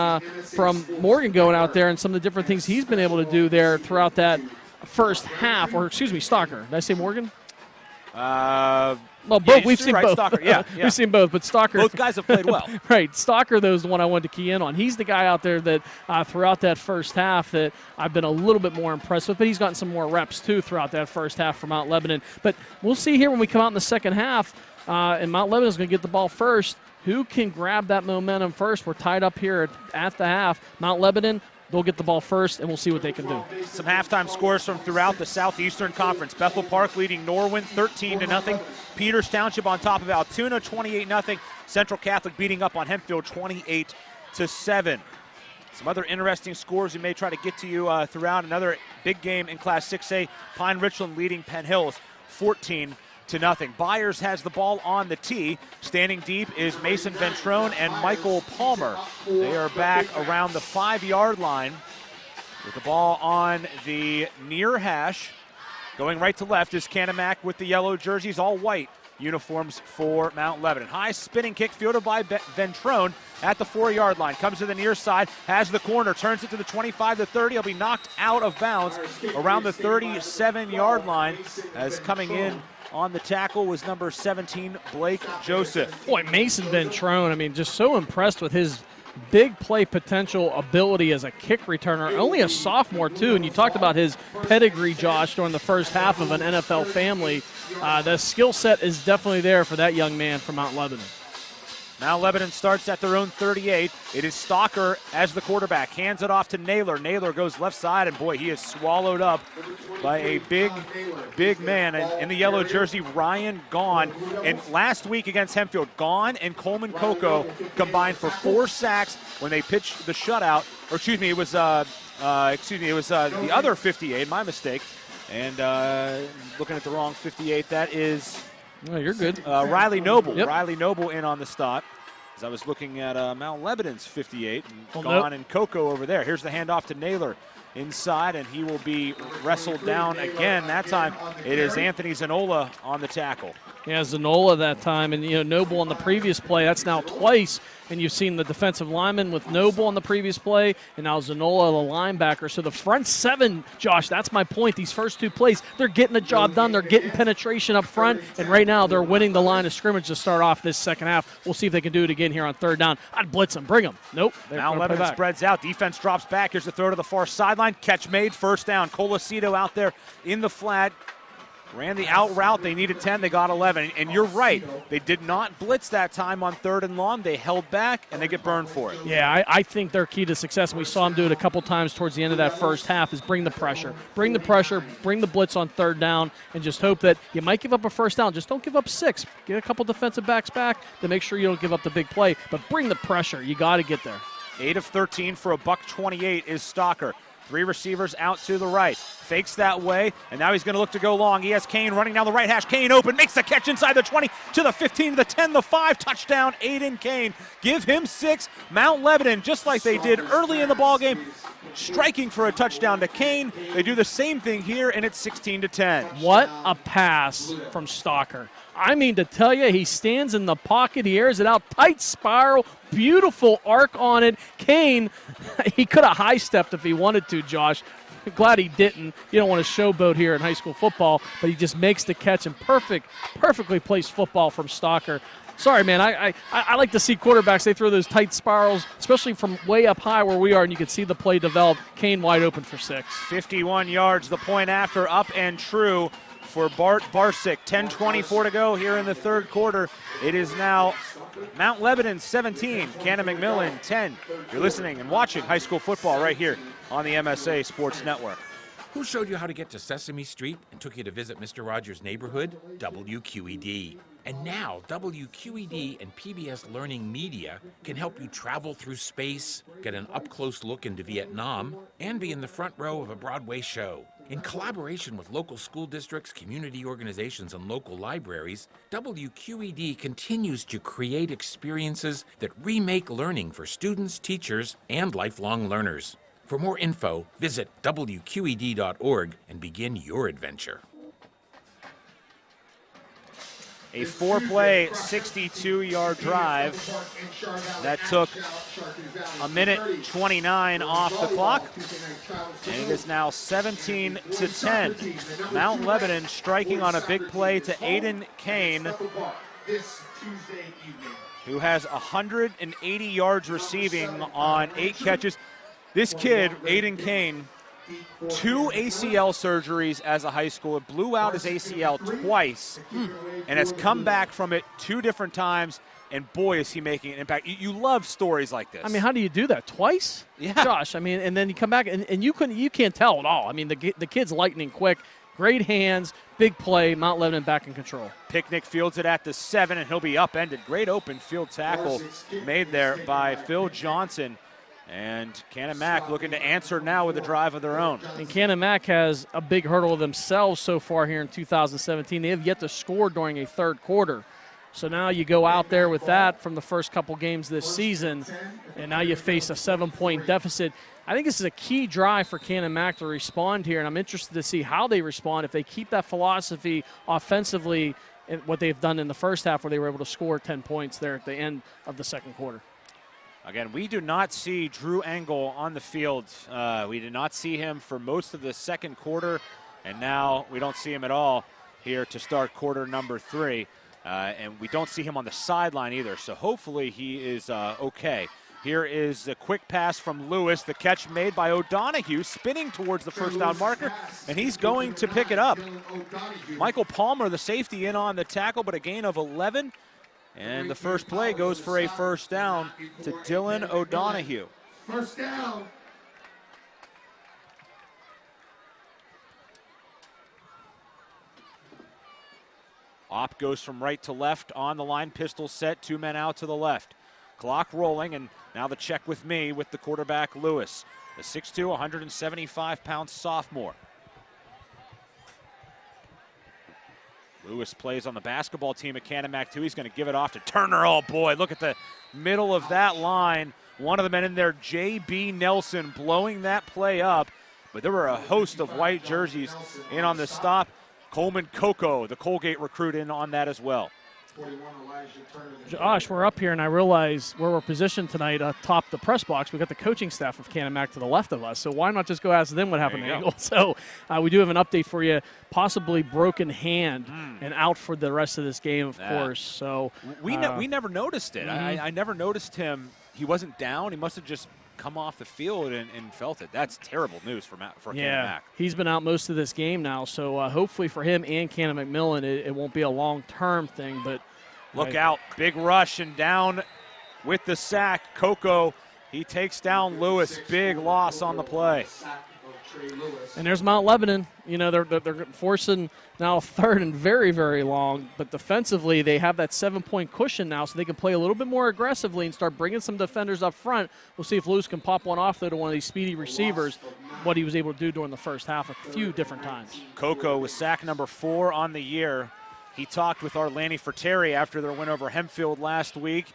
from Morgan going out there and some of the different things he's been able to do there throughout that first half. Or, excuse me, Stalker. Did I say Morgan? Well, both. We've seen both. Stalker. Yeah. We've seen both, but Stalker. Both guys have played well. Right. Stalker, though, is the one I wanted to key in on. He's the guy out there that throughout that first half that I've been a little bit more impressed with, but he's gotten some more reps, too, throughout that first half for Mount Lebanon. But we'll see here when we come out in the second half, and Mount Lebanon is going to get the ball first. Who can grab that momentum first? We're tied up here at the half. Mount Lebanon, they'll get the ball first, and we'll see what they can do. Some halftime scores from throughout the Southeastern Conference. Bethel Park leading Norwin 13-0. Peters Township on top of Altoona 28-0. Central Catholic beating up on Hempfield 28-7. Some other interesting scores we may try to get to you throughout. Another big game in Class 6A. Pine Richland leading Penn Hills 14-0. Byers has the ball on the tee. Standing deep is Mason Ventrone and Michael Palmer. They are back around the 5-yard line with the ball on the near hash. Going right to left is Canon-Mac with the yellow jerseys, all white uniforms for Mount Lebanon. High spinning kick fielded by Ventrone at the 4-yard line. Comes to the near side, has the corner, turns it to the 25 to 30. He'll be knocked out of bounds around the 37-yard line as coming in on the tackle was number 17, Blake Joseph. Boy, Mason Ventrone, just so impressed with his big play potential ability as a kick returner. Only a sophomore, too, and you talked about his pedigree, Josh, during the first half of an NFL family. The skill set is definitely there for that young man from Mount Lebanon. Mount Lebanon starts at their own 38. It is Stalker as the quarterback. Hands it off to Naylor. Naylor goes left side, and boy, he is swallowed up by a big man. And in the yellow jersey, Ryan Gaughan. And last week against Hempfield, Gaughan and Coleman Coco combined for 4 sacks when they pitched the shutout. Or excuse me, it was the other 58. My mistake. And looking at the wrong 58, that is. Oh, you're good. Riley Noble. Yep. Riley Noble in on the stop. As I was looking at Mount Lebanon's 58. And Gaughan and Coco over there. Here's the handoff to Naylor inside, and he will be wrestled down again. That time it is Anthony Zanola on the tackle. Yeah, Zanola that time. And, Noble on the previous play. That's now twice. And you've seen the defensive lineman with Noble on the previous play, and now Zanola, the linebacker. So the front 7, Josh, that's my point. These first 2 plays, they're getting the job done. They're getting penetration up front, and right now they're winning the line of scrimmage to start off this second half. We'll see if they can do it again here on third down. I'd blitz them. Bring them. Nope. Now Lebanon spreads out. Defense drops back. Here's the throw to the far sideline. Catch made. First down. Colacito out there in the flat. Ran the out route. They needed 10. They got 11. And you're right. They did not blitz that time on 3rd and long. They held back, and they get burned for it. Yeah, I think their key to success, and we saw them do it a couple times towards the end of that first half, is bring the pressure. Bring the pressure, bring the blitz on 3rd down, and just hope that you might give up a first down. Just don't give up 6. Get a couple defensive backs back to make sure you don't give up the big play. But bring the pressure. You got to get there. 8 of 13 for a $128 is Stalker. 3 receivers out to the right. Fakes that way, and now he's going to look to go long. He has Kane running down the right hash. Kane open, makes the catch inside the 20, to the 15, the 10, the 5. Touchdown, Aiden Kane. Give him 6. Mount Lebanon, just like they did early in the ballgame, striking for a touchdown to Kane. They do the same thing here, and it's 16-10. What a pass from Stalker. I mean, to tell you, he stands in the pocket, he airs it out, tight spiral, beautiful arc on it. Kane, he could have high-stepped if he wanted to, Josh. Glad he didn't. You don't want to showboat here in high school football, but he just makes the catch, and perfectly placed football from Stalker. Sorry, man, I like to see quarterbacks, they throw those tight spirals, especially from way up high where we are, and you can see the play develop. Kane wide open for 6. 51 yards, the point after, up and true for Bart Barsick. 10:24 to go here in the third quarter. It is now Mount Lebanon 17, Canon-McMillan 10. You're listening and watching high school football right here on the MSA Sports Network. Who showed you how to get to Sesame Street and took you to visit Mr. Rogers' neighborhood? WQED. And now, WQED and PBS Learning Media can help you travel through space, get an up-close look into Vietnam, and be in the front row of a Broadway show. In collaboration with local school districts, community organizations, and local libraries, WQED continues to create experiences that remake learning for students, teachers, and lifelong learners. For more info, visit WQED.org and begin your adventure. A 4-play, 62-yard drive that took a minute 29 off the clock. And it is now 17-10. Mount Lebanon striking on a big play to Aiden Kane, who has 180 yards receiving on 8 catches. This kid, Aiden Kane, 2 ACL surgeries as a high schooler, blew out his ACL twice, and has come back from it 2 different times, and boy, is he making an impact. You love stories like this. I mean, how do you do that? Twice? Yeah. Josh, I mean, and then you come back, and you can't tell at all. I mean, the kid's lightning quick, great hands, big play, Mount Lebanon back in control. Picnic fields it at the 7, and he'll be upended. Great open field tackle made there by Phil Johnson. And Canon-Mac looking to answer now with a drive of their own. And Canon-Mac has a big hurdle themselves so far here in 2017. They have yet to score during a third quarter. So now you go out there with that from the first couple games this season, and now you face a 7-point deficit. I think this is a key drive for Canon-Mac to respond here, and I'm interested to see how they respond if they keep that philosophy offensively, what they've done in the first half where they were able to score 10 points there at the end of the second quarter. Again, we do not see Drew Engel on the field. We did not see him for most of the second quarter, and now we don't see him at all here to start quarter number 3. And we don't see him on the sideline either, so hopefully he is okay. Here is a quick pass from Lewis, the catch made by O'Donohue, spinning towards the first down marker, and he's going to pick it up. Michael Palmer, the safety, in on the tackle, but a gain of 11. And the first play goes for a first down to Dylan O'Donohue. First down. Op goes from right to left on the line, pistol set, 2 men out to the left. Clock rolling, and now the check with me with the quarterback Lewis, the 6'2", 175-pound sophomore. Lewis plays on the basketball team at Canon-Mac 2. He's going to give it off to Turner. Oh, boy, look at the middle of that line. One of the men in there, J.B. Nelson, blowing that play up. But there were a host of white jerseys in on the stop. Coleman Coco, the Colgate recruit, in on that as well. Josh, we're up here, and I realize where we're positioned tonight atop the press box. We've got the coaching staff of Canon-Mac to the left of us, so why not just go ask them what happened to Engel? So we do have an update for you, possibly broken hand and out for the rest of this game, of course. So we never noticed it. I never noticed him. He wasn't down. He must have just come off the field and felt it. That's terrible news for Canon-Mac. He's been out most of this game now, so hopefully for him and Canon-McMillan, it won't be a long-term thing. But look out, big rush, and down with the sack. Coco, he takes down Lewis. Big loss on the play. And there's Mount Lebanon. You know, they're forcing now third and very, very long. But defensively, they have that 7-point cushion now, so they can play a little bit more aggressively and start bringing some defenders up front. We'll see if Lewis can pop one off, though, to one of these speedy receivers, what he was able to do during the first half a few different times. Coco with sack number 4 on the year. He talked with our Lanny Ferteri after their win over Hempfield last week,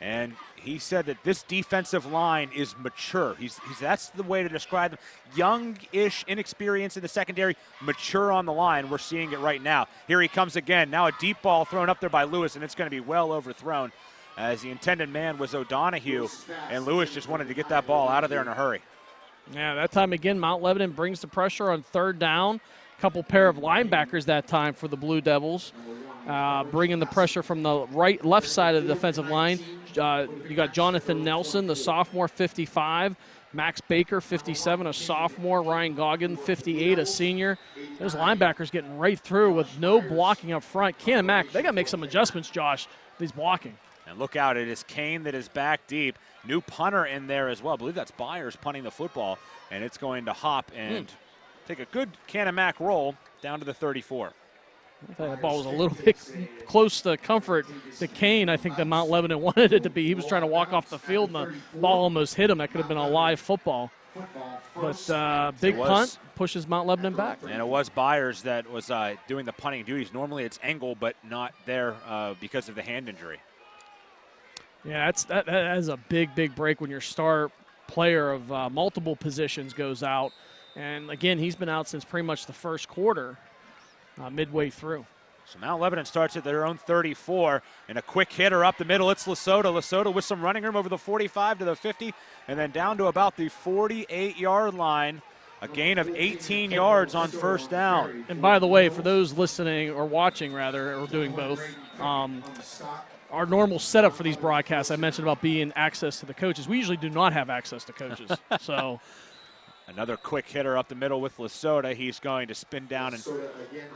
and he said that this defensive line is mature. That's the way to describe them. Young-ish, inexperienced in the secondary, mature on the line. We're seeing it right now. Here he comes again. Now a deep ball thrown up there by Lewis, and it's going to be well overthrown, as the intended man was O'Donohue, and Lewis just wanted to get that ball out of there in a hurry. Yeah, that time again, Mount Lebanon brings the pressure on third down. Couple pair of linebackers that time for the Blue Devils, bringing the pressure from the left side of the defensive line. You got Jonathan Nelson, the sophomore, 55. Max Baker, 57, a sophomore. Ryan Goggin, 58, a senior. Those linebackers getting right through with no blocking up front. Canon-Mac, they got to make some adjustments, Josh, these blocking. And look out, it is Kane that is back deep. New punter in there as well. I believe that's Byers punting the football, and it's going to hop and take a good Canon-Mac roll down to the 34. I thought that ball was a little bit close to comfort to Kane. I think that Mount Lebanon wanted it to be. He was trying to walk off the field, and the ball almost hit him. That could have been a live football. But big punt pushes Mount Lebanon back. And it was Byers that was doing the punting duties. Normally it's Engel, but not there because of the hand injury. Yeah, that is a big, big break when your star player of multiple positions goes out. And, again, he's been out since pretty much the first quarter, midway through. So Mount Lebanon starts at their own 34, and a quick hitter up the middle. It's Lesotho. Lesotho with some running room over the 45 to the 50, and then down to about the 48-yard line. A gain of 18 yards on first down. And, by the way, for those listening or watching, rather, or doing both, our normal setup for these broadcasts, I mentioned about being access to the coaches. We usually do not have access to coaches. So another quick hitter up the middle with Lesotho. He's going to spin down and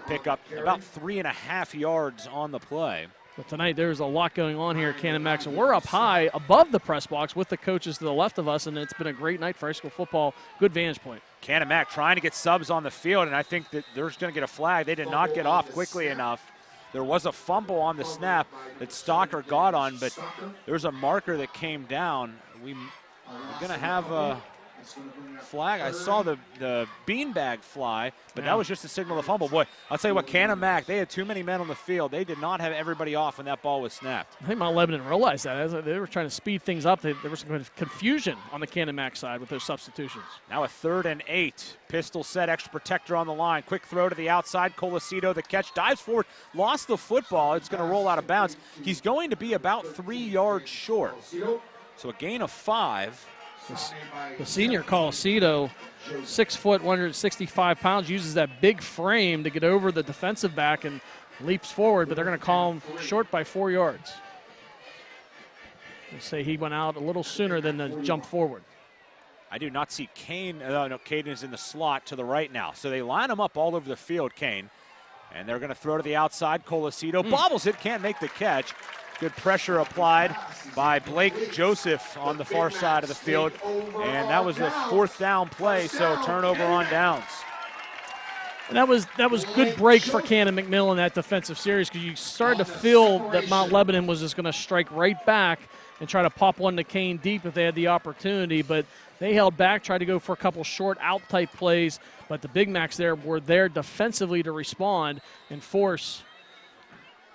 pick up about 3.5 yards on the play. But tonight there's a lot going on here at Canon-Mac. So we're up high above the press box with the coaches to the left of us, and it's been a great night for high school football. Good vantage point. Canon-Mac trying to get subs on the field, and I think that they're going to get a flag. They did not get off quickly enough. There was a fumble on the snap that Stocker got on, but there's a marker that came down. We're going to have a flag. I saw the beanbag fly, but that was just a signal of fumble. Boy, I'll tell you what, Canon-Mac, they had too many men on the field. They did not have everybody off when that ball was snapped. I think Mount Lebanon realized that. As they were trying to speed things up, there was some confusion on the Canon-Mac side with those substitutions. Now a 3rd and 8. Pistol set, extra protector on the line. Quick throw to the outside. Colacito, the catch, dives forward, lost the football. It's going to roll out of bounds. He's going to be about 3 yards short. So a gain of 5. The senior Colacito, 6 foot, 165 pounds, uses that big frame to get over the defensive back and leaps forward, but they're going to call him short by 4 yards. They say he went out a little sooner than the jump forward. I do not see Kane. No, Caden is in the slot to the right now. So they line him up all over the field, Kane. And they're going to throw to the outside. Colacito bobbles it, can't make the catch. Good pressure applied by Blake Joseph on the far side of the field. And that was a 4th down play, so turnover on downs. And that was good break for Canon-McMillan, that defensive series, because you started to feel that Mount Lebanon was just going to strike right back and try to pop one to Kane deep if they had the opportunity. But they held back, tried to go for a couple short out-type plays, but the Big Macs there were there defensively to respond and force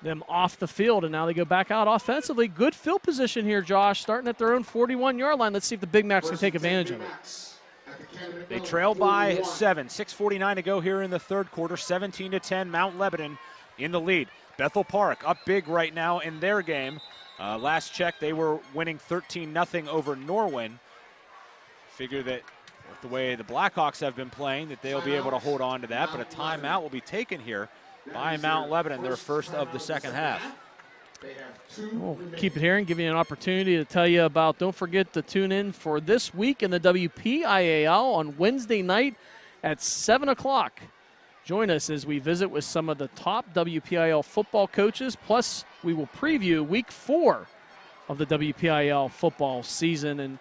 them off the field, and now they go back out offensively. Good field position here, Josh, starting at their own 41-yard line. Let's see if the Big Macs can take advantage of it. They trail by 7. 6:49 to go here in the third quarter. 17-10, Mount Lebanon in the lead. Bethel Park up big right now in their game. Last check, they were winning 13-0 over Norwin. Figure that with the way the Blackhawks have been playing, that they'll be able to hold on to that, but a timeout will be taken here by Mount Lebanon, their first of the second half. We'll keep it here and give you an opportunity to tell you about, don't forget to tune in for this week in the WPIAL on Wednesday night at 7 o'clock. Join us as we visit with some of the top WPIAL football coaches, plus we will preview week 4 of the WPIAL football season. And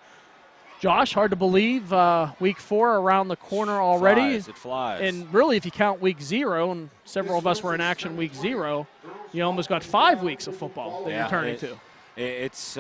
Josh, hard to believe, week 4 around the corner already. It flies. And really, if you count week 0, and several of us were in action week 0, you almost got 5 weeks of football that you're turning to. It's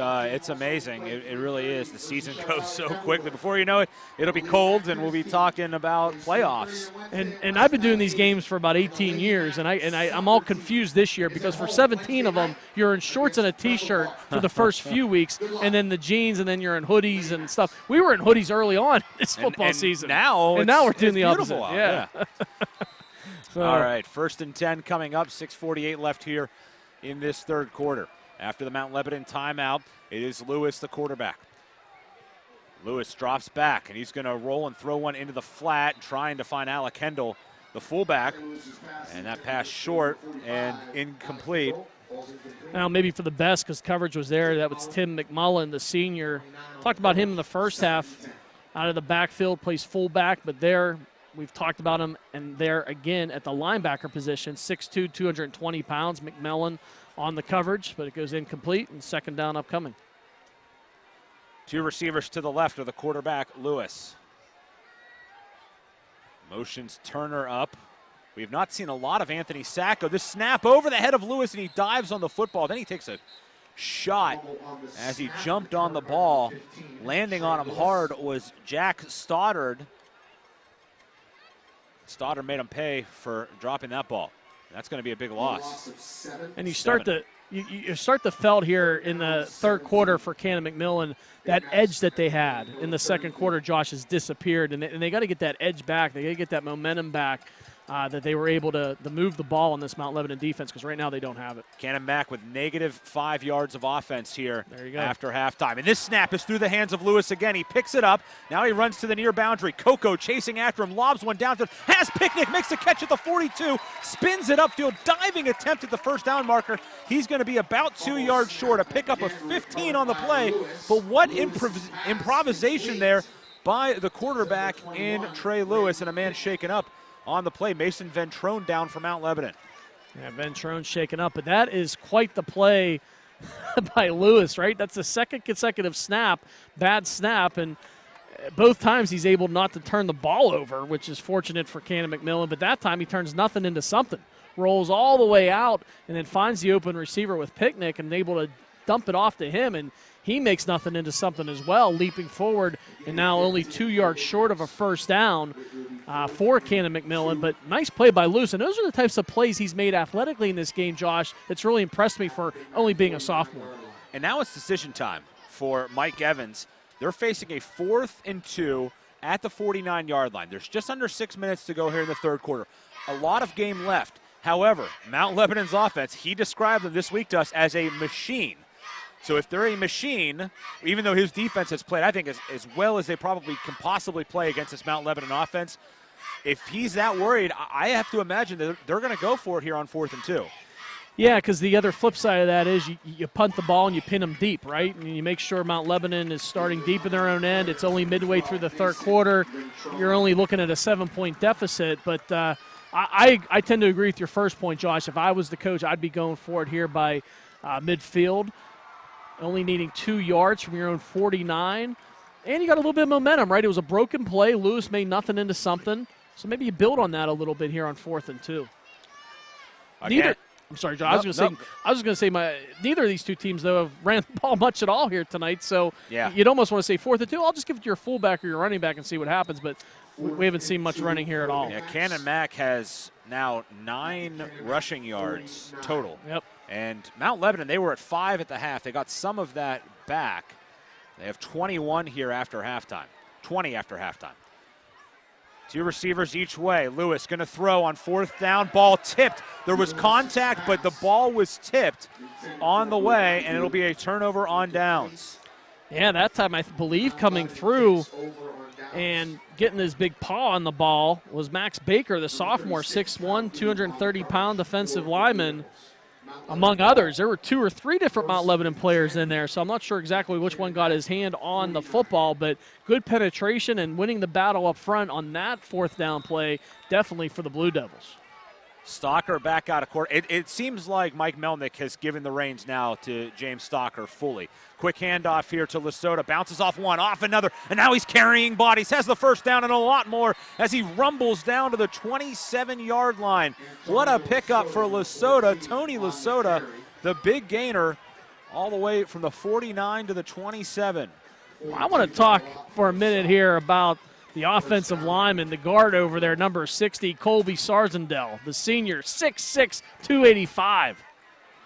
amazing. It really is. The season goes so quickly. Before you know it, it'll be cold, and we'll be talking about playoffs. And I've been doing these games for about 18 years, and I'm all confused this year because for 17 of them, you're in shorts and a T-shirt for the first few weeks, and then the jeans, and then you're in hoodies and stuff. We were in hoodies early on this football season. Now we're doing the opposite. Yeah. So, all right, 1st and 10 coming up. 6:48 left here in this third quarter. After the Mount Lebanon timeout, it is Lewis, the quarterback. Lewis drops back, and he's going to roll and throw one into the flat, trying to find Alec Kendall, the fullback. And that pass short and incomplete. Now, maybe for the best because coverage was there. That was Tim McMillan, the senior. Talked about him in the first half. Out of the backfield, plays fullback, but there we've talked about him, and there again at the linebacker position, 6'2", 220 pounds, McMillan on the coverage, but it goes incomplete, and 2nd down upcoming. 2 receivers to the left of the quarterback, Lewis. Motions Turner up. We've not seen a lot of Anthony Sacco. This snap over the head of Lewis, and he dives on the football. Then he takes a shot as he jumped on the ball. Landing on him hard was Jack Stoddard. Stoddard made him pay for dropping that ball. That's going to be a big loss. And you start to felt here in the third quarter for Canon-McMillan, that edge that they had in the second quarter, Josh, has disappeared. And they got to get that edge back. They got to get that momentum back that they were able to move the ball in this Mount Lebanon defense because right now they don't have it. Cannon Mac with -5 yards of offense here after halftime. And this snap is through the hands of Lewis again. He picks it up. Now he runs to the near boundary. Coco chasing after him, lobs one down, has Picnic, makes the catch at the 42, spins it upfield, diving attempt at the first down marker. He's going to be about 2 yards short, a pickup of 15 on the play. But what improvisation there by the quarterback in Trey Lewis, and a man shaken up on the play. Mason Ventrone down for Mount Lebanon. Yeah, Ventrone shaken up, but that is quite the play by Lewis, right? That's the 2nd consecutive snap, bad snap, and both times he's able not to turn the ball over, which is fortunate for Canon-McMillan, but that time he turns nothing into something. Rolls all the way out and then finds the open receiver with Picnic and able to dump it off to him, and he makes nothing into something as well, leaping forward, and now only 2 yards short of a first down for Canon-McMillan. But nice play by Lewis, and those are the types of plays he's made athletically in this game, Josh. It's really impressed me for only being a sophomore. And now it's decision time for Mike Evans. They're facing a 4th and 2 at the 49-yard line. There's just under 6 minutes to go here in the third quarter. A lot of game left. However, Mount Lebanon's offense, he described them this week to us as a machine. So if they're a machine, even though his defense has played, I think, as well as they probably can possibly play against this Mount Lebanon offense, if he's that worried, I have to imagine that they're going to go for it here on 4th and 2. Yeah, because the other flip side of that is you punt the ball and you pin them deep, right? And you make sure Mount Lebanon is starting deep in their own end. It's only midway through the third quarter. You're only looking at a 7-point deficit. But I tend to agree with your first point, Josh. If I was the coach, I'd be going for it here by midfield. Only needing 2 yards from your own 49. And you got a little bit of momentum, right? It was a broken play. Lewis made nothing into something. So maybe you build on that a little bit here on 4th and 2. I'm sorry, John. I was going to say neither of these two teams, though, have ran the ball much at all here tonight. So you'd almost want to say 4th and 2. I'll just give it to your fullback or your running back and see what happens. But we haven't seen much running here at all. Yeah, Cannon Mac has now 9 rushing yards total. Yep. And Mount Lebanon, they were at 5 at the half. They got some of that back. They have 21 here after halftime. 20 after halftime. 2 receivers each way. Lewis going to throw on 4th down. Ball tipped. There was contact, but the ball was tipped on the way, and it'll be a turnover on downs. Yeah, that time I believe coming through and getting his big paw on the ball was Max Baker, the sophomore, 6'1", 230-pound defensive lineman. Among others, there were 2 or 3 different Mount Lebanon players in there, so I'm not sure exactly which one got his hand on the football, but good penetration and winning the battle up front on that 4th down play, definitely for the Blue Devils. Stocker back out of court. It seems like Mike Melnick has given the reins now to James Stocker fully. Quick handoff here to Lesota. Bounces off one, off another, and now he's carrying bodies. Has the first down and a lot more as he rumbles down to the 27-yard line. What a pickup for Lesota. Tony Lesota, the big gainer, all the way from the 49 to the 27. I want to talk for a minute here about the offensive lineman, the guard over there, number 60, Colby Sarzendell, the senior, 6'6", 285.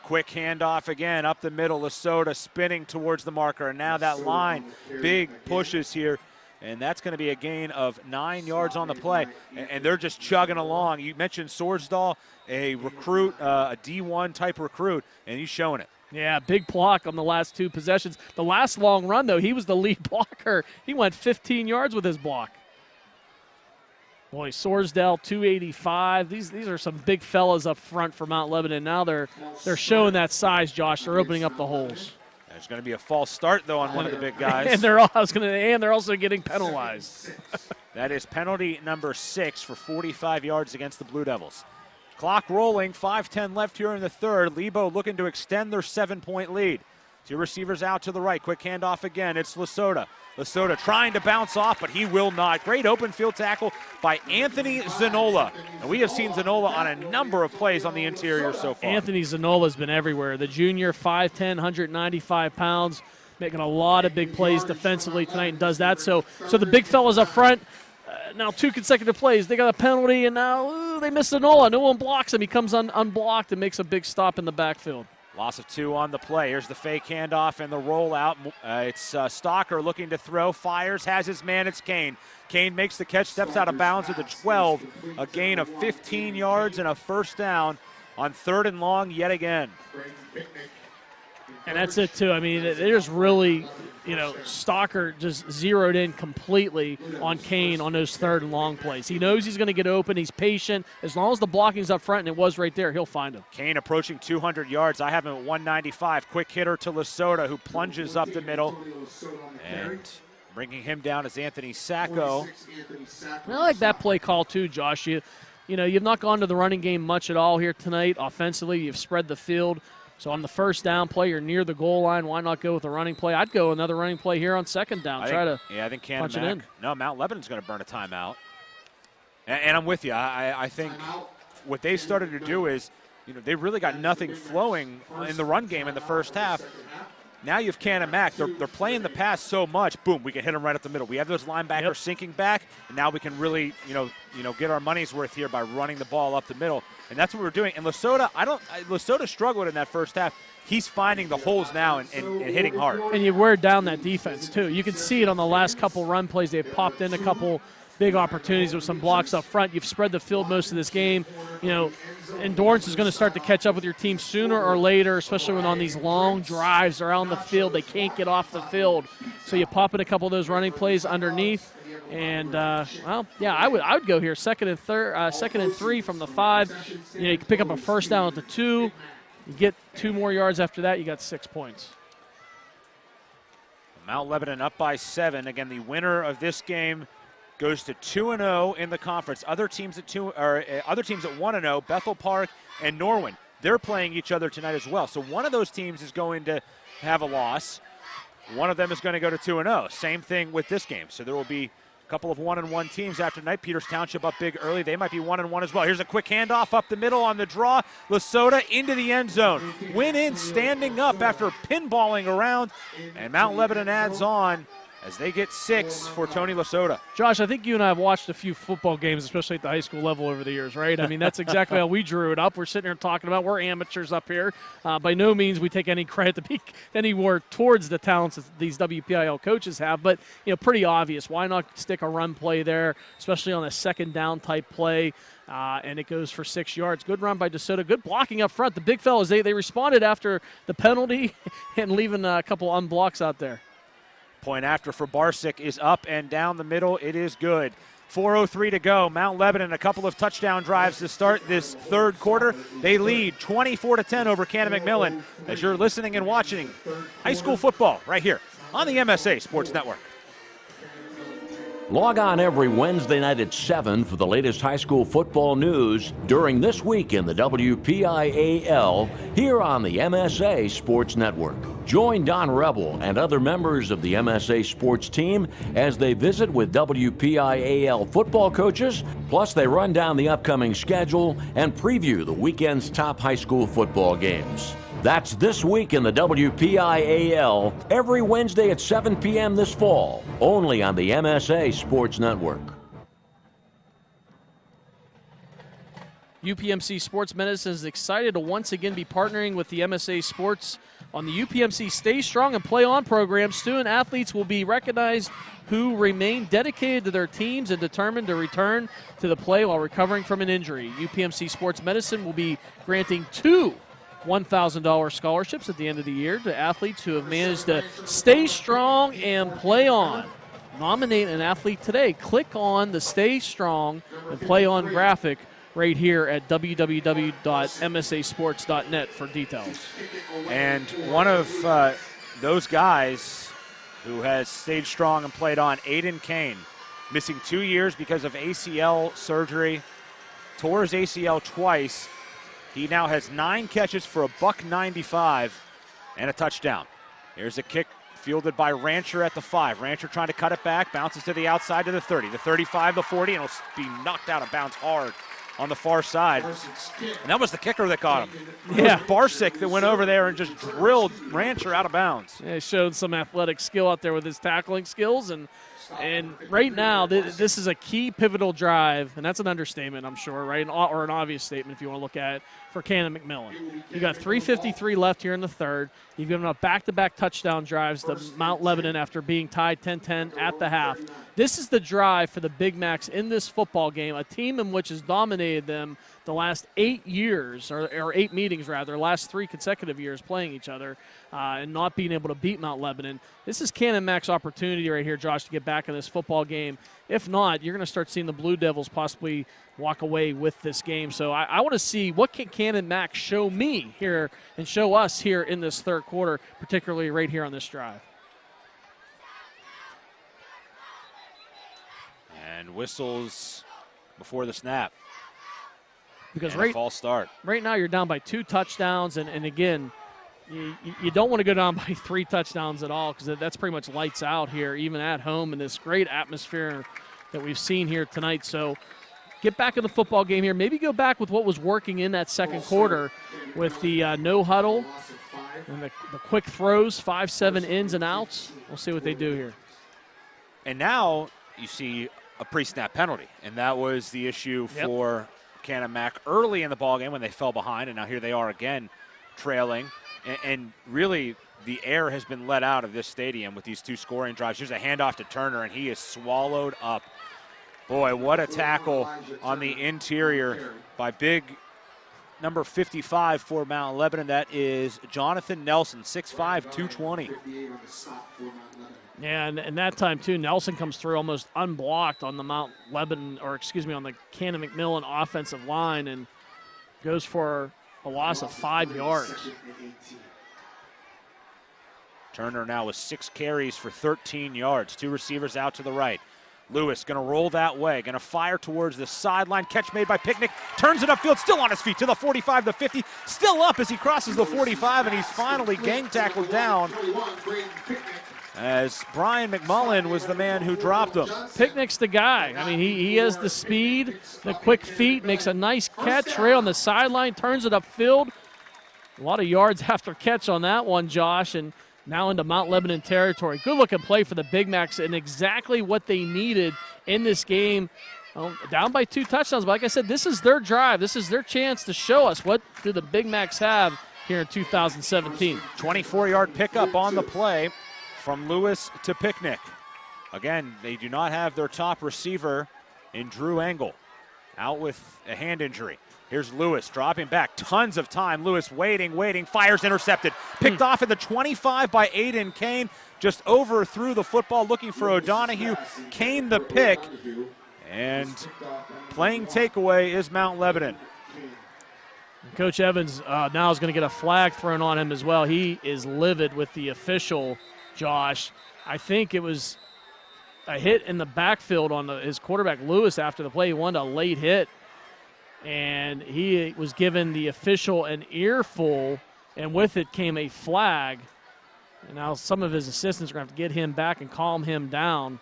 Quick handoff again up the middle. Lesota spinning towards the marker. And now that line, big pushes here. And that's going to be a gain of 9 yards on the play. And they're just chugging along. You mentioned Sarzendell, a recruit, a D1 type recruit, and he's showing it. Yeah, big block on the last 2 possessions. The last long run, though, he was the lead blocker. He went 15 yards with his block. Boy, Sarzendell, 285. These are some big fellas up front for Mount Lebanon. Now they're showing that size, Josh. They're opening up the holes. There's going to be a false start, though, on one of the big guys. and they're also getting penalized. That is penalty number 6 for 45 yards against the Blue Devils. Clock rolling, 5:10 left here in the third. Lebo looking to extend their 7-point lead. 2 receivers out to the right. Quick handoff again. It's Lesota. Lesota trying to bounce off, but he will not. Great open field tackle by Anthony Zanola. And we have seen Zanola on a number of plays on the interior so far. Anthony Zanola's been everywhere. The junior, 5'10", 195 pounds, making a lot of big plays defensively tonight and does that. So the big fellas up front, now 2 consecutive plays. They got a penalty, and now they miss Zanola. No one blocks him. He comes unblocked and makes a big stop in the backfield. Loss of 2 on the play. Here's the fake handoff and the rollout. It's Stocker looking to throw, fires, has his man. It's Kane. Kane makes the catch, steps out of bounds at the 12. A gain of 15 yards and a first down on 3rd and long yet again. And that's it, too. I mean, there's really, Stocker just zeroed in completely on Kane on those 3rd and long plays. He knows he's going to get open. He's patient. As long as the blocking's up front, and it was right there, he'll find him. Kane approaching 200 yards. I have him at 195. Quick hitter to Lesota, who plunges up the middle. And bringing him down is Anthony Sacco. I like that play call, too, Josh. You've not gone to the running game much at all here tonight. Offensively, you've spread the field. So on the first down play, you're near the goal line. Why not go with a running play? I'd go another running play here on 2nd down. I think punch it in. No, Mount Lebanon's going to burn a timeout. And I'm with you. I think what they started to do is, they really got nothing flowing in the run game in the first half. Now you have Canon-Mac. They're playing the pass so much. Boom, we can hit them right up the middle. We have those linebackers sinking back, and now we can really, get our money's worth here by running the ball up the middle. And that's what we're doing. And Lesota struggled in that first half. He's finding the holes now and hitting hard. And you wear down that defense, too. You can see it on the last couple run plays. They've popped in a couple big opportunities with some blocks up front. You've spread the field most of this game. Endurance is going to start to catch up with your team sooner or later, especially when on these long drives around the field, they can't get off the field. So you pop in a couple of those running plays underneath. And, I would go here. 2nd and 3 from the 5. You can pick up a first down at the 2. You get 2 more yards after that, you got 6 points. Mount Lebanon up by 7. Again, the winner of this game goes to 2-0 in the conference. Other teams at 1-0, Bethel Park and Norwin. They're playing each other tonight as well. So one of those teams is going to have a loss. One of them is going to go to 2-0. Same thing with this game. So there will be a couple of 1-1 teams after tonight. Peters Township up big early. They might be 1-1 as well. Here's a quick handoff up the middle on the draw. Lesota into the end zone. Went in standing up after pinballing around. And Mount Lebanon adds on as they get 6 for Tony Lesota. Josh, I think you and I have watched a few football games, especially at the high school level over the years, right? I mean, that's exactly how we drew it up. We're sitting here talking about we're amateurs up here. By no means we take any credit to be anywhere towards the talents that these WPIAL coaches have, but, pretty obvious. Why not stick a run play there, especially on a 2nd down type play? And it goes for 6 yards. Good run by DeSoto. Good blocking up front. The big fellas, they responded after the penalty and leaving a couple unblocks out there. Point after for Barsick is up and down the middle. It is good. 4:03 to go. Mount Lebanon, a couple of touchdown drives to start this 3rd quarter. They lead 24-10 over Canon-McMillan as you're listening and watching high school football right here on the MSA Sports Network. Log on every Wednesday night at 7 for the latest high school football news during this week in the WPIAL here on the MSA Sports Network. Join Don Rebel and other members of the MSA sports team as they visit with WPIAL football coaches, plus they run down the upcoming schedule and preview the weekend's top high school football games. That's this week in the WPIAL, every Wednesday at 7 p.m. this fall, only on the MSA Sports Network. UPMC Sports Medicine is excited to once again be partnering with the MSA Sports on the UPMC Stay Strong and Play On program. Student athletes will be recognized who remain dedicated to their teams and determined to return to the play while recovering from an injury. UPMC Sports Medicine will be granting 2 $1,000 scholarships at the end of the year to athletes who have managed to stay strong and play on. Nominate an athlete today. Click on the Stay Strong and Play On graphic right here at www.msasports.net for details. And one of those guys who has stayed strong and played on, Aiden Kane, missing 2 years because of ACL surgery, tore his ACL twice. He now has 9 catches for $195 and a touchdown. Here's a kick fielded by Rancher at the 5. Rancher trying to cut it back, bounces to the outside to the 30, the 35, the 40, and it'll be knocked out of bounds hard on the far side. And that was the kicker that got him. Yeah. It was Barsick that went over there and just drilled Rancher out of bounds. Yeah, showed some athletic skill out there with his tackling skills, and right now this is a key pivotal drive, and that's an understatement, I'm sure, right? Or an obvious statement if you want to look at it, for Canon-McMillan. You got 3:53 left here in the third. You've given up back-to-back touchdown drives to Mount Lebanon after being tied 10-10 at the half. This is the drive for the Big Macs in this football game, a team in which has dominated them the last 8 years, or 8 meetings rather, last 3 consecutive years playing each other and not being able to beat Mount Lebanon. This is Canon Mac's opportunity right here, Josh, to get back in this football game. If not, you're going to start seeing the Blue Devils possibly walk away with this game. So I want to see what can Canon Mac show me here and show us here in this third quarter, particularly right here on this drive. And whistles before the snap. Because false start. Right now you're down by 2 touchdowns, and again, you don't want to go down by 3 touchdowns at all, because that's pretty much lights out here, even at home in this great atmosphere that we've seen here tonight. So get back in the football game here. Maybe go back with what was working in that second quarter with the no huddle and the quick throws, 5-7 ins and outs. We'll see what they do here. And now you see a pre-snap penalty, and that was the issue for Canon Mac early in the ballgame when they fell behind, and now here they are again trailing. And really, the air has been let out of this stadium with these 2 scoring drives. Here's a handoff to Turner, and he is swallowed up. Boy, what a tackle on the interior by big number 55 for Mount Lebanon. That is Jonathan Nelson, 6'5", 220. Yeah, and that time, too, Nelson comes through almost unblocked on the Mount Lebanon, on the Canon-McMillan offensive line, and goes for a loss of 5 yards. Turner now with 6 carries for 13 yards. 2 receivers out to the right. Lewis going to roll that way, going to fire towards the sideline. Catch made by Picnic. Turns it upfield, still on his feet to the 45, the 50. Still up as he crosses the 45, and he's finally gang tackled down, as Brian McMullen was the man who dropped him. Picnic's the guy. I mean, he has the speed, the quick feet, makes a nice catch right on the sideline, turns it upfield. A lot of yards after catch on that one, Josh, and now into Mount Lebanon territory. Good-looking play for the Big Macs and exactly what they needed in this game. Well, down by 2 touchdowns, but like I said, this is their drive. This is their chance to show us what do the Big Macs have here in 2017. 24-yard pickup on the play from Lewis to Picnic. Again, they do not have their top receiver in Drew Engel, out with a hand injury. Here's Lewis dropping back, tons of time. Lewis waiting, fires, intercepted. Picked off at the 25 by Aiden Kane. Just overthrew the football, looking for O'Donohue. Kane the pick, and playing takeaway is Mount Lebanon. Coach Evans now is going to get a flag thrown on him as well. He is livid with the official, Josh. I think it was a hit in the backfield on his quarterback, Lewis, after the play. He wanted a late hit, and he was given the official an earful, and with it came a flag. And now some of his assistants are going to have to get him back and calm him down.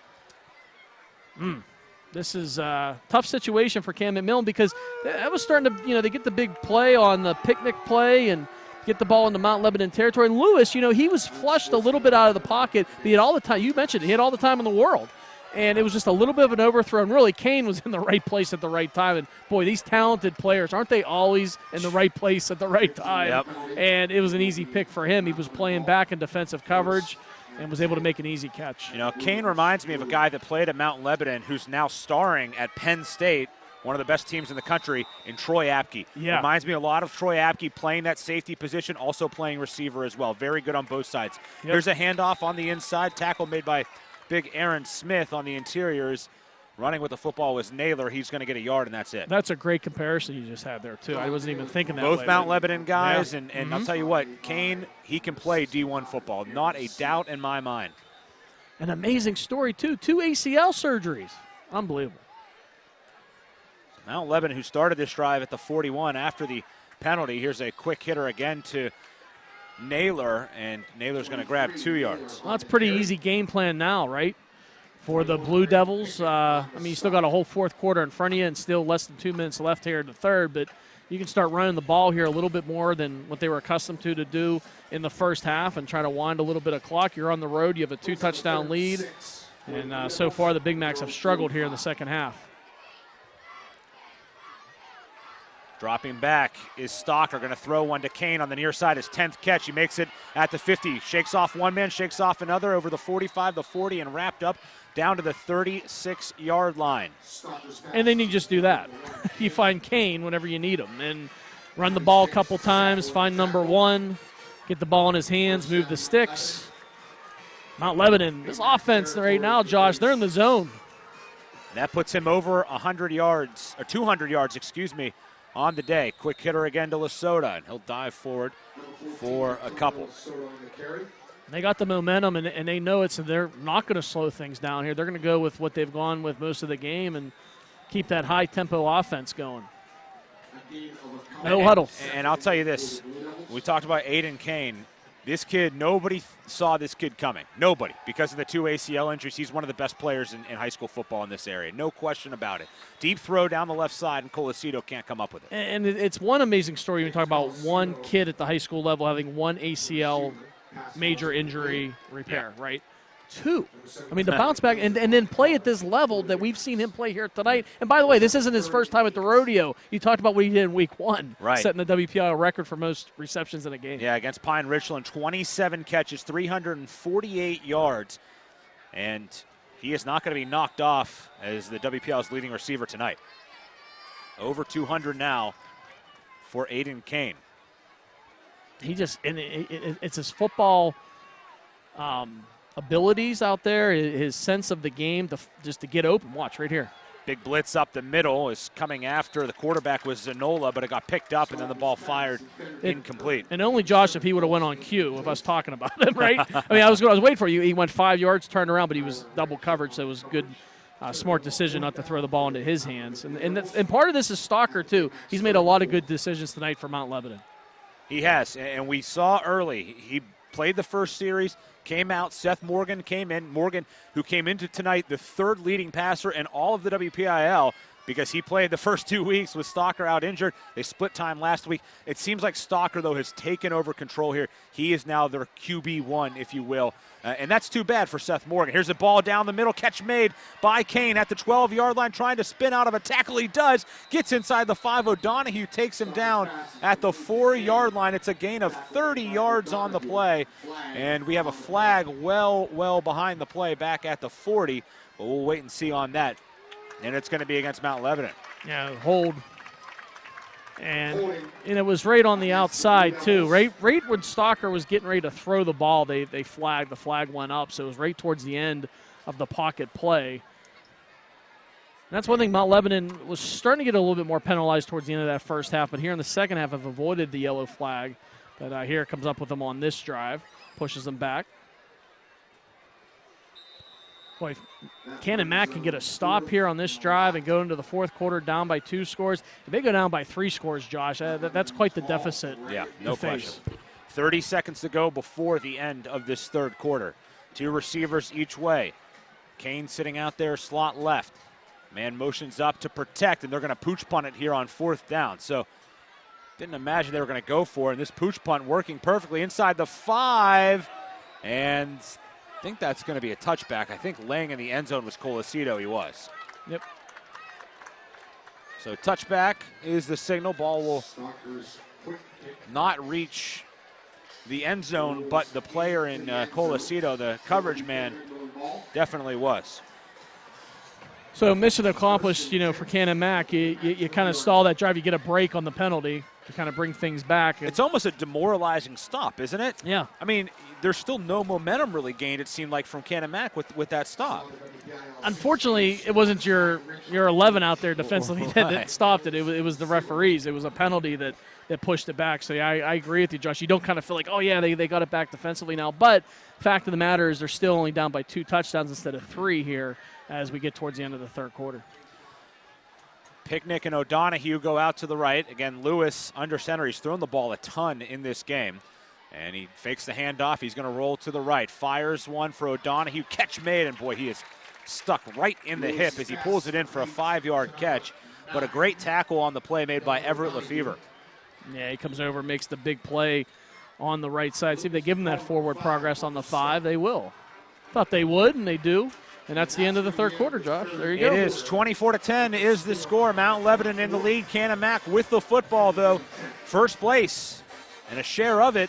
This is a tough situation for Canon-McMillan because that was starting to, they get the big play on the picnic play and get the ball into Mount Lebanon territory. And Lewis, he was flushed a little bit out of the pocket, but he had all the time. You mentioned it, he had all the time in the world. And it was just a little bit of an overthrow. And really, Kane was in the right place at the right time. And, boy, these talented players, aren't they always in the right place at the right time? Yep. And it was an easy pick for him. He was playing back in defensive coverage and was able to make an easy catch. Kane reminds me of a guy that played at Mount Lebanon who's now starring at Penn State, one of the best teams in the country, in Troy Apke. Yeah. Reminds me a lot of Troy Apke playing that safety position, also playing receiver as well. Very good on both sides. Yep. Here's a handoff on the inside. Tackle made by big Aaron Smith on the interiors. Running with the football was Naylor. He's going to get a yard, and that's it. That's a great comparison you just had there, too. I wasn't even thinking that way. Both Mount Lebanon guys, Yeah. and I'll tell you what, Kane, he can play D1 football. Not a doubt in my mind. An amazing story, too. 2 ACL surgeries. Unbelievable. Mount Lebanon, who started this drive at the 41 after the penalty. Here's a quick hitter again to Naylor, and Naylor's going to grab 2 yards. Well, that's a pretty easy game plan now, right, for the Blue Devils. You still got a whole fourth quarter in front of you and still less than 2 minutes left here in the third, but you can start running the ball here a little bit more than what they were accustomed to do in the first half and try to wind a little bit of clock. You're on the road. You have a 2-touchdown lead, and so far the Big Macs have struggled here in the second half. Dropping back is Stocker, going to throw one to Kane on the near side. His 10th catch. He makes it at the 50. Shakes off one man, shakes off another over the 45, the 40, and wrapped up down to the 36-yard line. And then you just do that. You find Kane whenever you need him and run the ball a couple times, find number 1, get the ball in his hands, move the sticks. Mount Lebanon, this offense right now, Josh, they're in the zone. That puts him over 100 yards, or 200 yards, on the day. Quick hitter again to Lasota, and he'll dive forward for a couple. They got the momentum, and they know it, so they're not going to slow things down here. They're going to go with what they've gone with most of the game and keep that high-tempo offense going. No huddle. And I'll tell you this. We talked about Aiden Kane. This kid, nobody saw this kid coming. Nobody. Because of the 2 ACL injuries, he's one of the best players in high school football in this area. No question about it. Deep throw down the left side, and Colosito can't come up with it. And it's one amazing story when you talk about one kid at the high school level having 1 ACL major injury repair, right? 2. The bounce back and then play at this level that we've seen him play here tonight. And by the way, this isn't his first time at the rodeo. You talked about what he did in week 1, right, setting the WPIAL record for most receptions in a game. Yeah, against Pine Richland, 27 catches, 348 yards. And he is not going to be knocked off as the WPIAL's leading receiver tonight. Over 200 now for Aiden Kane. He just, and it's his football abilities out there, his sense of the game, just to get open. Watch right here. Big blitz up the middle is coming after. The quarterback was Zanola, but it got picked up, and then the ball fired incomplete. And only Josh if he would have went on cue of us talking about him, right? I was waiting for you. He went 5 yards, turned around, but he was double covered, so it was good. Smart decision not to throw the ball into his hands. And part of this is Stocker, too. He's made a lot of good decisions tonight for Mount Lebanon. He has, and we saw early. He played the first series, came out. Seth Morgan came in. Morgan, who came into tonight the 3rd leading passer in all of the WPIAL because he played the first 2 weeks with Stocker out injured. They split time last week. It seems like Stocker, though, has taken over control here. He is now their QB1, if you will. And that's too bad for Seth Morgan. Here's a ball down the middle. Catch made by Kane at the 12-yard line, trying to spin out of a tackle. He does. Gets inside the 5. O'Donohue takes him down at the 4-yard line. It's a gain of 30 yards on the play. And we have a flag well behind the play back at the 40. But we'll wait and see on that. And it's going to be against Mount Lebanon. Yeah, hold. And it was right on the outside, too. Right when Stocker was getting ready to throw the ball, they flagged. The flag went up, so it was right towards the end of the pocket play. And that's one thing Mount Lebanon was starting to get a little bit more penalized towards the end of that first half, but here in the second half have avoided the yellow flag. But here comes up with them on this drive, pushes them back. Boy, if Canon-Mac can get a stop here on this drive and go into the fourth quarter down by 2 scores. If they go down by 3 scores, Josh, that's quite the deficit. Yeah, no face. question. 30 seconds to go before the end of this third quarter. 2 receivers each way. Kane sitting out there, slot left. Man motions up to protect, and they're going to pooch punt it here on 4th down. So didn't imagine they were going to go for it. And this pooch punt working perfectly inside the 5. And I think that's going to be a touchback. I think laying in the end zone was Colacito. He was. Yep. So touchback is the signal. Ball will not reach the end zone, but the player in Colacito, the coverage man, definitely was. So mission accomplished, for Canon-Mac. You kind of stall that drive. You get a break on the penalty to kind of bring things back. It's almost a demoralizing stop, isn't it? Yeah. I mean, there's still no momentum really gained, it seemed like, from Canon-Mac with that stop. Unfortunately, it wasn't your 11 out there defensively that stopped it. It was the referees. It was a penalty that pushed it back. So, yeah, I agree with you, Josh. You don't kind of feel like, oh, yeah, they got it back defensively now. But fact of the matter is they're still only down by 2 touchdowns instead of 3 here as we get towards the end of the third quarter. Picnic and O'Donohue go out to the right. Again, Lewis under center. He's thrown the ball a ton in this game. And he fakes the handoff. He's going to roll to the right. Fires one for O'Donohue. Catch made, and boy, he is stuck right in the hip as he pulls it in for a 5-yard catch. But a great tackle on the play made by Everett Lefevre. Yeah, he comes over, makes the big play on the right side. See if they give him that forward progress on the 5. They will. Thought they would, and they do. And that's the end of the third quarter, Josh. There you go. It is 24-10 is the score. Mount Lebanon in the lead. Canon-Mac with the football, though. First place and a share of it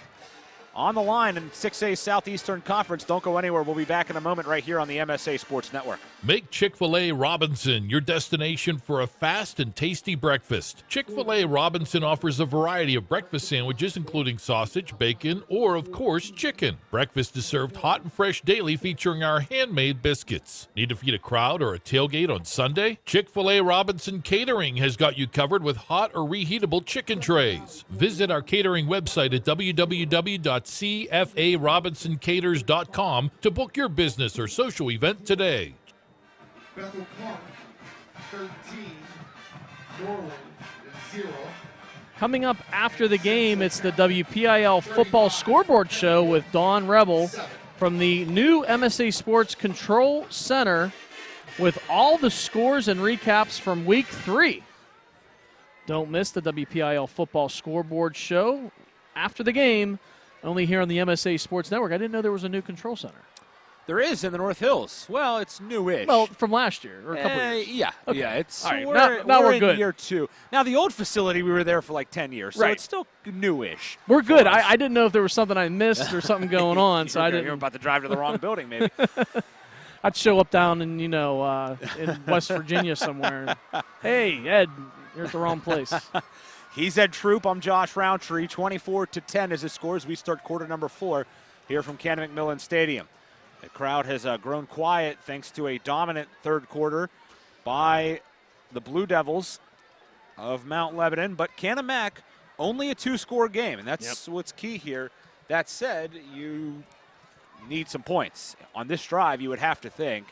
on the line in 6A Southeastern Conference. Don't go anywhere. We'll be back in a moment right here on the MSA Sports Network. Make Chick-fil-A Robinson your destination for a fast and tasty breakfast. Chick-fil-A Robinson offers a variety of breakfast sandwiches, including sausage, bacon, or, of course, chicken. Breakfast is served hot and fresh daily, featuring our handmade biscuits. Need to feed a crowd or a tailgate on Sunday? Chick-fil-A Robinson Catering has got you covered with hot or reheatable chicken trays. Visit our catering website at www.cfarobinsoncaters.com to book your business or social event today. Bethel Clark, 13, Norwood, 0. Coming up after the game, it's the WPIAL Football Scoreboard Show with Dawn Rebel from the new MSA Sports Control Center with all the scores and recaps from Week 3. Don't miss the WPIAL Football Scoreboard Show after the game, only here on the MSA Sports Network. I didn't know there was a new control center. There is in the North Hills. Well, it's newish. Well, from last year or a couple years. Yeah, Okay. yeah. It's all right. Now we're in good. year 2. Now the old facility we were there for like 10 years, so Right. it's still newish. We're good. I didn't know if there was something I missed or something going on, so I didn't. You're about to drive to the wrong building, maybe. I'd show up down in in West Virginia somewhere. And, hey, Ed, you're at the wrong place. He's Ed Troup. I'm Josh Rowntree. 24-10 is the score as we start quarter number 4 here from Canon-McMillan Stadium. The crowd has grown quiet thanks to a dominant third quarter by the Blue Devils of Mount Lebanon. But Canon-Mac, only a 2-score game, and that's what's key here. That said, you need some points. On this drive, you would have to think,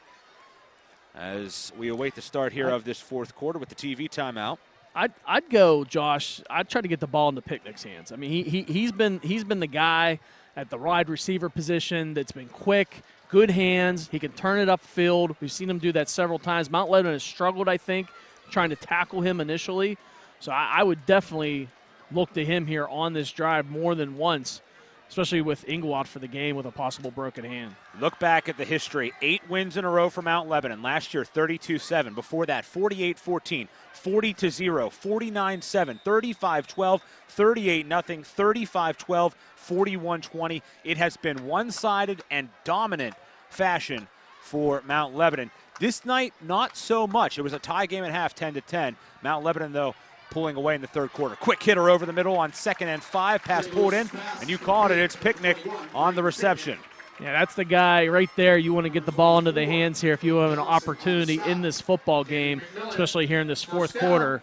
as we await the start here of this fourth quarter with the TV timeout. I'd go, Josh. I'd try to get the ball into Picnic's hands. I mean, he's been the guy at the wide receiver position that's been quick, good hands. He can turn it upfield. We've seen him do that several times. Mount Lebanon has struggled, I think, trying to tackle him initially. So I would definitely look to him here on this drive more than once, especially with Ingle out for the game with a possible broken hand. Look back at the history. 8 wins in a row for Mount Lebanon. Last year, 32-7. Before that, 48-14, 40-0, 49-7, 35-12, 38-0, 35-12, 41-20. It has been one-sided and dominant fashion for Mount Lebanon. This night, not so much. It was a tie game at half, 10-10. Mount Lebanon, though, pulling away in the third quarter. Quick hitter over the middle on 2nd and 5. Pass pulled in, and you called it. It's Picnic on the reception. Yeah, that's the guy right there. You want to get the ball into the hands here if you have an opportunity in this football game, especially here in this fourth quarter.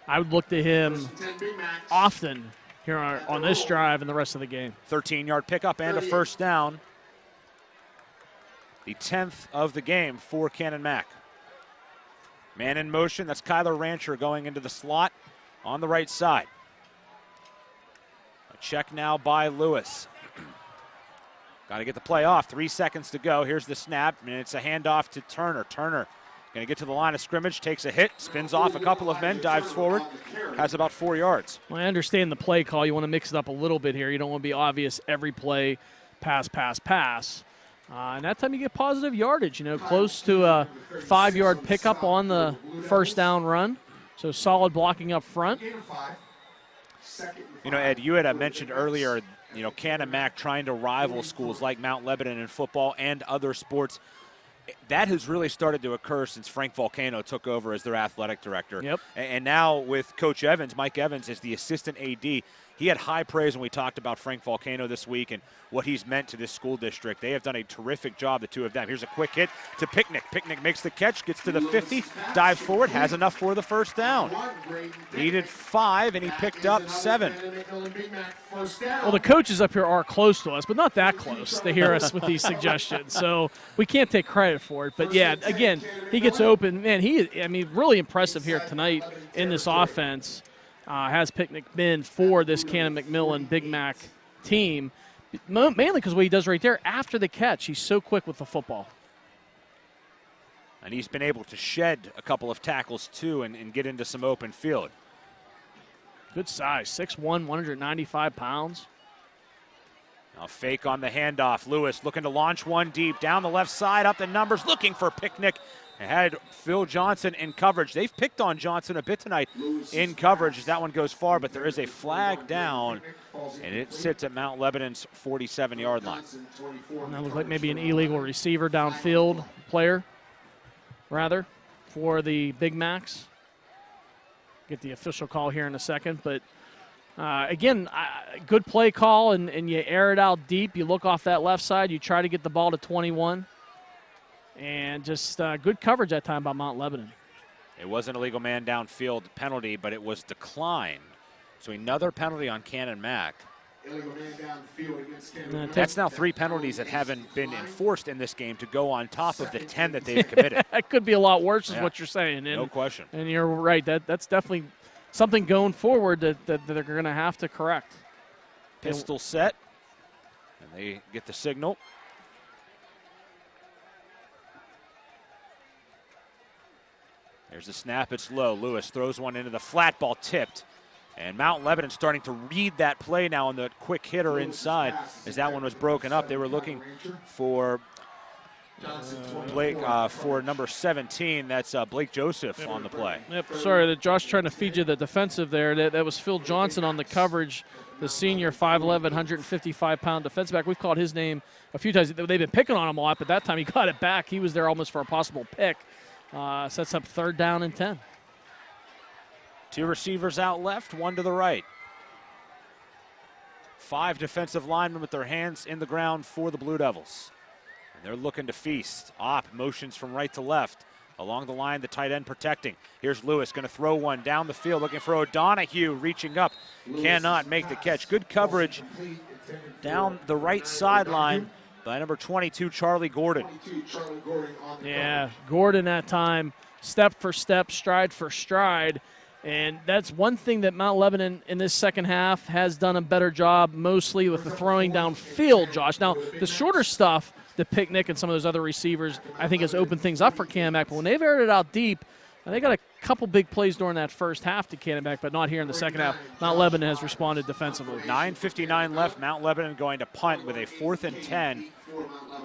I would look to him often here on this drive and the rest of the game. 13-yard pickup and a first down. the 10th of the game for Canon-Mac. Man in motion, that's Kyler Rancher going into the slot on the right side. A check now by Lewis. Got to get the play off. 3 seconds to go. Here's the snap, and it's a handoff to Turner. Turner going to get to the line of scrimmage, takes a hit, spins off a couple of men, dives forward, has about 4 yards. Well, I understand the play call. You want to mix it up a little bit here. You don't want to be obvious every play, pass, pass, pass. And that time you get positive yardage, close to a 5-yard pickup on the first down run. So solid blocking up front. Ed, you had mentioned earlier, Canon-Mac trying to rival schools like Mount Lebanon in football and other sports. That has really started to occur since Frank Volcano took over as their athletic director. Yep. And now with Coach Evans, Mike Evans is the assistant AD. He had high praise when we talked about Frank Volcano this week and what he's meant to this school district. They have done a terrific job, the two of them. Here's a quick hit to Picnic. Picnic makes the catch, gets to the 50, dives forward, has enough for the first down. Needed 5, and he picked up 7. Well, the coaches up here are close to us, but not that close. They hear us with these suggestions, so we can't take credit for it. But, yeah, again, he gets open. Man, really impressive here tonight in this offense. Has Picnic been for this Canon-McMillan Big Mac team, mainly because what he does right there after the catch, he's so quick with the football. And he's been able to shed a couple of tackles, too, and get into some open field. Good size, 6'1", 195 pounds. Now fake on the handoff. Lewis looking to launch one deep. Down the left side, up the numbers, looking for Picnic. Had Phil Johnson in coverage. They've picked on Johnson a bit tonight in coverage as that one goes far, but there is a flag down, and it sits at Mount Lebanon's 47-yard line. And that looks like maybe an illegal receiver downfield player, rather, for the Big Macs. Get the official call here in a second, but again, good play call, and you air it out deep. You look off that left side. You try to get the ball to 21. And just good coverage that time by Mount Lebanon. It was an illegal man downfield penalty, but it was declined. So another penalty on Canon-Mac. That's now 3 penalties that haven't been enforced in this game to go on top of the 10 that they've committed. That could be a lot worse is what you're saying. And, no question. And you're right. That's definitely something going forward that they're going to have to correct. Pistol set, and they get the signal. There's the snap, it's low. Lewis throws one into the flat, ball tipped. And Mount Lebanon starting to read that play now on the quick hitter inside as that one was broken up. They were looking for Blake for number 17. That's Blake Joseph on the play. Yep, sorry, Josh trying to feed you the defensive there. That was Phil Johnson on the coverage, the senior 5'11", 155-pound defensive back. We've called his name a few times. They've been picking on him a lot, but that time he got it back. He was there almost for a possible pick. Sets up 3rd down and 10. 2 receivers out left, 1 to the right. 5 defensive linemen with their hands in the ground for the Blue Devils. And they're looking to feast. Opp motions from right to left. Along the line, the tight end protecting. Here's Lewis going to throw one down the field, looking for O'Donohue, reaching up. Cannot make the catch. Good coverage down the right sideline by number 22, Charlie Gordon. Yeah, Gordon that time, step for step, stride for stride. And that's one thing that Mount Lebanon in this second half has done a better job, mostly with the throwing downfield, Josh. Now, the shorter stuff, the Picnic and some of those other receivers, I think has opened things up for Canon-Mac. But when they've aired it out deep, they got a couple big plays during that first half to Canon-Mac, but not here in the second half. Mount Lebanon has responded defensively. 9:59 left. Mount Lebanon going to punt with a 4th and 10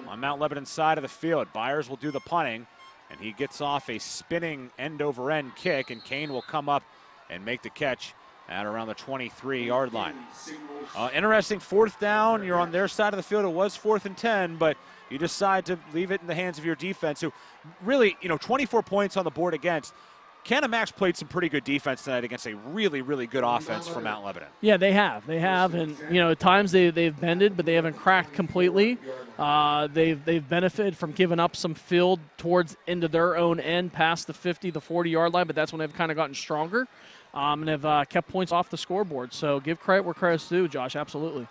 on Mount Lebanon's side of the field. Byers will do the punting, and he gets off a spinning end-over-end kick, and Kane will come up and make the catch at around the 23-yard line. Interesting 4th down. You're on their side of the field. It was 4th and 10, but you decide to leave it in the hands of your defense, who really, 24 points on the board against. Canon-Mac's played some pretty good defense tonight against a really, really good offense from Mount Lebanon. Yeah, they have. And, at times they've bended, but they haven't cracked completely. They've benefited from giving up some field towards into their own end past the 50, the 40-yard line, but that's when they've kind of gotten stronger and have kept points off the scoreboard. So give credit where credit's due, Josh, absolutely.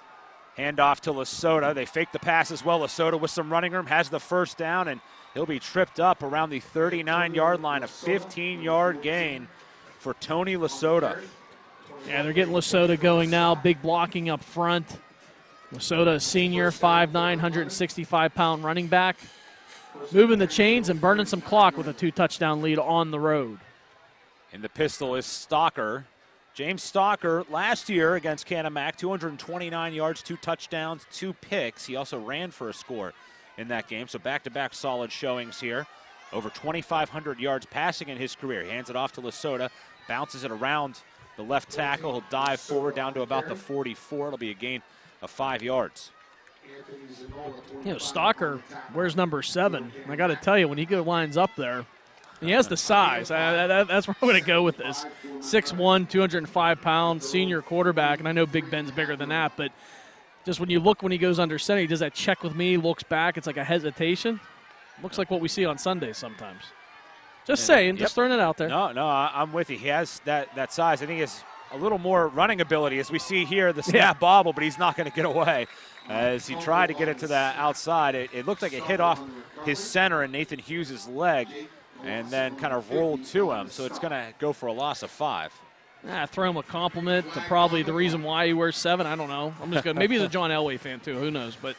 Handoff to Lesota. They fake the pass as well. Lesota with some running room has the first down, and he'll be tripped up around the 39-yard line. A 15-yard gain for Tony Lesota. Yeah, they're getting Lesota going now. Big blocking up front. Lesota, a senior, 5'9", 165-pound running back. Moving the chains and burning some clock with a 2-touchdown lead on the road. And the pistol is Stalker. James Stalker, last year against Canon-Mac, 229 yards, 2 touchdowns, 2 picks. He also ran for a score in that game, so back-to-back solid showings here. Over 2,500 yards passing in his career. He hands it off to Lesota, bounces it around the left tackle. He'll dive forward down to about the 44. It'll be a gain of 5 yards. You know, Stalker wears number 7. I got to tell you, when he lines up there, he has the size. That's where I'm going to go with this. 6'1", 205 pounds, senior quarterback. And I know Big Ben's bigger than that, but just when you look when he goes under center, he does that check with me, looks back. It's like a hesitation. Looks like what we see on Sundays sometimes. Just saying, just throwing it out there. No, I'm with you. He has that size. I think he has a little more running ability, as we see here, the snap bobble, but he's not going to get away. As he tried to get it to the outside, it looked like it hit off his center and Nathan Hughes' leg, and then kind of rolled to him. So it's going to go for a loss of 5. Throw him a compliment to probably the reason why he wears 7. I don't know. I'm just going. Maybe he's a John Elway fan too. Who knows? But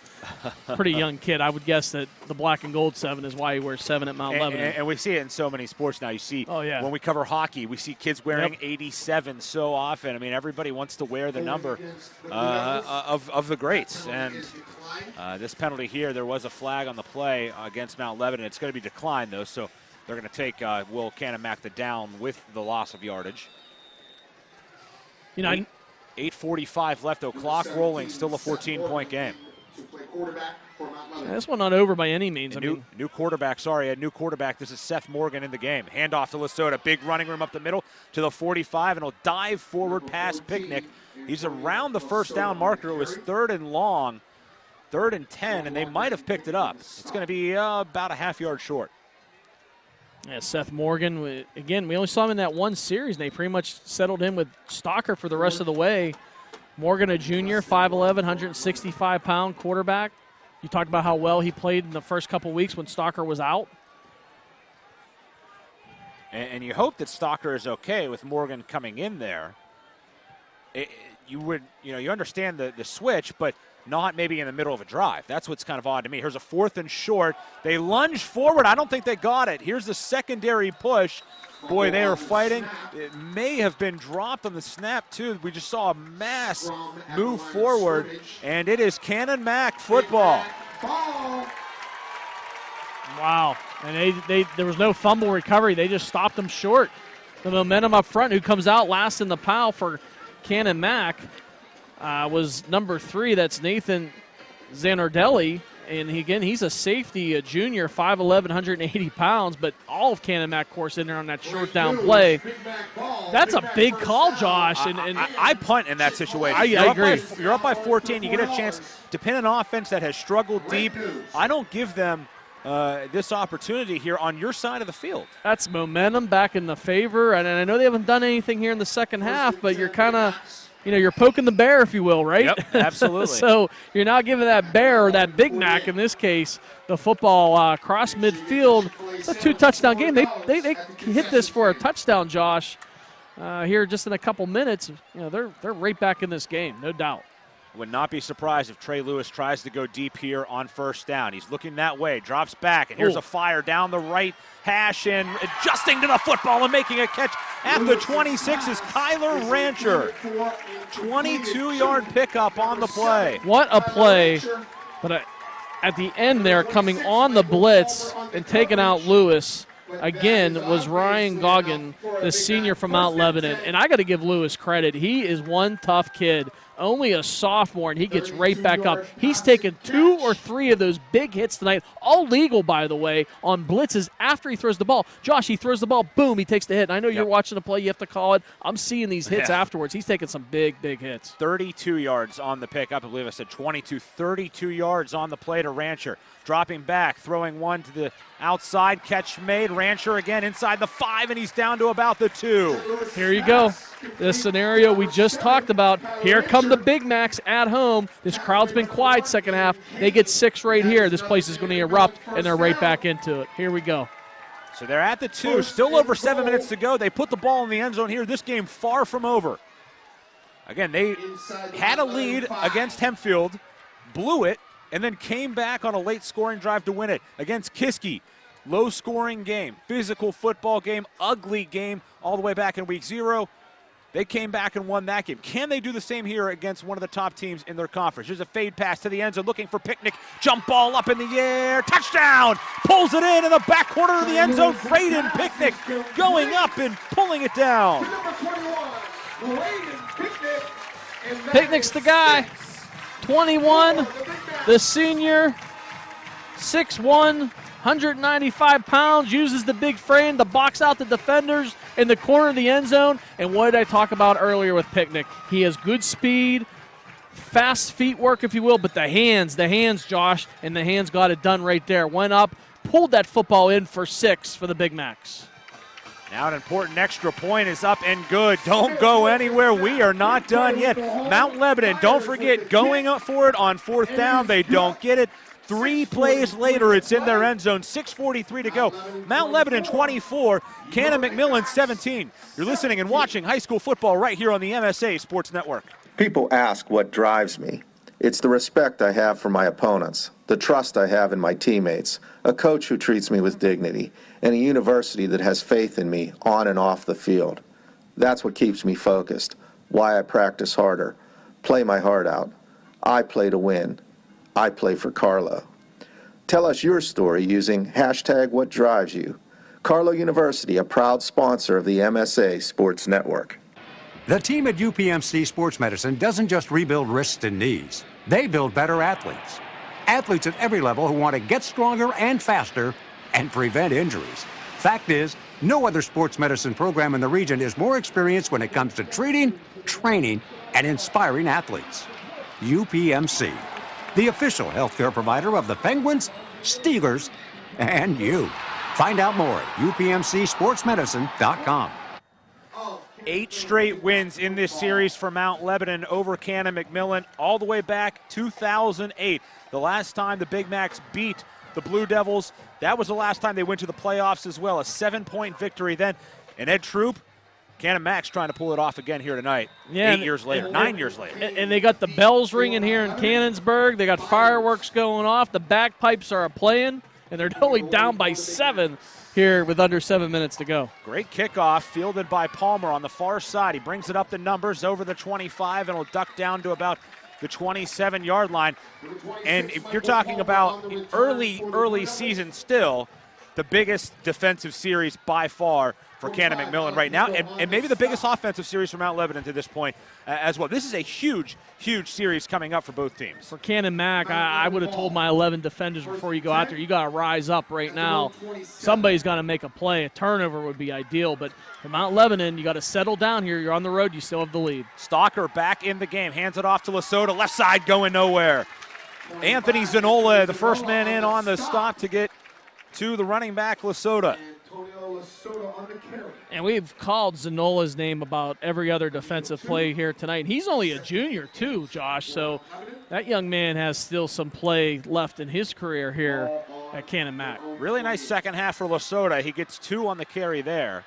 pretty young kid. I would guess that the black and gold 7 is why he wears 7 at Mount Lebanon. And we see it in so many sports now. You see, when we cover hockey, we see kids wearing 87 so often. I mean, everybody wants to wear the number of the greats. And this penalty here, there was a flag on the play against Mount Lebanon. It's going to be declined though, so they're going to take Will Canon-Mac the down with the loss of yardage. 8:45 left, though. Clock rolling. Still a 14-point game. This one not over by any means. New quarterback. Sorry, a new quarterback. This is Seth Morgan in the game. Handoff to Lesota. Big running room up the middle to the 45, and he'll dive forward past Picnic. He's around the first down marker. It was 3rd and long, 3rd and 10, and they might have picked it up. It's going to be about a half-yard short. Yeah, Seth Morgan, again, we only saw him in that one series, and they pretty much settled him with Stalker for the rest of the way. Morgan, a junior, 5'11", 165-pound quarterback. You talked about how well he played in the first couple weeks when Stalker was out. And you hope that Stalker is okay with Morgan coming in there. You understand the switch, but not maybe in the middle of a drive. That's what's kind of odd to me. Here's a 4th and short. They lunge forward. I don't think they got it. Here's the secondary push. Boy, they are fighting. It may have been dropped on the snap, too. We just saw a mass move forward, and it is Canon-Mac football. Wow. And there was no fumble recovery. They just stopped them short. The momentum up front, who comes out last in the pile for Canon-Mac, was number 3. That's Nathan Zanardelli. And he's a safety, a junior, 5'11", 180 pounds, but all of Canon-Mac course in there on that short down play. That's a big call, Josh. And I punt in that situation. I agree. You're up by 14. You get a chance to pin an offense that has struggled deep. I don't give them this opportunity here on your side of the field. That's momentum back in the favor. And I know they haven't done anything here in the second half, but you're kind of – you're poking the bear, if you will, right? Yep, absolutely. So you're now giving that bear, or that Big Mac in this case, the football across midfield. It's a 2-touchdown game. They hit this for a touchdown, Josh, here just in a couple minutes. They're right back in this game, no doubt. Would not be surprised if Trey Lewis tries to go deep here on first down. He's looking that way, drops back, and here's a fire down the right hash and adjusting to the football and making a catch at the 26 is Kyler Rancher. 22-yard pickup on the play. What a play. But at the end there, coming on the blitz and taking out Lewis, again, was Ryan Goggin, the senior from Mount Lebanon. And I got to give Lewis credit. He is one tough kid. Only a sophomore, and he gets right back up. He's taken 2 or 3 of those big hits tonight, all legal, by the way, on blitzes after he throws the ball. Josh, he throws the ball, boom, he takes the hit. And I know you're watching the play, you have to call it. I'm seeing these hits afterwards. He's taking some big, big hits. 32 yards on the pickup. I believe I said 22. 32 yards on the play to Rancher. Dropping back, throwing one to the outside. Catch made. Rancher again inside the 5, and he's down to about the 2. Here you go. the scenario we just talked about. Here come the Big Macs at home. This crowd's been quiet second half. They get 6 right here. This place is going to erupt, and they're right back into it. Here we go. So they're at the 2, still over 7 minutes to go. They put the ball in the end zone here. This game far from over. Again, they had a lead against Hempfield, blew it, and then came back on a late scoring drive to win it against Kiski. Low scoring game, physical football game, ugly game all the way back in week 0. They came back and won that game. Can they do the same here against one of the top teams in their conference? Here's a fade pass to the end zone, looking for Picnic. Jump ball up in the air, touchdown! Pulls it in the back corner of the end zone. Braden Picnic going up and pulling it down. Picnic's the guy. 21, the senior, 6'1", 195 pounds, uses the big frame to box out the defenders in the corner of the end zone. And what did I talk about earlier with Picnic? He has good speed, fast feet work, if you will, but the hands, Josh, and the hands got it done right there. Went up, pulled that football in for 6 for the Big Macs. Now an important extra point is up and good. Don't go anywhere. We are not done yet. Mount Lebanon, don't forget, going up for it on 4th down. They don't get it. 3 plays later, it's in their end zone. 6:43 to go. Mount Lebanon 24, Canon-McMillan 17. You're listening and watching high school football right here on the MSA Sports Network. People ask what drives me. It's the respect I have for my opponents, the trust I have in my teammates, a coach who treats me with dignity, and a university that has faith in me on and off the field. That's what keeps me focused, why I practice harder, play my heart out. I play to win. I play for Carlo. Tell us your story using #WhatDriveSYou. Carlo University, a proud sponsor of the MSA Sports Network. The team at UPMC Sports Medicine doesn't just rebuild wrists and knees. They build better athletes. Athletes at every level who want to get stronger and faster and prevent injuries. Fact is, no other sports medicine program in the region is more experienced when it comes to treating, training, and inspiring athletes. UPMC, the official healthcare provider of the Penguins, Steelers, and you. Find out more at upmcsportsmedicine.com. 8 straight wins in this series for Mount Lebanon over Canon-McMillan all the way back 2008. The last time the Big Macs beat the Blue Devils, that was the last time they went to the playoffs as well. A 7-point victory then. And Ed Troup, Canon Macs trying to pull it off again here tonight. Yeah, 8 years later, 9 years later. And they got the bells ringing here in Canonsburg. They got fireworks going off. The bagpipes are playing, and they're only down by 7 here with under 7 minutes to go. Great kickoff fielded by Palmer on the far side. He brings it up the numbers over the 25 and will duck down to about the 27-yard line. And if you're talking about early season still, the biggest defensive series by far for Canon-McMillan right now, and maybe the biggest offensive series for Mount Lebanon to this point as well. This is a huge, huge series coming up for both teams. For Canon-Mac, I would have told my 11 defenders before you go out there, you got to rise up right now. Somebody's got to make a play. A turnover would be ideal, but for Mount Lebanon, you got to settle down here. You're on the road. You still have the lead. Stalker back in the game. Hands it off to Lesotho. Left side going nowhere. Anthony Zanola, the first man in on the stop to get to the running back, Lesotho. And we've called Zanola's name about every other defensive play here tonight. He's only a junior too, Josh, so that young man has still some play left in his career here at Canon-Mac. Really nice second half for Lesotho. He gets 2 on the carry there.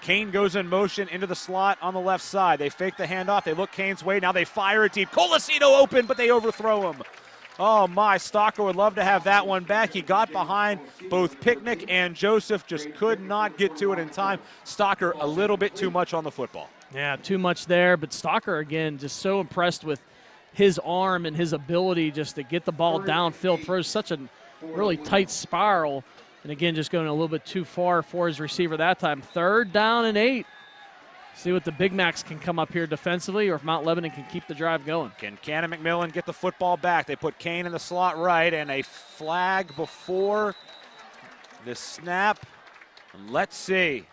Kane goes in motion into the slot on the left side. They fake the handoff. They look Kane's way. Now they fire it deep. Colasito open, but they overthrow him. Oh, my. Stalker would love to have that one back. He got behind both Picnic and Joseph, just could not get to it in time. Stalker a little bit too much on the football. Yeah, too much there. But Stalker, again, just so impressed with his arm and his ability just to get the ball downfield, throws such a really tight spiral. And, again, just going a little bit too far for his receiver that time. 3rd down and 8. See what the Big Macs can come up here defensively, or if Mount Lebanon can keep the drive going. Can Canon-McMillan get the football back? They put Kane in the slot right, and a flag before the snap. Let's see.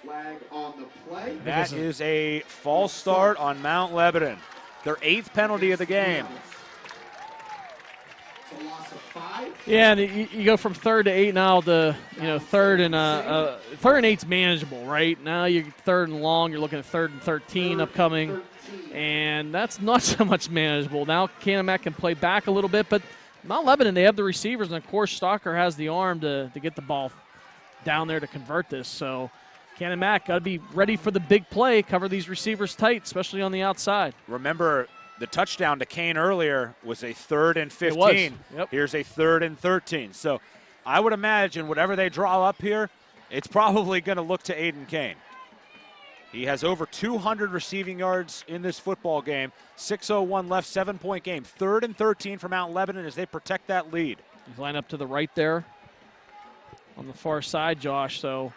Flag on the play. That is a false start on Mount Lebanon. Their 8th penalty of the game. Yeah, and you go from 3rd to 8 now to, 3rd and 3rd and 8's manageable, right? Now you're 3rd and long. You're looking at 3rd and 13 upcoming, and that's not so much manageable. Now Canon-Mac can play back a little bit, but Mount Lebanon, they have the receivers, and of course Stalker has the arm to get the ball down there to convert this. So Canon-Mac got to be ready for the big play, cover these receivers tight, especially on the outside. Remember, the touchdown to Kane earlier was a 3rd and 15. It was. Yep. Here's a 3rd and 13. So I would imagine whatever they draw up here, it's probably going to look to Aiden Kane. He has over 200 receiving yards in this football game. 6:01 left, 7-point game. 3rd and 13 for Mount Lebanon as they protect that lead. He's lined up to the right there on the far side, Josh. So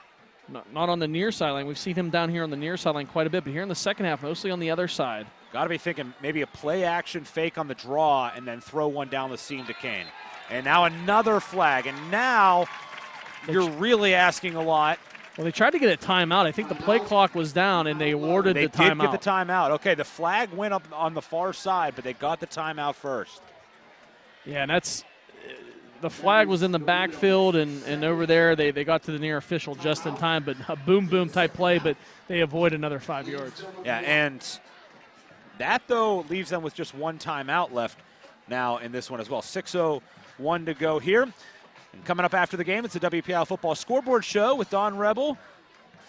not on the near sideline. We've seen him down here on the near sideline quite a bit, but here in the second half, mostly on the other side. Got to be thinking maybe a play-action fake on the draw and then throw one down the seam to Kane. And now another flag, and now you're really asking a lot. Well, they tried to get a timeout. I think the play clock was down, and they awarded the timeout. They did get the timeout. Okay, the flag went up on the far side, but they got the timeout first. Yeah, and that's the flag was in the backfield, and over there they got to the near official just in time, but a boom type play, but they avoid another 5 yards. Yeah, and that, though, leaves them with just one timeout left now in this one as well. 6:01 to go here. And coming up after the game, it's the WPIAL Football Scoreboard Show with Don Rebel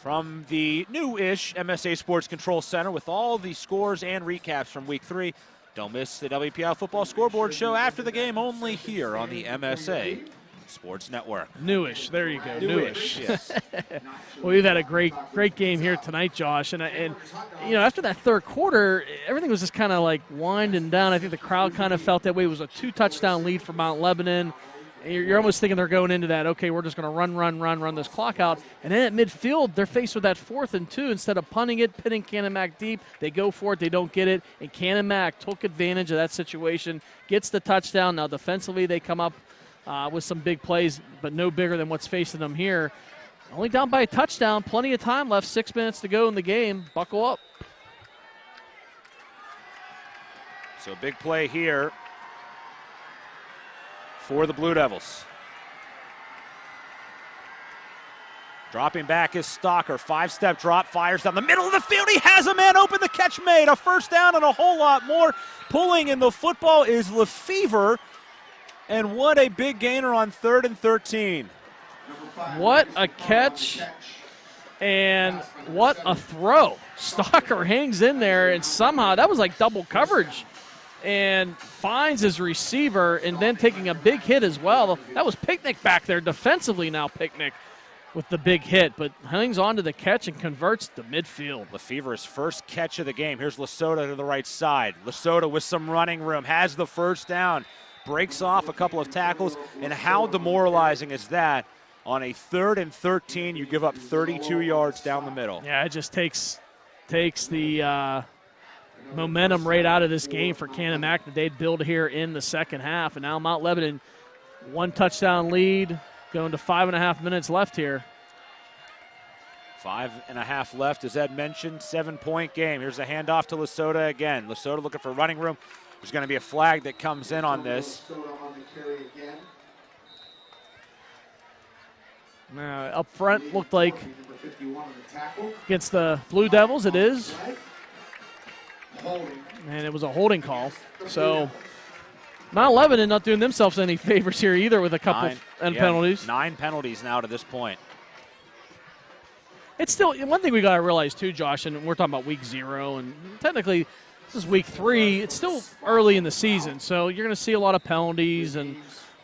from the new-ish MSA Sports Control Center with all the scores and recaps from Week 3. Don't miss the WPIAL Football Scoreboard Show after the game, only here on the MSA Sports Network. Newish, there you go. Newish. Yes. Well, we've had a great game here tonight, Josh, and after that third quarter, everything was just kind of like winding down. I think the crowd kind of felt that way. It was a 2-touchdown lead for Mount Lebanon. You're almost thinking they're going into that, okay, we're just going to run this clock out. And then at midfield, they're faced with that 4th and 2. Instead of punting it, pinning Canon-Mac deep, they go for it, they don't get it. And Canon-Mac took advantage of that situation, gets the touchdown. Now defensively, they come up with some big plays, but no bigger than what's facing them here. Only down by a touchdown, plenty of time left, 6 minutes to go in the game. Buckle up. So big play here for the Blue Devils. Dropping back is Stalker. 5-step drop, fires down the middle of the field. He has a man open, the catch made. A first down and a whole lot more. Pulling in the football is Lefevre. And what a big gainer on 3rd and 13. What a catch and what a throw. Stalker hangs in there, and somehow that was like double coverage, and finds his receiver, and then taking a big hit as well. That was Picnic back there defensively now, Picnic with the big hit, but hangs on to the catch and converts to midfield. Lefevre's first catch of the game. Here's Lesota to the right side. Lesota with some running room, has the first down, breaks off a couple of tackles, and how demoralizing is that? On a 3rd and 13, you give up 32 yards down the middle. Yeah, it just takes the momentum right out of this game for Canon-Mac that they'd build here in the second half. And now Mount Lebanon, 1 touchdown lead, going to 5.5 minutes left here. 5.5 left, as Ed mentioned, 7-point game. Here's a handoff to Lesota again. Lesota looking for running room. There's going to be a flag that comes in on this. Up front looked like against the Blue Devils, it is. And it was a holding call. So Mount Lebanon not doing themselves any favors here either with a couple penalties. 9 penalties now to this point. It's still one thing we got to realize too, Josh, and we're talking about week 0, and technically this is week 3. It's still early in the season, so you're going to see a lot of penalties, and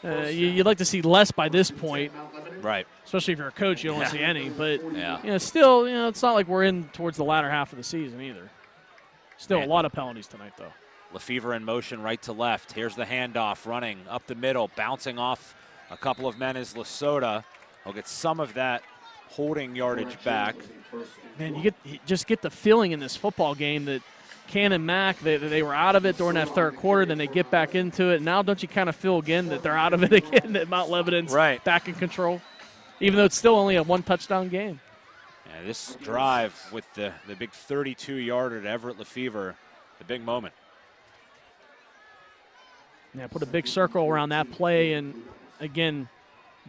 you'd like to see less by this point. Right. Especially if you're a coach, you don't want to see any. But still, it's not like we're in towards the latter half of the season either. Still a lot of penalties tonight, though. Lefevre in motion right to left. Here's the handoff, running up the middle, bouncing off a couple of men is Lesota. He'll get some of that holding yardage back. Man, you just get the feeling in this football game that Canon-Mac, they were out of it during that third quarter, then they get back into it. Now don't you kind of feel again that they're out of it again, that Mount Lebanon's back in control, even though it's still only a 1-touchdown game. Yeah, this drive with the big 32-yarder to Everett Lefevre, the big moment. Yeah, put a big circle around that play, and again,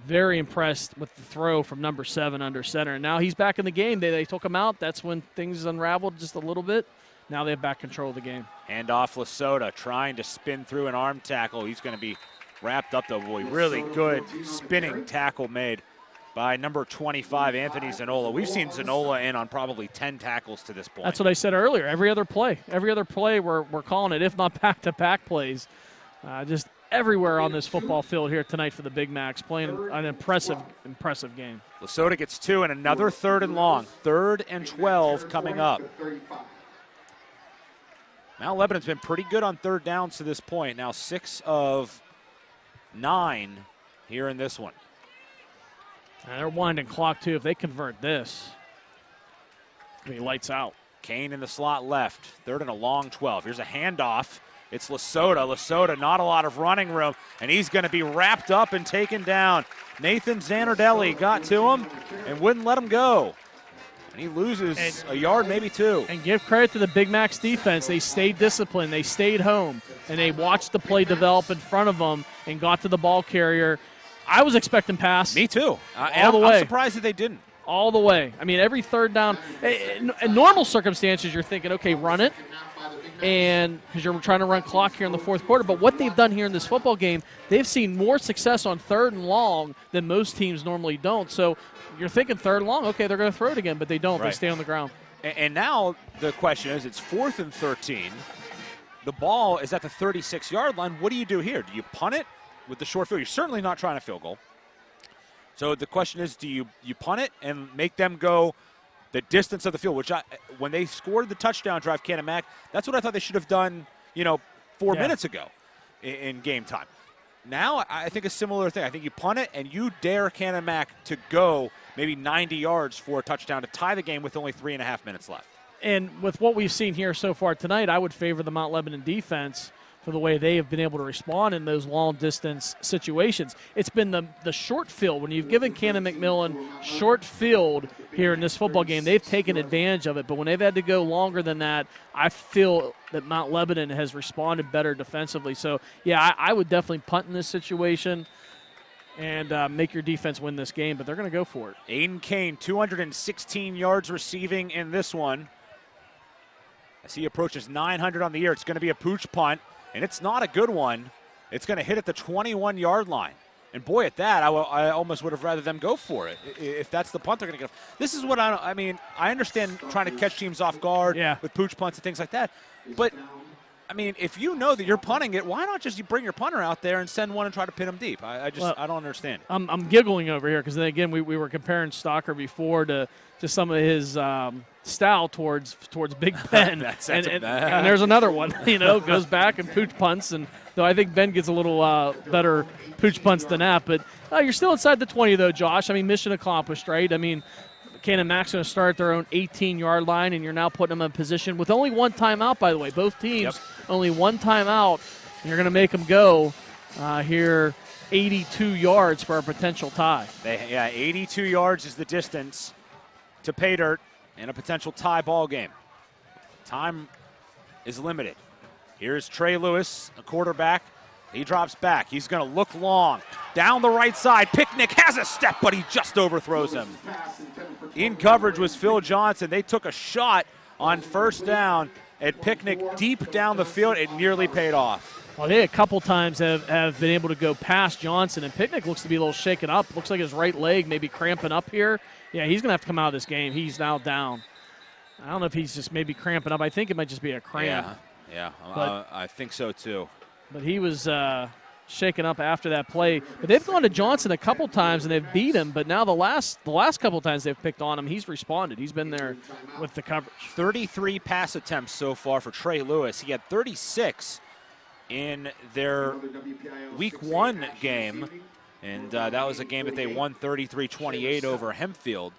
very impressed with the throw from number 7 under center. And now he's back in the game. They took him out. That's when things unraveled just a little bit. Now they have back control of the game. Handoff Lasota trying to spin through an arm tackle. He's going to be wrapped up, though, boy. Really good spinning tackle made by number 25, Anthony Zanola. We've seen Zanola in on probably 10 tackles to this point. That's what I said earlier. Every other play we're calling it, if not back-to-back plays. Just everywhere on this football field here tonight for the Big Macs, playing an impressive game. Lasota gets 2 and another 3rd and long. 3rd and 12 coming up. Mount Lebanon's been pretty good on 3rd downs to this point. Now 6 of 9 here in this one. And they're winding clock, too. If they convert this, it'll be lights out. Kane in the slot left. 3rd and a long 12. Here's a handoff. It's Lasota. Lasota, not a lot of running room, and he's going to be wrapped up and taken down. Nathan Zanardelli got to him and wouldn't let him go. And he loses a yard, maybe 2. And give credit to the Big Macs defense. They stayed disciplined. They stayed home, and they watched the play develop in front of them and got to the ball carrier. I was expecting pass. Me too. All the way. I'm surprised that they didn't. All the way. I mean, every 3rd down. In normal circumstances, you're thinking, okay, run it, and because you're trying to run clock here in the 4th quarter. But what they've done here in this football game, they've seen more success on 3rd and long than most teams normally don't. So you're thinking 3rd and long, okay, they're going to throw it again, but they don't. Right. They stay on the ground. And now the question is, it's 4th and 13. The ball is at the 36-yard line. What do you do here? Do you punt it with the short field? You're certainly not trying to field goal. So the question is, do you punt it and make them go the distance of the field, which when they scored the touchdown drive, Canon-Mac, that's what I thought they should have done, 4 minutes ago in game time. Now I think a similar thing. I think you punt it and you dare Canon-Mac to go maybe 90 yards for a touchdown to tie the game with only 3.5 minutes left. And with what we've seen here so far tonight, I would favor the Mount Lebanon defense for the way they have been able to respond in those long-distance situations. It's been the short field. When you've given Canon-McMillan short field here in this football game, they've taken advantage of it. But when they've had to go longer than that, I feel that Mount Lebanon has responded better defensively. So, yeah, I would definitely punt in this situation and make your defense win this game, but they're going to go for it. Aiden Kane, 216 yards receiving in this one. As he approaches 900 on the year, it's going to be a pooch punt. And it's not a good one. It's going to hit at the 21-yard line. And, boy, at that, I almost would have rather them go for it. If that's the punt they're going to get. This is what I understand trying to catch teams off guard with pooch punts and things like that. But, if you know that you're punting it, why not just bring your punter out there and send one and try to pin him deep? I don't understand. I'm giggling over here because, again, we were comparing Stalker before to some of his style towards Big Ben. and there's another one, goes back and pooch punts. And though I think Ben gets a little better pooch punts than that. But you're still inside the 20, though, Josh. Mission accomplished, right? Canon-Mac's going to start at their own 18-yard line, and you're now putting them in position with only one timeout, by the way. Both teams, only one timeout. And you're going to make them go here 82 yards for a potential tie. 82 yards is the distance to pay dirt in a potential tie ball game. Time is limited. Here's Trey Lewis, a quarterback. He drops back. He's going to look long. Down the right side. Picnic has a step, but he just overthrows him. In coverage was Phil Johnson. They took a shot on 1st down at Picnic deep down the field. It nearly paid off. Well, they a couple times have been able to go past Johnson, and Picnic looks to be a little shaken up. Looks like his right leg maybe cramping up here. Yeah, he's going to have to come out of this game. He's now down. I don't know if he's just maybe cramping up. I think it might just be a cramp. Yeah, I think so too. But he was shaken up after that play. But they've gone to Johnson a couple times, and they've beat him. But now the last couple times they've picked on him, he's responded. He's been there with the coverage. 33 pass attempts so far for Trey Lewis. He had 36 in their Week 1 game. And that was a game that they won 33-28 over Hempfield.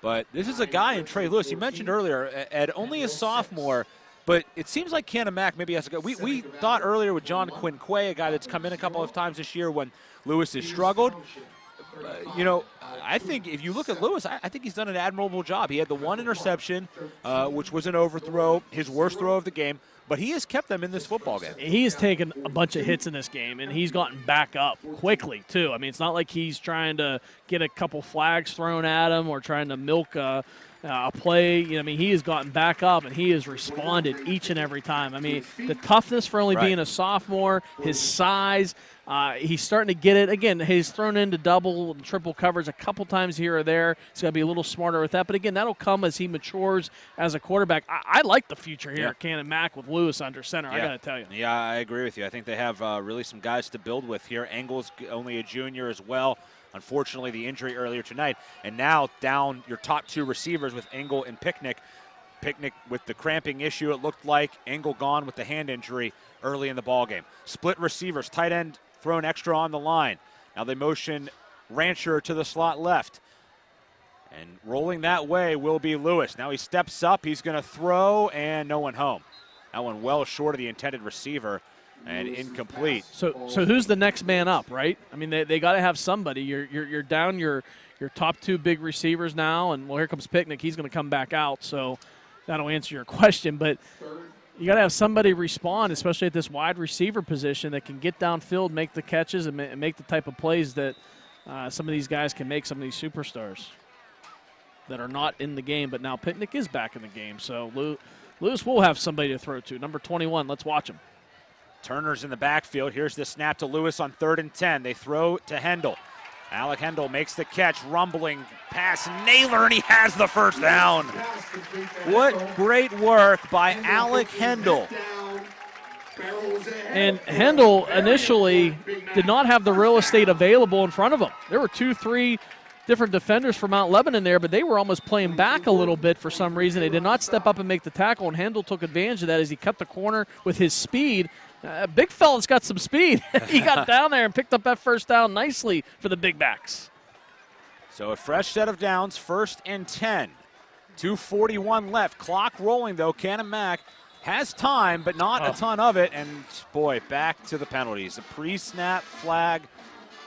But this is a guy in Trey Lewis. You mentioned earlier, Ed, only a sophomore, but it seems like Canon-Mac maybe has to go. We thought earlier with John Quinquay, a guy that's come in a couple of times this year when Lewis has struggled. I think if you look at Lewis, I think he's done an admirable job. He had the one interception, which was an overthrow, his worst throw of the game. but he has kept them in this football game. He has taken a bunch of hits in this game, and he's gotten back up quickly, too. I mean, it's not like he's trying to get a couple flags thrown at him or trying to milk a play. You know, I mean, he has gotten back up, and he has responded each and every time. I mean, the toughness for only being a sophomore, his size, he's starting to get it. Again, he's thrown into double and triple coverage a couple times here or there. He's got to be a little smarter with that. But, again, that'll come as he matures as a quarterback. I like the future here at Canon-Mac with Lewis under center, I got to tell you. Yeah, I agree with you. I think they have really some guys to build with here. Engel's only a junior as well. Unfortunately, the injury earlier tonight. And now down your top two receivers with Engel and Picnic. Picnic with the cramping issue, it looked like. Engel gone with the hand injury early in the ballgame. Split receivers, tight end thrown extra on the line. Now they motion Rancher to the slot left. And rolling that way will be Lewis. Now he steps up, he's going to throw, and no one home. That one well short of the intended receiver. And incomplete. So who's the next man up, right? I mean, they got to have somebody. You're down your top two big receivers now, and well, here comes Picnic. He's going to come back out, so that'll answer your question. But you got to have somebody respond, especially at this wide receiver position that can get downfield, make the catches, and make the type of plays that some of these guys can make. Some of these superstars that are not in the game, but now Picnic is back in the game. So Lewis will have somebody to throw to. Number 21. Let's watch him. Turner's in the backfield. Here's the snap to Lewis on 3rd and 10. They throw to Hendel. Alec Hendel makes the catch, rumbling pass, nailer, and he has the first down. What great work by Alec Hendel. And Hendel initially did not have the real estate available in front of him. There were 2-3 different defenders from Mount Lebanon there, but they were almost playing back a little bit for some reason. They did not step up and make the tackle, and Hendel took advantage of that as he cut the corner with his speed. Big fella's got some speed. He got down there and picked up that first down nicely for the big backs. So a fresh set of downs, 1st and 10. 2:41 left. Clock rolling, though. Canon-Mac has time, but not a ton of it. And, boy, back to the penalties. A pre-snap flag,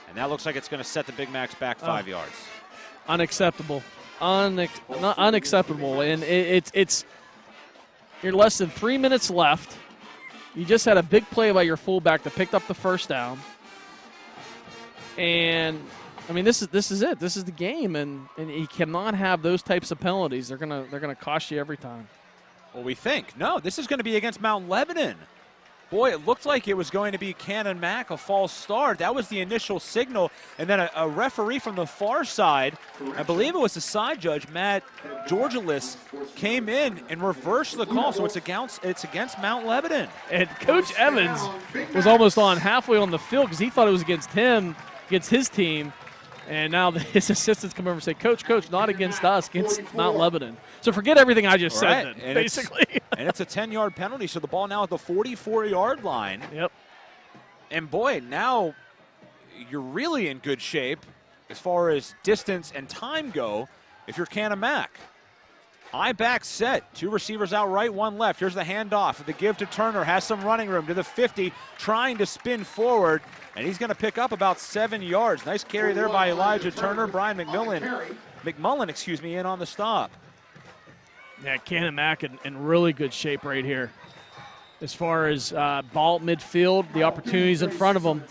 and that looks like it's going to set the Big Macs back 5 yards. Unacceptable. Unacceptable. And it's you're less than 3 minutes left. You just had a big play by your fullback that picked up the first down. And, I mean, this is it. This is the game, and you cannot have those types of penalties. They're gonna cost you every time. Well, we think. No, this is going to be against Mount Lebanon. Boy, it looked like it was going to be Canon-Mac, a false start. That was the initial signal. And then a referee from the far side, I believe it was the side judge, Matt Georgilis, came in and reversed the call. So it's against Mount Lebanon. And Coach Evans was almost on halfway on the field because he thought it was against him, against his team. And now his assistants come over and say, Coach, not against us, against Mount Lebanon. So forget everything I just said then, basically. And it's a 10-yard penalty, so the ball now at the 44-yard line. Yep. And, boy, now you're really in good shape as far as distance and time go if you're Canon-Mac. I-back set. 2 receivers out right, 1 left. Here's the handoff. The give to Turner. Has some running room to the 50, trying to spin forward. And he's going to pick up about 7 yards. Nice carry there by Elijah Turner. Brian McMillan, in on the stop. Yeah, Canon-Mac in really good shape right here. As far as ball midfield, the opportunities in front of them.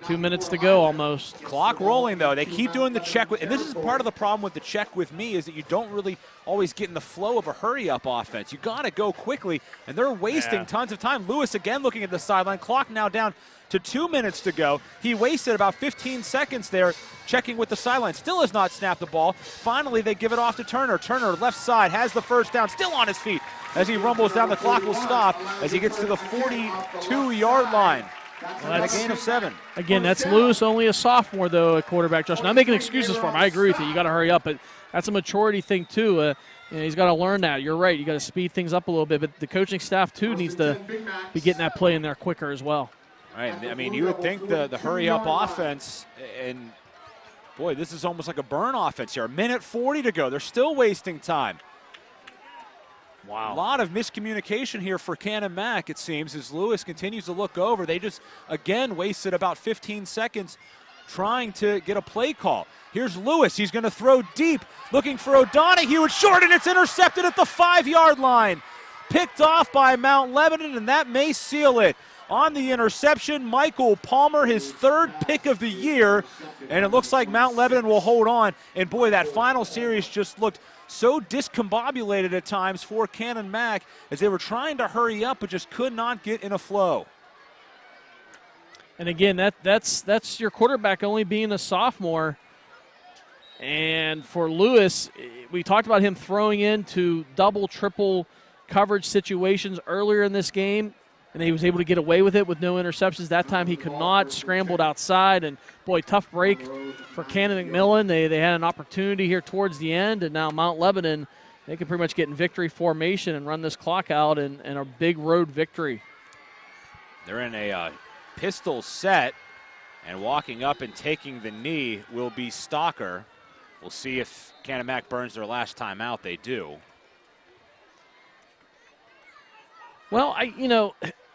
2 minutes to go almost. Clock rolling, though. They keep doing the check. And this is part of the problem with the check with me is that you don't really always get in the flow of a hurry-up offense. You got to go quickly, and they're wasting tons of time. Lewis again looking at the sideline. Clock now down to 2 minutes to go. He wasted about 15 seconds there checking with the sideline. Still has not snapped the ball. Finally, they give it off to Turner. Turner, left side, has the first down, still on his feet. As he rumbles down, the clock will stop as he gets to the 42-yard line. Well, that's a gain of 7. Again, that's Lewis, only a sophomore, though, at quarterback. Josh, not making excuses for him. I agree with you. You got to hurry up, but that's a maturity thing, too. He's got to learn that. You're right. You got to speed things up a little bit, but the coaching staff, too, needs to be getting that play in there quicker as well. All right. I mean, you would think the hurry-up offense, and, boy, this is almost like a burn offense here. 1:40 to go. They're still wasting time. Wow. A lot of miscommunication here for Canon-Mac, it seems, as Lewis continues to look over. They just, again, wasted about 15 seconds trying to get a play call. Here's Lewis. He's going to throw deep, looking for O'Donohue. It's short, and it's intercepted at the 5-yard line. picked off by Mount Lebanon, and that may seal it. On the interception, Michael Palmer, his third pick of the year, and it looks like Mount Lebanon will hold on. And boy, that final series just looked so discombobulated at times for Canon Mac as they were trying to hurry up but just could not get in a flow. And again, that's your quarterback only being a sophomore. And for Lewis, we talked about him throwing into double, triple coverage situations earlier in this game, and he was able to get away with it with no interceptions. That time he could not, scrambled outside, and boy, tough break for Canon-McMillan. They had an opportunity here towards the end, and now Mount Lebanon, they can pretty much get in victory formation and run this clock out in a big road victory. They're in a pistol set, and walking up and taking the knee will be Stalker. We'll see if Canon Mac burns their last time out. They do. Well,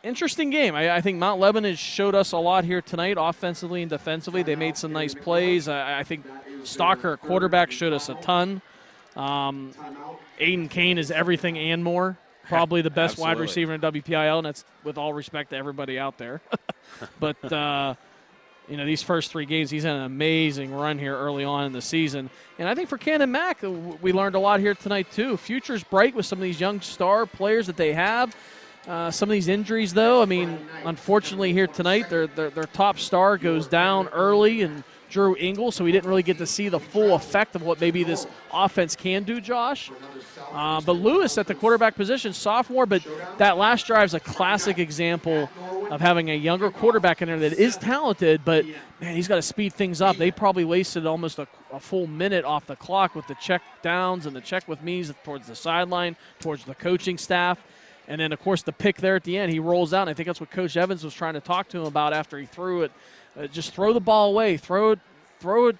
interesting game. I think Mount Lebanon showed us a lot here tonight, offensively and defensively. They made some nice plays. I think Stalker, quarterback, showed us a ton. Aiden Kane is everything and more. Probably the best wide receiver in WPIAL, and that's with all respect to everybody out there. But, these first 3 games, he's had an amazing run here early on in the season. And I think for Canon Mac, we learned a lot here tonight, too. Future's bright with some of these young star players that they have. Some of these injuries, though, unfortunately here tonight, their top star goes down early, and Drew Engel, so we didn't really get to see the full effect of what maybe this offense can do, Josh. But Lewis at the quarterback position, sophomore, but that last drive is a classic example of having a younger quarterback in there that is talented, but, man, he's got to speed things up. They probably wasted almost a full minute off the clock with the check downs and the check with me's towards the sideline, towards the coaching staff. And then, of course, the pick there at the end, he rolls out. And I think that's what Coach Evans was trying to talk to him about after he threw it. Just throw the ball away. Throw it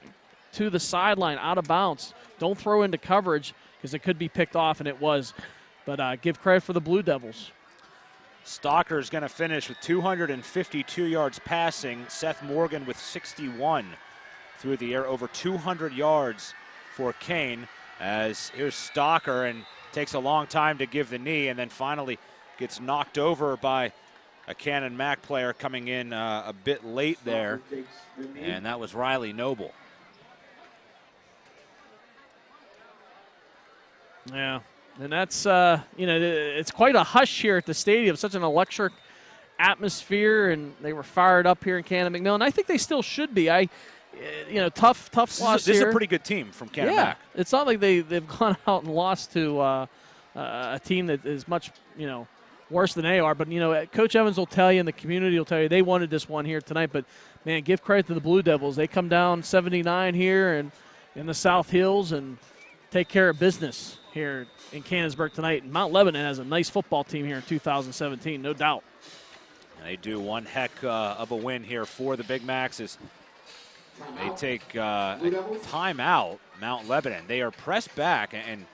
to the sideline, out of bounds. Don't throw into coverage because it could be picked off, and it was. But give credit for the Blue Devils. Stalker is going to finish with 252 yards passing. Seth Morgan with 61 through the air, over 200 yards for Kane. As here's Stalker, and takes a long time to give the knee, and then finally gets knocked over by a Canon Mac player coming in a bit late there, and that was Riley Noble. Yeah, and that's, it's quite a hush here at the stadium, such an electric atmosphere, and they were fired up here in Canon-McMillan. I think they still should be. Tough loss here. This is a pretty good team from Canon Mac. It's not like they've gone out and lost to a team that is much, worse than they are. But, Coach Evans will tell you and the community will tell you they wanted this one here tonight. But, man, give credit to the Blue Devils. They come down 79 here and in the South Hills and take care of business here in Canonsburg tonight. And Mount Lebanon has a nice football team here in 2017, no doubt. And they do one heck of a win here for the Big Macs as they take a timeout, Mount Lebanon. They are pressed back, and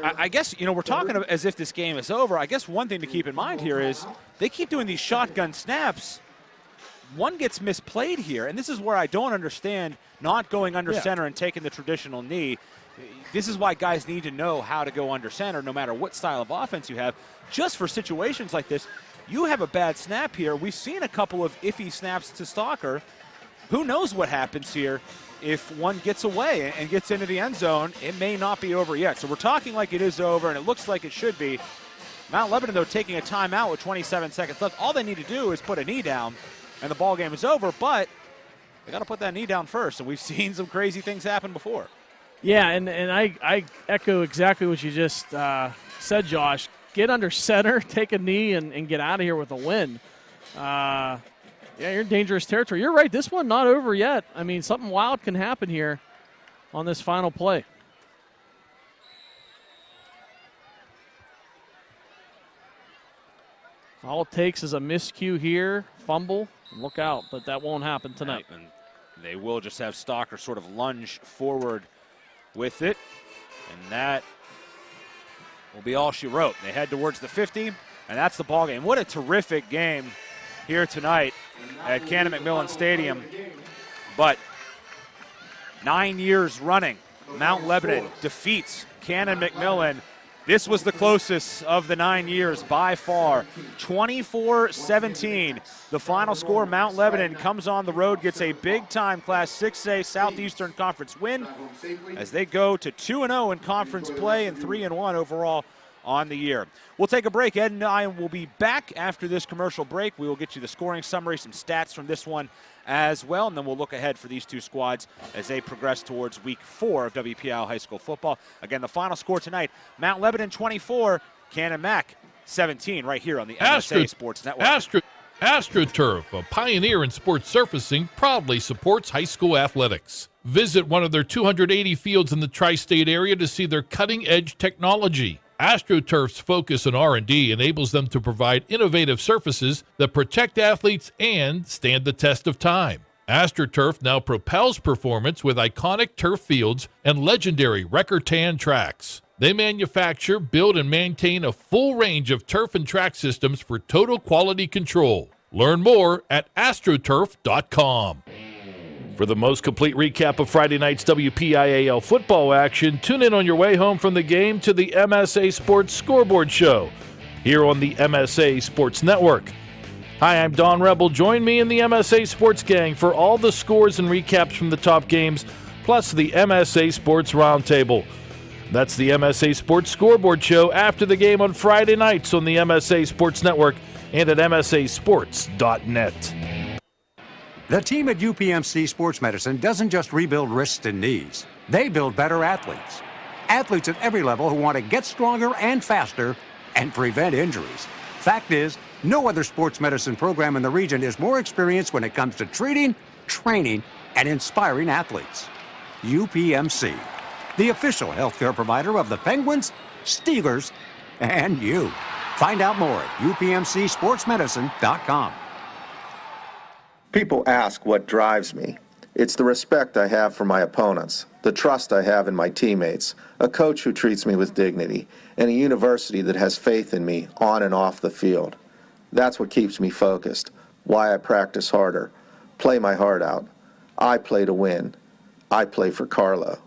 I guess, we're talking as if this game is over. I guess one thing to keep in mind here is they keep doing these shotgun snaps. One gets misplayed here, and this is where I don't understand not going under center and taking the traditional knee. This is why guys need to know how to go under center no matter what style of offense you have. Just for situations like this, you have a bad snap here. We've seen a couple of iffy snaps to Stalker. Who knows what happens here? If one gets away and gets into the end zone, it may not be over yet. So we're talking like it is over, and it looks like it should be. Mount Lebanon, though, taking a timeout with 27 seconds left. All they need to do is put a knee down, and the ball game is over. But they got to put that knee down first, and we've seen some crazy things happen before. Yeah, and I echo exactly what you just said, Josh. Get under center, take a knee, and get out of here with a win. Yeah, you're in dangerous territory. You're right. This one not over yet. Something wild can happen here on this final play. All it takes is a miscue here, fumble, look out, but that won't happen tonight. And they will just have Stalker sort of lunge forward with it, and that will be all she wrote. They head towards the 50, and that's the ball game. What a terrific game here tonight at Canon-McMillan Stadium. But 9 years running, Mount Lebanon defeats Canon-McMillan This was the closest of the 9 years by far. 24-17. The final score, Mount Lebanon comes on the road, gets a big-time Class 6A Southeastern Conference win as they go to 2-0 in conference play and 3-1 overall on the year. We'll take a break. Ed and I will be back after this commercial break. We will get you the scoring summary, some stats from this one as well, and then we'll look ahead for these two squads as they progress towards week 4 of WPIAL High School football. Again, the final score tonight, Mount Lebanon 24, Canon-Mac 17, right here on the MSA Sports Network. AstroTurf, a pioneer in sports surfacing, proudly supports high school athletics. Visit one of their 280 fields in the tri-state area to see their cutting-edge technology. AstroTurf's focus on R&D enables them to provide innovative surfaces that protect athletes and stand the test of time. AstroTurf now propels performance with iconic turf fields and legendary Record-Tan tracks. They manufacture, build, and maintain a full range of turf and track systems for total quality control. Learn more at astroturf.com. For the most complete recap of Friday night's WPIAL football action, tune in on your way home from the game to the MSA Sports Scoreboard Show here on the MSA Sports Network. Hi, I'm Don Rebel. Join me in the MSA Sports Gang for all the scores and recaps from the top games, plus the MSA Sports Roundtable. That's the MSA Sports Scoreboard Show after the game on Friday nights on the MSA Sports Network and at msasports.net. The team at UPMC Sports Medicine doesn't just rebuild wrists and knees. They build better athletes. Athletes at every level who want to get stronger and faster and prevent injuries. Fact is, no other sports medicine program in the region is more experienced when it comes to treating, training, and inspiring athletes. UPMC, the official healthcare provider of the Penguins, Steelers, and you. Find out more at upmcsportsmedicine.com. People ask what drives me. It's the respect I have for my opponents, the trust I have in my teammates, a coach who treats me with dignity, and a university that has faith in me on and off the field. That's what keeps me focused, why I practice harder, play my heart out. I play to win. I play for Carlo.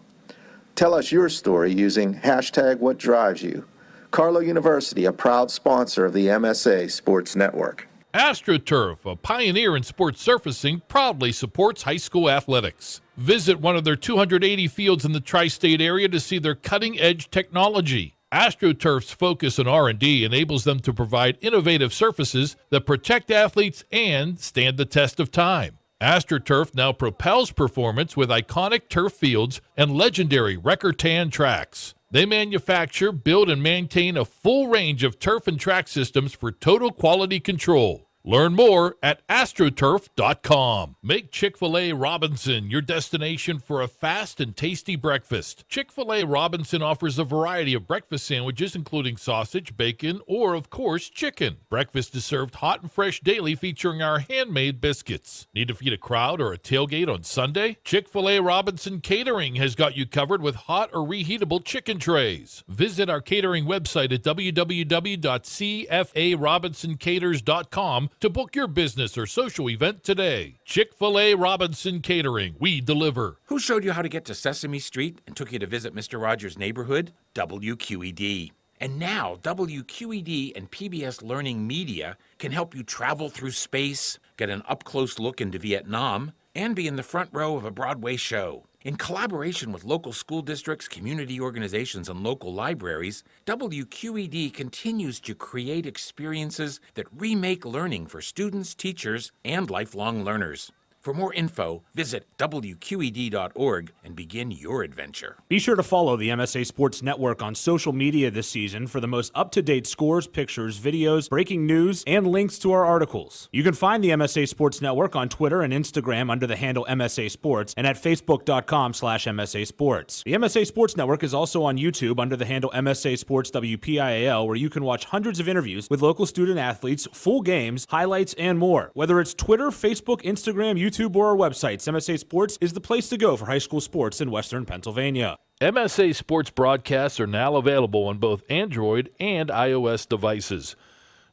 Tell us your story using #WhatDriveYou. Carlo University, a proud sponsor of the MSA Sports Network. AstroTurf, a pioneer in sports surfacing, proudly supports high school athletics. Visit one of their 280 fields in the tri-state area to see their cutting-edge technology. AstroTurf's focus on R&D enables them to provide innovative surfaces that protect athletes and stand the test of time. AstroTurf now propels performance with iconic turf fields and legendary Record-Tan tracks. They manufacture, build, and maintain a full range of turf and track systems for total quality control. Learn more at astroturf.com. Make Chick-fil-A Robinson your destination for a fast and tasty breakfast. Chick-fil-A Robinson offers a variety of breakfast sandwiches, including sausage, bacon, or, of course, chicken. Breakfast is served hot and fresh daily, featuring our handmade biscuits. Need to feed a crowd or a tailgate on Sunday? Chick-fil-A Robinson Catering has got you covered with hot or reheatable chicken trays. Visit our catering website at www.cfarobinsoncaters.com to book your business or social event today. Chick-fil-A Robinson Catering. We deliver. Who showed you how to get to Sesame Street and took you to visit Mr. Rogers' neighborhood? WQED. And now, WQED and PBS Learning Media can help you travel through space, get an up-close look into Vietnam, and be in the front row of a Broadway show. In collaboration with local school districts, community organizations, and local libraries, WQED continues to create experiences that remake learning for students, teachers, and lifelong learners. For more info, visit WQED.org and begin your adventure. Be sure to follow the MSA Sports Network on social media this season for the most up-to-date scores, pictures, videos, breaking news, and links to our articles. You can find the MSA Sports Network on Twitter and Instagram under the handle MSA Sports and at facebook.com/MSA Sports. The MSA Sports Network is also on YouTube under the handle MSA Sports WPIAL, where you can watch hundreds of interviews with local student athletes, full games, highlights, and more. Whether it's Twitter, Facebook, Instagram, YouTube, or our websites, MSA Sports is the place to go for high school sports in Western Pennsylvania. MSA Sports broadcasts are now available on both Android and iOS devices.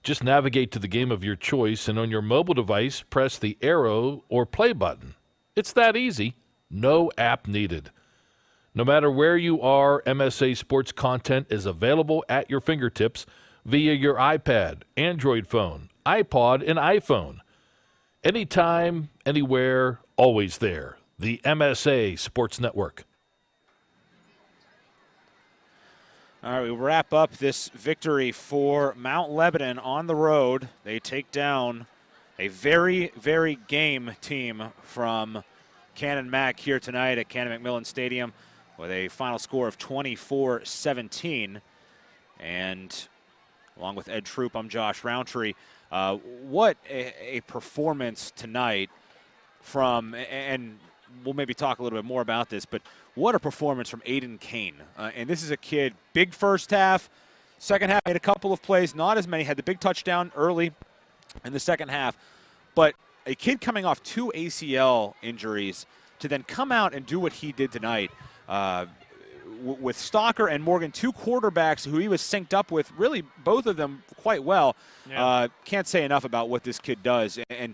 Just navigate to the game of your choice, and on your mobile device, press the arrow or play button. It's that easy. No app needed. No matter where you are, MSA Sports content is available at your fingertips via your iPad, Android phone, iPod, and iPhone. Anytime, anywhere, always there. The MSA Sports Network. All right, we wrap up this victory for Mount Lebanon on the road. They take down a very, very game team from Canon-Mac here tonight at Canon-McMillan Stadium with a final score of 24-17. And along with Ed Troup, I'm Josh Rowntree. What a performance tonight from, and we'll maybe talk a little bit more about this, but what a performance from Aiden Kane. And this is a kid, big first half, second half made a couple of plays, not as many, had the big touchdown early in the second half. But a kid coming off 2 ACL injuries to then come out and do what he did tonight with Stalker and Morgan, 2 quarterbacks who he was synced up with, really both of them quite well. Yeah. Can't say enough about what this kid does. And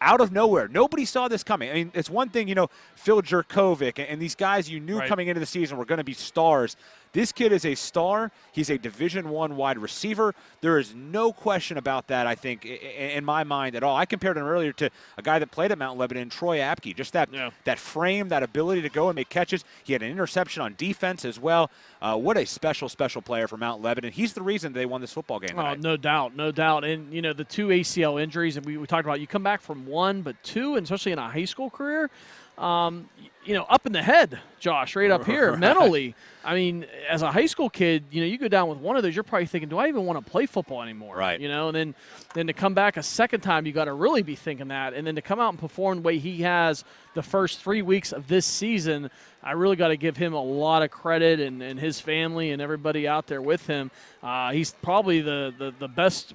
out of nowhere, nobody saw this coming. I mean, it's one thing, Phil Jerkovic and these guys you knew coming into the season were going to be stars. This kid is a star. He's a Division I wide receiver. There is no question about that, I think, in my mind at all. I compared him earlier to a guy that played at Mount Lebanon, Troy Apke. Just that frame, that ability to go and make catches. He had an interception on defense as well. What a special, special player for Mount Lebanon. He's the reason they won this football game tonight. Oh, no doubt, no doubt. And, the 2 ACL injuries, and we talked about, you come back from 1, but 2, and especially in a high school career, up in the head, Josh, right up here, mentally. I mean, as a high school kid, you go down with one of those, you're probably thinking, do I even want to play football anymore? Right. And then to come back a second time, you got to really be thinking that. And then to come out and perform the way he has the first 3 weeks of this season, I really got to give him a lot of credit and his family and everybody out there with him. He's probably the best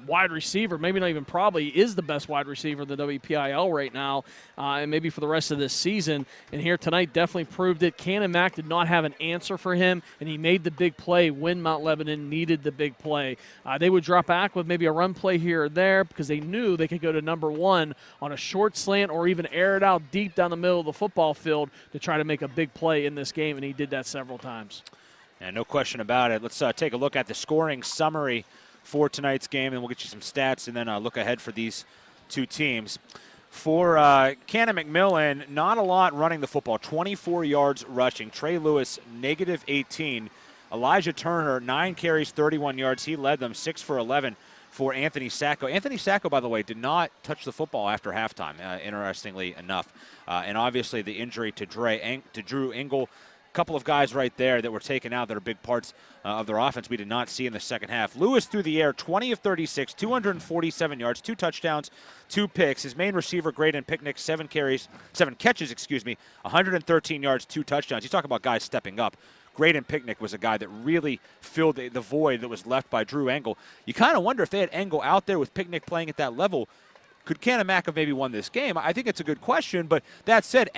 wide receiver, maybe not even probably, is the best wide receiver in the WPIAL right now, and maybe for the rest of this season. And here tonight definitely proved it. Canon-Mac did not have an answer for him, and he made the big play when Mount Lebanon needed the big play. They would drop back with maybe a run play here or there because they knew they could go to number 1 on a short slant or even air it out deep down the middle of the football field to try to make a big play in this game, and he did that several times. And no question about it. Let's take a look at the scoring summary for tonight's game, and we'll get you some stats and then look ahead for these 2 teams. For Canon-McMillan, not a lot running the football, 24 yards rushing. Trey Lewis, -18. Elijah Turner, 9 carries, 31 yards. He led them, 6 for 11 for Anthony Sacco. Anthony Sacco, by the way, did not touch the football after halftime, interestingly enough. And obviously the injury to Drew Engel. Couple of guys right there that were taken out that are big parts of their offense we did not see in the second half. Lewis through the air, 20 of 36, 247 yards, 2 touchdowns, 2 picks. His main receiver, Graydon Picnic, 7 catches, 113 yards, 2 touchdowns. You talk about guys stepping up. Graydon Picnic was a guy that really filled the void that was left by Drew Engel. You kind of wonder if they had Engel out there with Picnic playing at that level, could Canon-Mac have maybe won this game? I think it's a good question, but that said,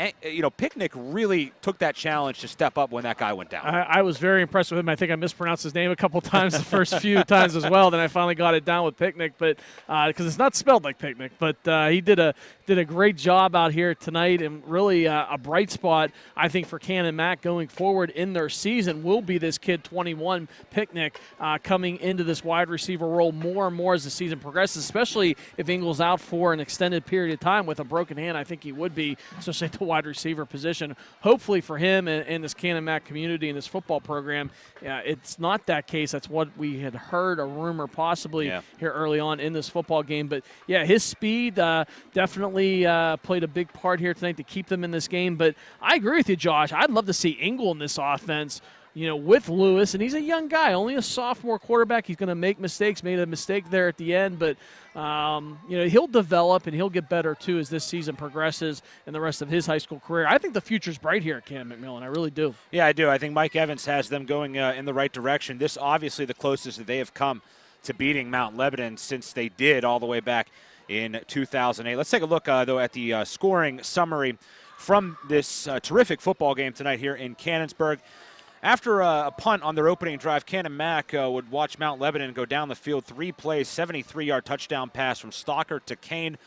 Picnic really took that challenge to step up when that guy went down. I was very impressed with him. I think I mispronounced his name a couple times the first few times as well. Then I finally got it down with Picnic, but because it's not spelled like Picnic. But he did a great job out here tonight, and really a bright spot, I think, for Canon-Mac going forward in their season will be this kid, 21, Picnic, coming into this wide receiver role more and more as the season progresses, especially if Engel's out for an extended period of time with a broken hand. I think he would be, especially at the wide receiver position. Hopefully for him and this Canon-Mac community and this football program, it's not that case. That's what we had heard, a rumor possibly here early on in this football game. But, his speed definitely played a big part here tonight to keep them in this game. But I agree with you, Josh. I'd love to see Engel in this offense, with Lewis, and he's a young guy, only a sophomore quarterback. He's going to make mistakes, made a mistake there at the end, but, he'll develop and he'll get better, too, as this season progresses and the rest of his high school career. I think the future's bright here at Canon-McMillan. I really do. Yeah, I do. I think Mike Evans has them going in the right direction. This obviously the closest that they have come to beating Mount Lebanon since they did all the way back in 2008. Let's take a look, though, at the scoring summary from this terrific football game tonight here in Canonsburg. After a punt on their opening drive, Canon-Mac would watch Mount Lebanon go down the field 3 plays, 73-yard touchdown pass from Stalker to Kane.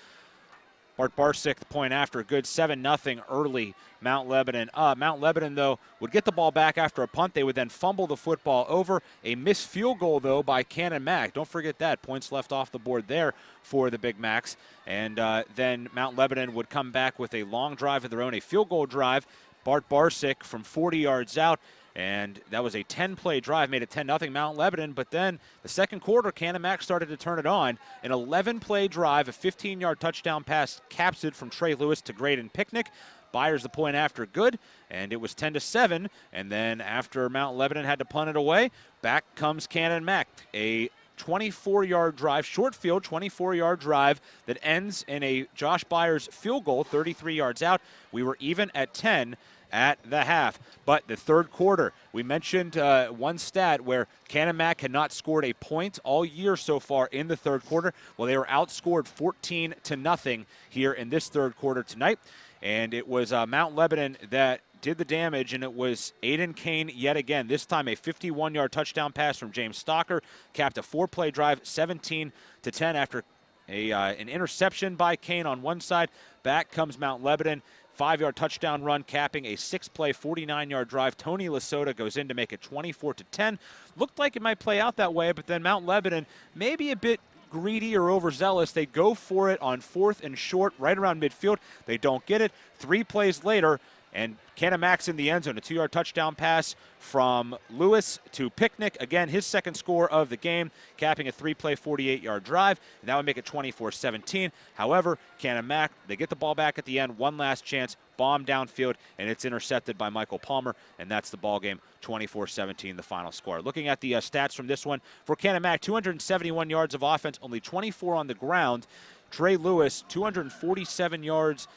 Bart Barsick, the point after, good 7-0 early. Mount Lebanon up. Mount Lebanon, though, would get the ball back after a punt. They would then fumble the football over. A missed field goal, though, by Canon-Mac. Don't forget that. Points left off the board there for the Big Macs. And then Mount Lebanon would come back with a long drive of their own, a field goal drive. Bart Barsick from 40 yards out. And that was a 10-play drive, made it 10-0 Mount Lebanon. But then the second quarter, Canon-Mac started to turn it on. An 11-play drive, a 15-yard touchdown pass captured from Trey Lewis to Graydon Picnic. Byers the point after, good, and it was 10-7. And then after Mount Lebanon had to punt it away, back comes Canon-Mac. A 24-yard drive, short field, 24-yard drive that ends in a Josh Byers field goal, 33 yards out. We were even at 10 at the half. But the third quarter, we mentioned one stat where Canon-Mac had not scored a point all year so far in the third quarter. Well, they were outscored 14-0 here in this third quarter tonight. And it was Mount Lebanon that did the damage, and it was Aiden Kane yet again. This time a 51-yard touchdown pass from James Stocker, capped a 4-play drive, 17-10 after an interception by Kane on one side. Back comes Mount Lebanon. 5-yard touchdown run, capping a 6-play, 49-yard drive. Tony Lasota goes in to make it 24-10. Looked like it might play out that way, but then Mount Lebanon maybe a bit greedy or overzealous. They go for it on 4th and short, right around midfield. They don't get it. 3 plays later, and Canon-Mac's in the end zone. A 2-yard touchdown pass from Lewis to Picnic. Again, his second score of the game, capping a 3-play, 48-yard drive. And that would make it 24-17. However, Canon-Mac, they get the ball back at the end. One last chance, bomb downfield, and it's intercepted by Michael Palmer. And that's the ball game, 24-17, the final score. Looking at the stats from this one, for Canon-Mac, 271 yards of offense, only 24 on the ground. Trey Lewis, 247 yards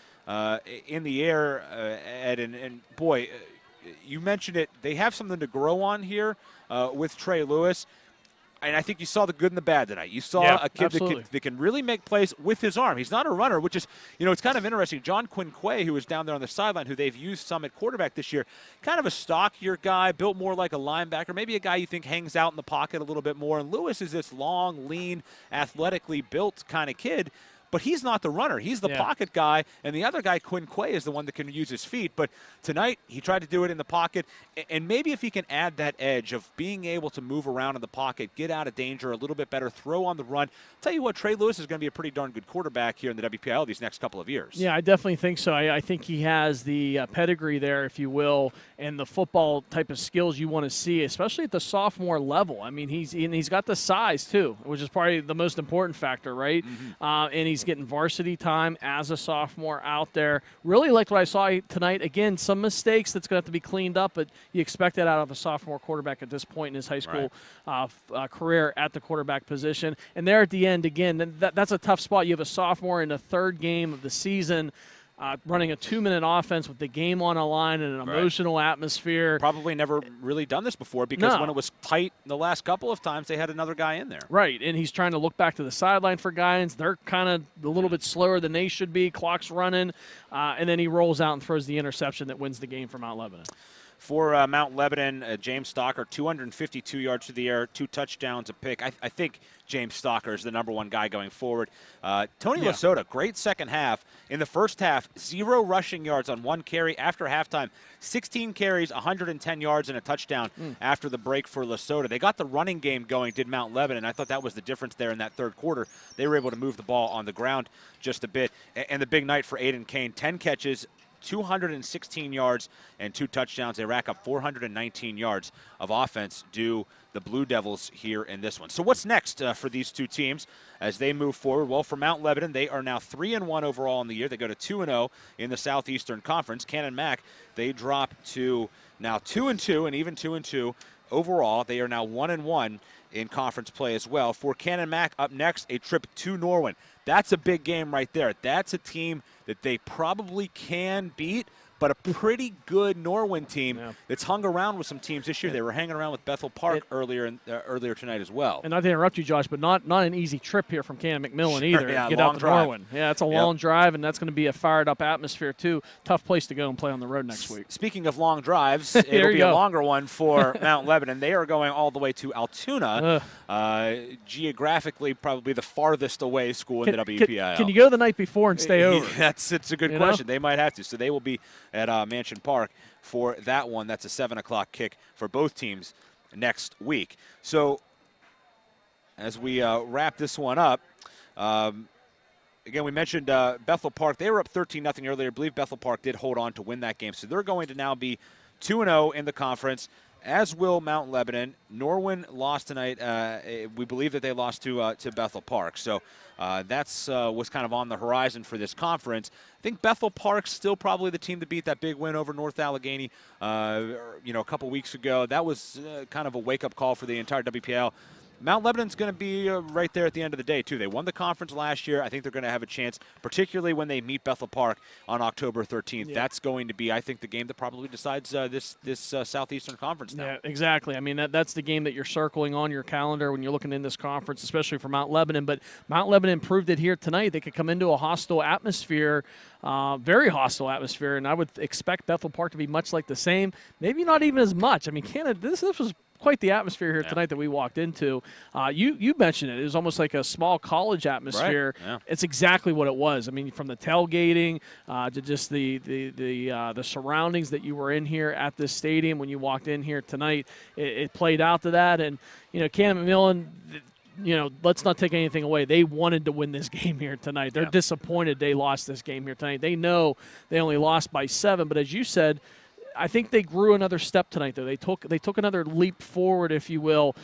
in the air, and boy, you mentioned it. They have something to grow on here with Trey Lewis, and I think you saw the good and the bad tonight. You saw a kid that can really make plays with his arm. He's not a runner, which is, it's kind of interesting. John Quinquay, who was down there on the sideline, who they've used some at quarterback this year, kind of a stockier guy, built more like a linebacker, maybe a guy you think hangs out in the pocket a little bit more. And Lewis is this long, lean, athletically built kind of kid. But he's not the runner. He's the pocket guy, and the other guy, Quinquay, is the one that can use his feet. But tonight, he tried to do it in the pocket, and maybe if he can add that edge of being able to move around in the pocket, get out of danger a little bit better, throw on the run. I'll tell you what, Trey Lewis is going to be a pretty darn good quarterback here in the WPIAL these next couple of years. Yeah, I definitely think so. I think he has the pedigree there, if you will, and the football type of skills you want to see, especially at the sophomore level. I mean, he's got the size, too, which is probably the most important factor, right? Mm-hmm. And he's getting varsity time as a sophomore out there. Really liked what I saw tonight. Again, some mistakes that's going to have to be cleaned up, but you expect that out of a sophomore quarterback at this point in his high school career at the quarterback position. And there at the end, again, that's a tough spot. You have a sophomore in the third game of the season, running a 2-minute offense with the game on a line in an emotional atmosphere. Probably never really done this before because when it was tight the last couple of times, they had another guy in there. Right, and he's trying to look back to the sideline for guidance. They're kind of a little bit slower than they should be. Clock's running, and then he rolls out and throws the interception that wins the game for Mount Lebanon. For Mount Lebanon, James Stocker, 252 yards through the air, 2 touchdowns, a pick. I think James Stocker is the number one guy going forward. Tony Lasota, great second half. In the first half, 0 rushing yards on 1 carry. After halftime, 16 carries, 110 yards, and a touchdown after the break for Lasota. They got the running game going, did Mount Lebanon. I thought that was the difference there in that third quarter. They were able to move the ball on the ground just a bit. And the big night for Aiden Kane, 10 catches, 216 yards and 2 touchdowns. They rack up 419 yards of offense due the Blue Devils here in this one. So what's next for these two teams as they move forward? Well, for Mount Lebanon, they are now 3-1 overall in the year. They go to 2-0 in the Southeastern Conference. Canon-Mac, they drop to now 2-2 and even 2-2 overall. They are now 1-1 in conference play as well. For Canon-Mac, up next, a trip to Norwin. That's a big game right there. That's a team that they probably can beat, but a pretty good Norwin team that's hung around with some teams this year. They were hanging around with Bethel Park earlier tonight as well. And not to interrupt you, Josh, but not an easy trip here from Canon-McMillan either. Yeah, get long out to drive. Norwin. Yeah, it's a long drive, and that's going to be a fired-up atmosphere, too. Tough place to go and play on the road next week. Speaking of long drives, it'll be a longer one for Mount Lebanon. They are going all the way to Altoona, geographically probably the farthest away school in the WPIAL. Can you go the night before and stay over? It's a good question. They might have to. So they will be at Mansion Park for that one. That's a 7 o'clock kick for both teams next week. So as we wrap this one up, again, we mentioned Bethel Park. They were up 13-0 earlier. I believe Bethel Park did hold on to win that game. So they're going to now be 2-0 in the conference, as will Mount Lebanon. Norwin lost tonight. We believe that they lost to Bethel Park. So that's was kind of on the horizon for this conference. I think Bethel Park's still probably the team to beat. That big win over North Allegheny, a couple weeks ago. That was kind of a wake-up call for the entire WPIAL. Mount Lebanon's going to be right there at the end of the day, too. They won the conference last year. I think they're going to have a chance, particularly when they meet Bethel Park on October 13th. Yeah. That's going to be, I think, the game that probably decides this Southeastern Conference now. Yeah, exactly. I mean, that's the game that you're circling on your calendar when you're looking in this conference, especially for Mount Lebanon. But Mount Lebanon proved it here tonight. They could come into a hostile atmosphere, very hostile atmosphere, and I would expect Bethel Park to be much like the same. Maybe not even as much. I mean, this was quite the atmosphere here tonight that we walked into. You mentioned it. It was almost like a small college atmosphere. Right. Yeah. It's exactly what it was. I mean, from the tailgating to just the surroundings that you were in here at this stadium when you walked in here tonight, it played out to that. And, Canon-McMillan, let's not take anything away. They wanted to win this game here tonight. They're disappointed they lost this game here tonight. They know they only lost by 7, but as you said, I think they grew another step tonight, though. They took another leap forward, if you will.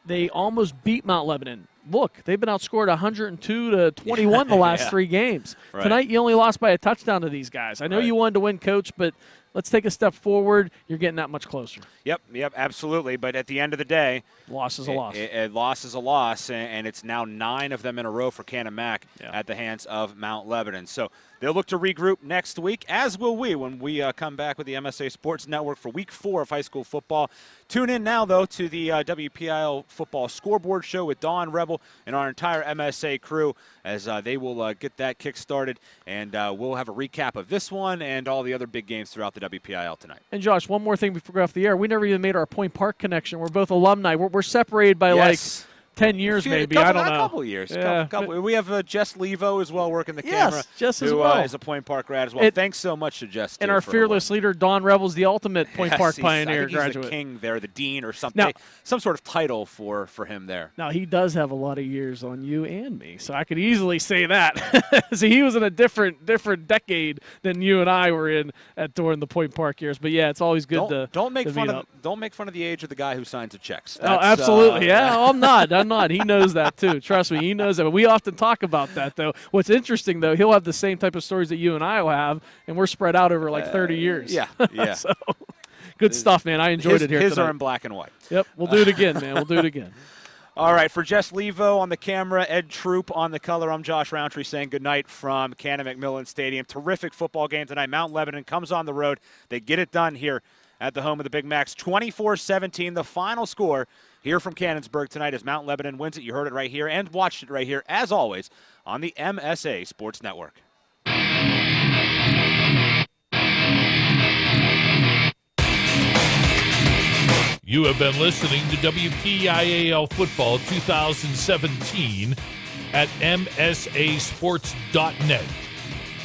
They almost beat Mount Lebanon. Look, they've been outscored 102-21 the last 3 games. Right. Tonight, you only lost by a touchdown to these guys. I know you wanted to win, Coach, but let's take a step forward. You're getting that much closer. Yep, absolutely. But at the end of the day, loss is a loss. A loss is a loss, and it's now 9 of them in a row for Canon-Mac at the hands of Mount Lebanon. So they'll look to regroup next week, as will we when we come back with the MSA Sports Network for Week 4 of high school football. Tune in now, though, to the WPIAL Football Scoreboard Show with Dawn Rebel and our entire MSA crew as they will get that kick started, and we'll have a recap of this one and all the other big games throughout the WPIAL tonight. And, Josh, one more thing before we go off the air. We never even made our Point Park connection. We're both alumni. We're separated by, like, 10 years maybe. I don't know. A couple years. Yeah. Couple. We have Jess Levo as well working the camera. Yes, Jess as who, well. Is a Point Park grad as well. Thanks so much to Jess. And our fearless leader, Don Rebel's the ultimate Point Park Pioneer I think graduate. He's the king there, the dean or something. Now, some sort of title for him there. Now, he does have a lot of years on you and me, so I could easily say that. See, he was in a different decade than you and I were in during the Point Park years. But, yeah, it's always good don't make fun of the age of the guy who signs the checks. Oh, absolutely. I'm not. He knows that too. Trust me, he knows that. But we often talk about that, though. What's interesting, though, he'll have the same type of stories that you and I will have, and we're spread out over like 30 years. Yeah. So, good stuff, man. I enjoyed it here His tonight. are in black and white. Yep, we'll do it again, man. We'll do it again. All right, for Jess Levo on the camera, Ed Troup on the color, I'm Josh Rowntree saying goodnight from Canon-McMillan Stadium. Terrific football game tonight. Mount Lebanon comes on the road. They get it done here at the home of the Big Macs. 24-17, the final score here from Canonsburg tonight as Mount Lebanon wins it. You heard it right here and watched it right here, as always, on the MSA Sports Network. You have been listening to WPIAL Football 2017 at MSASports.net.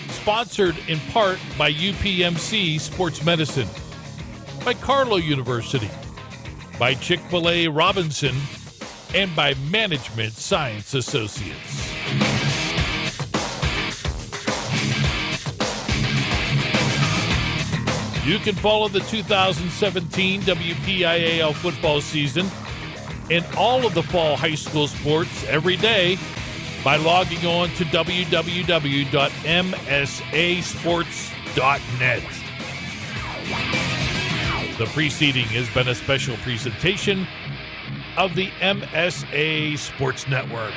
Sponsored in part by UPMC Sports Medicine, by Carlow University, by Chick-fil-A Robinson, and by Management Science Associates. You can follow the 2017 WPIAL football season and all of the fall high school sports every day by logging on to www.msasports.net. The preceding has been a special presentation of the MSA Sports Network.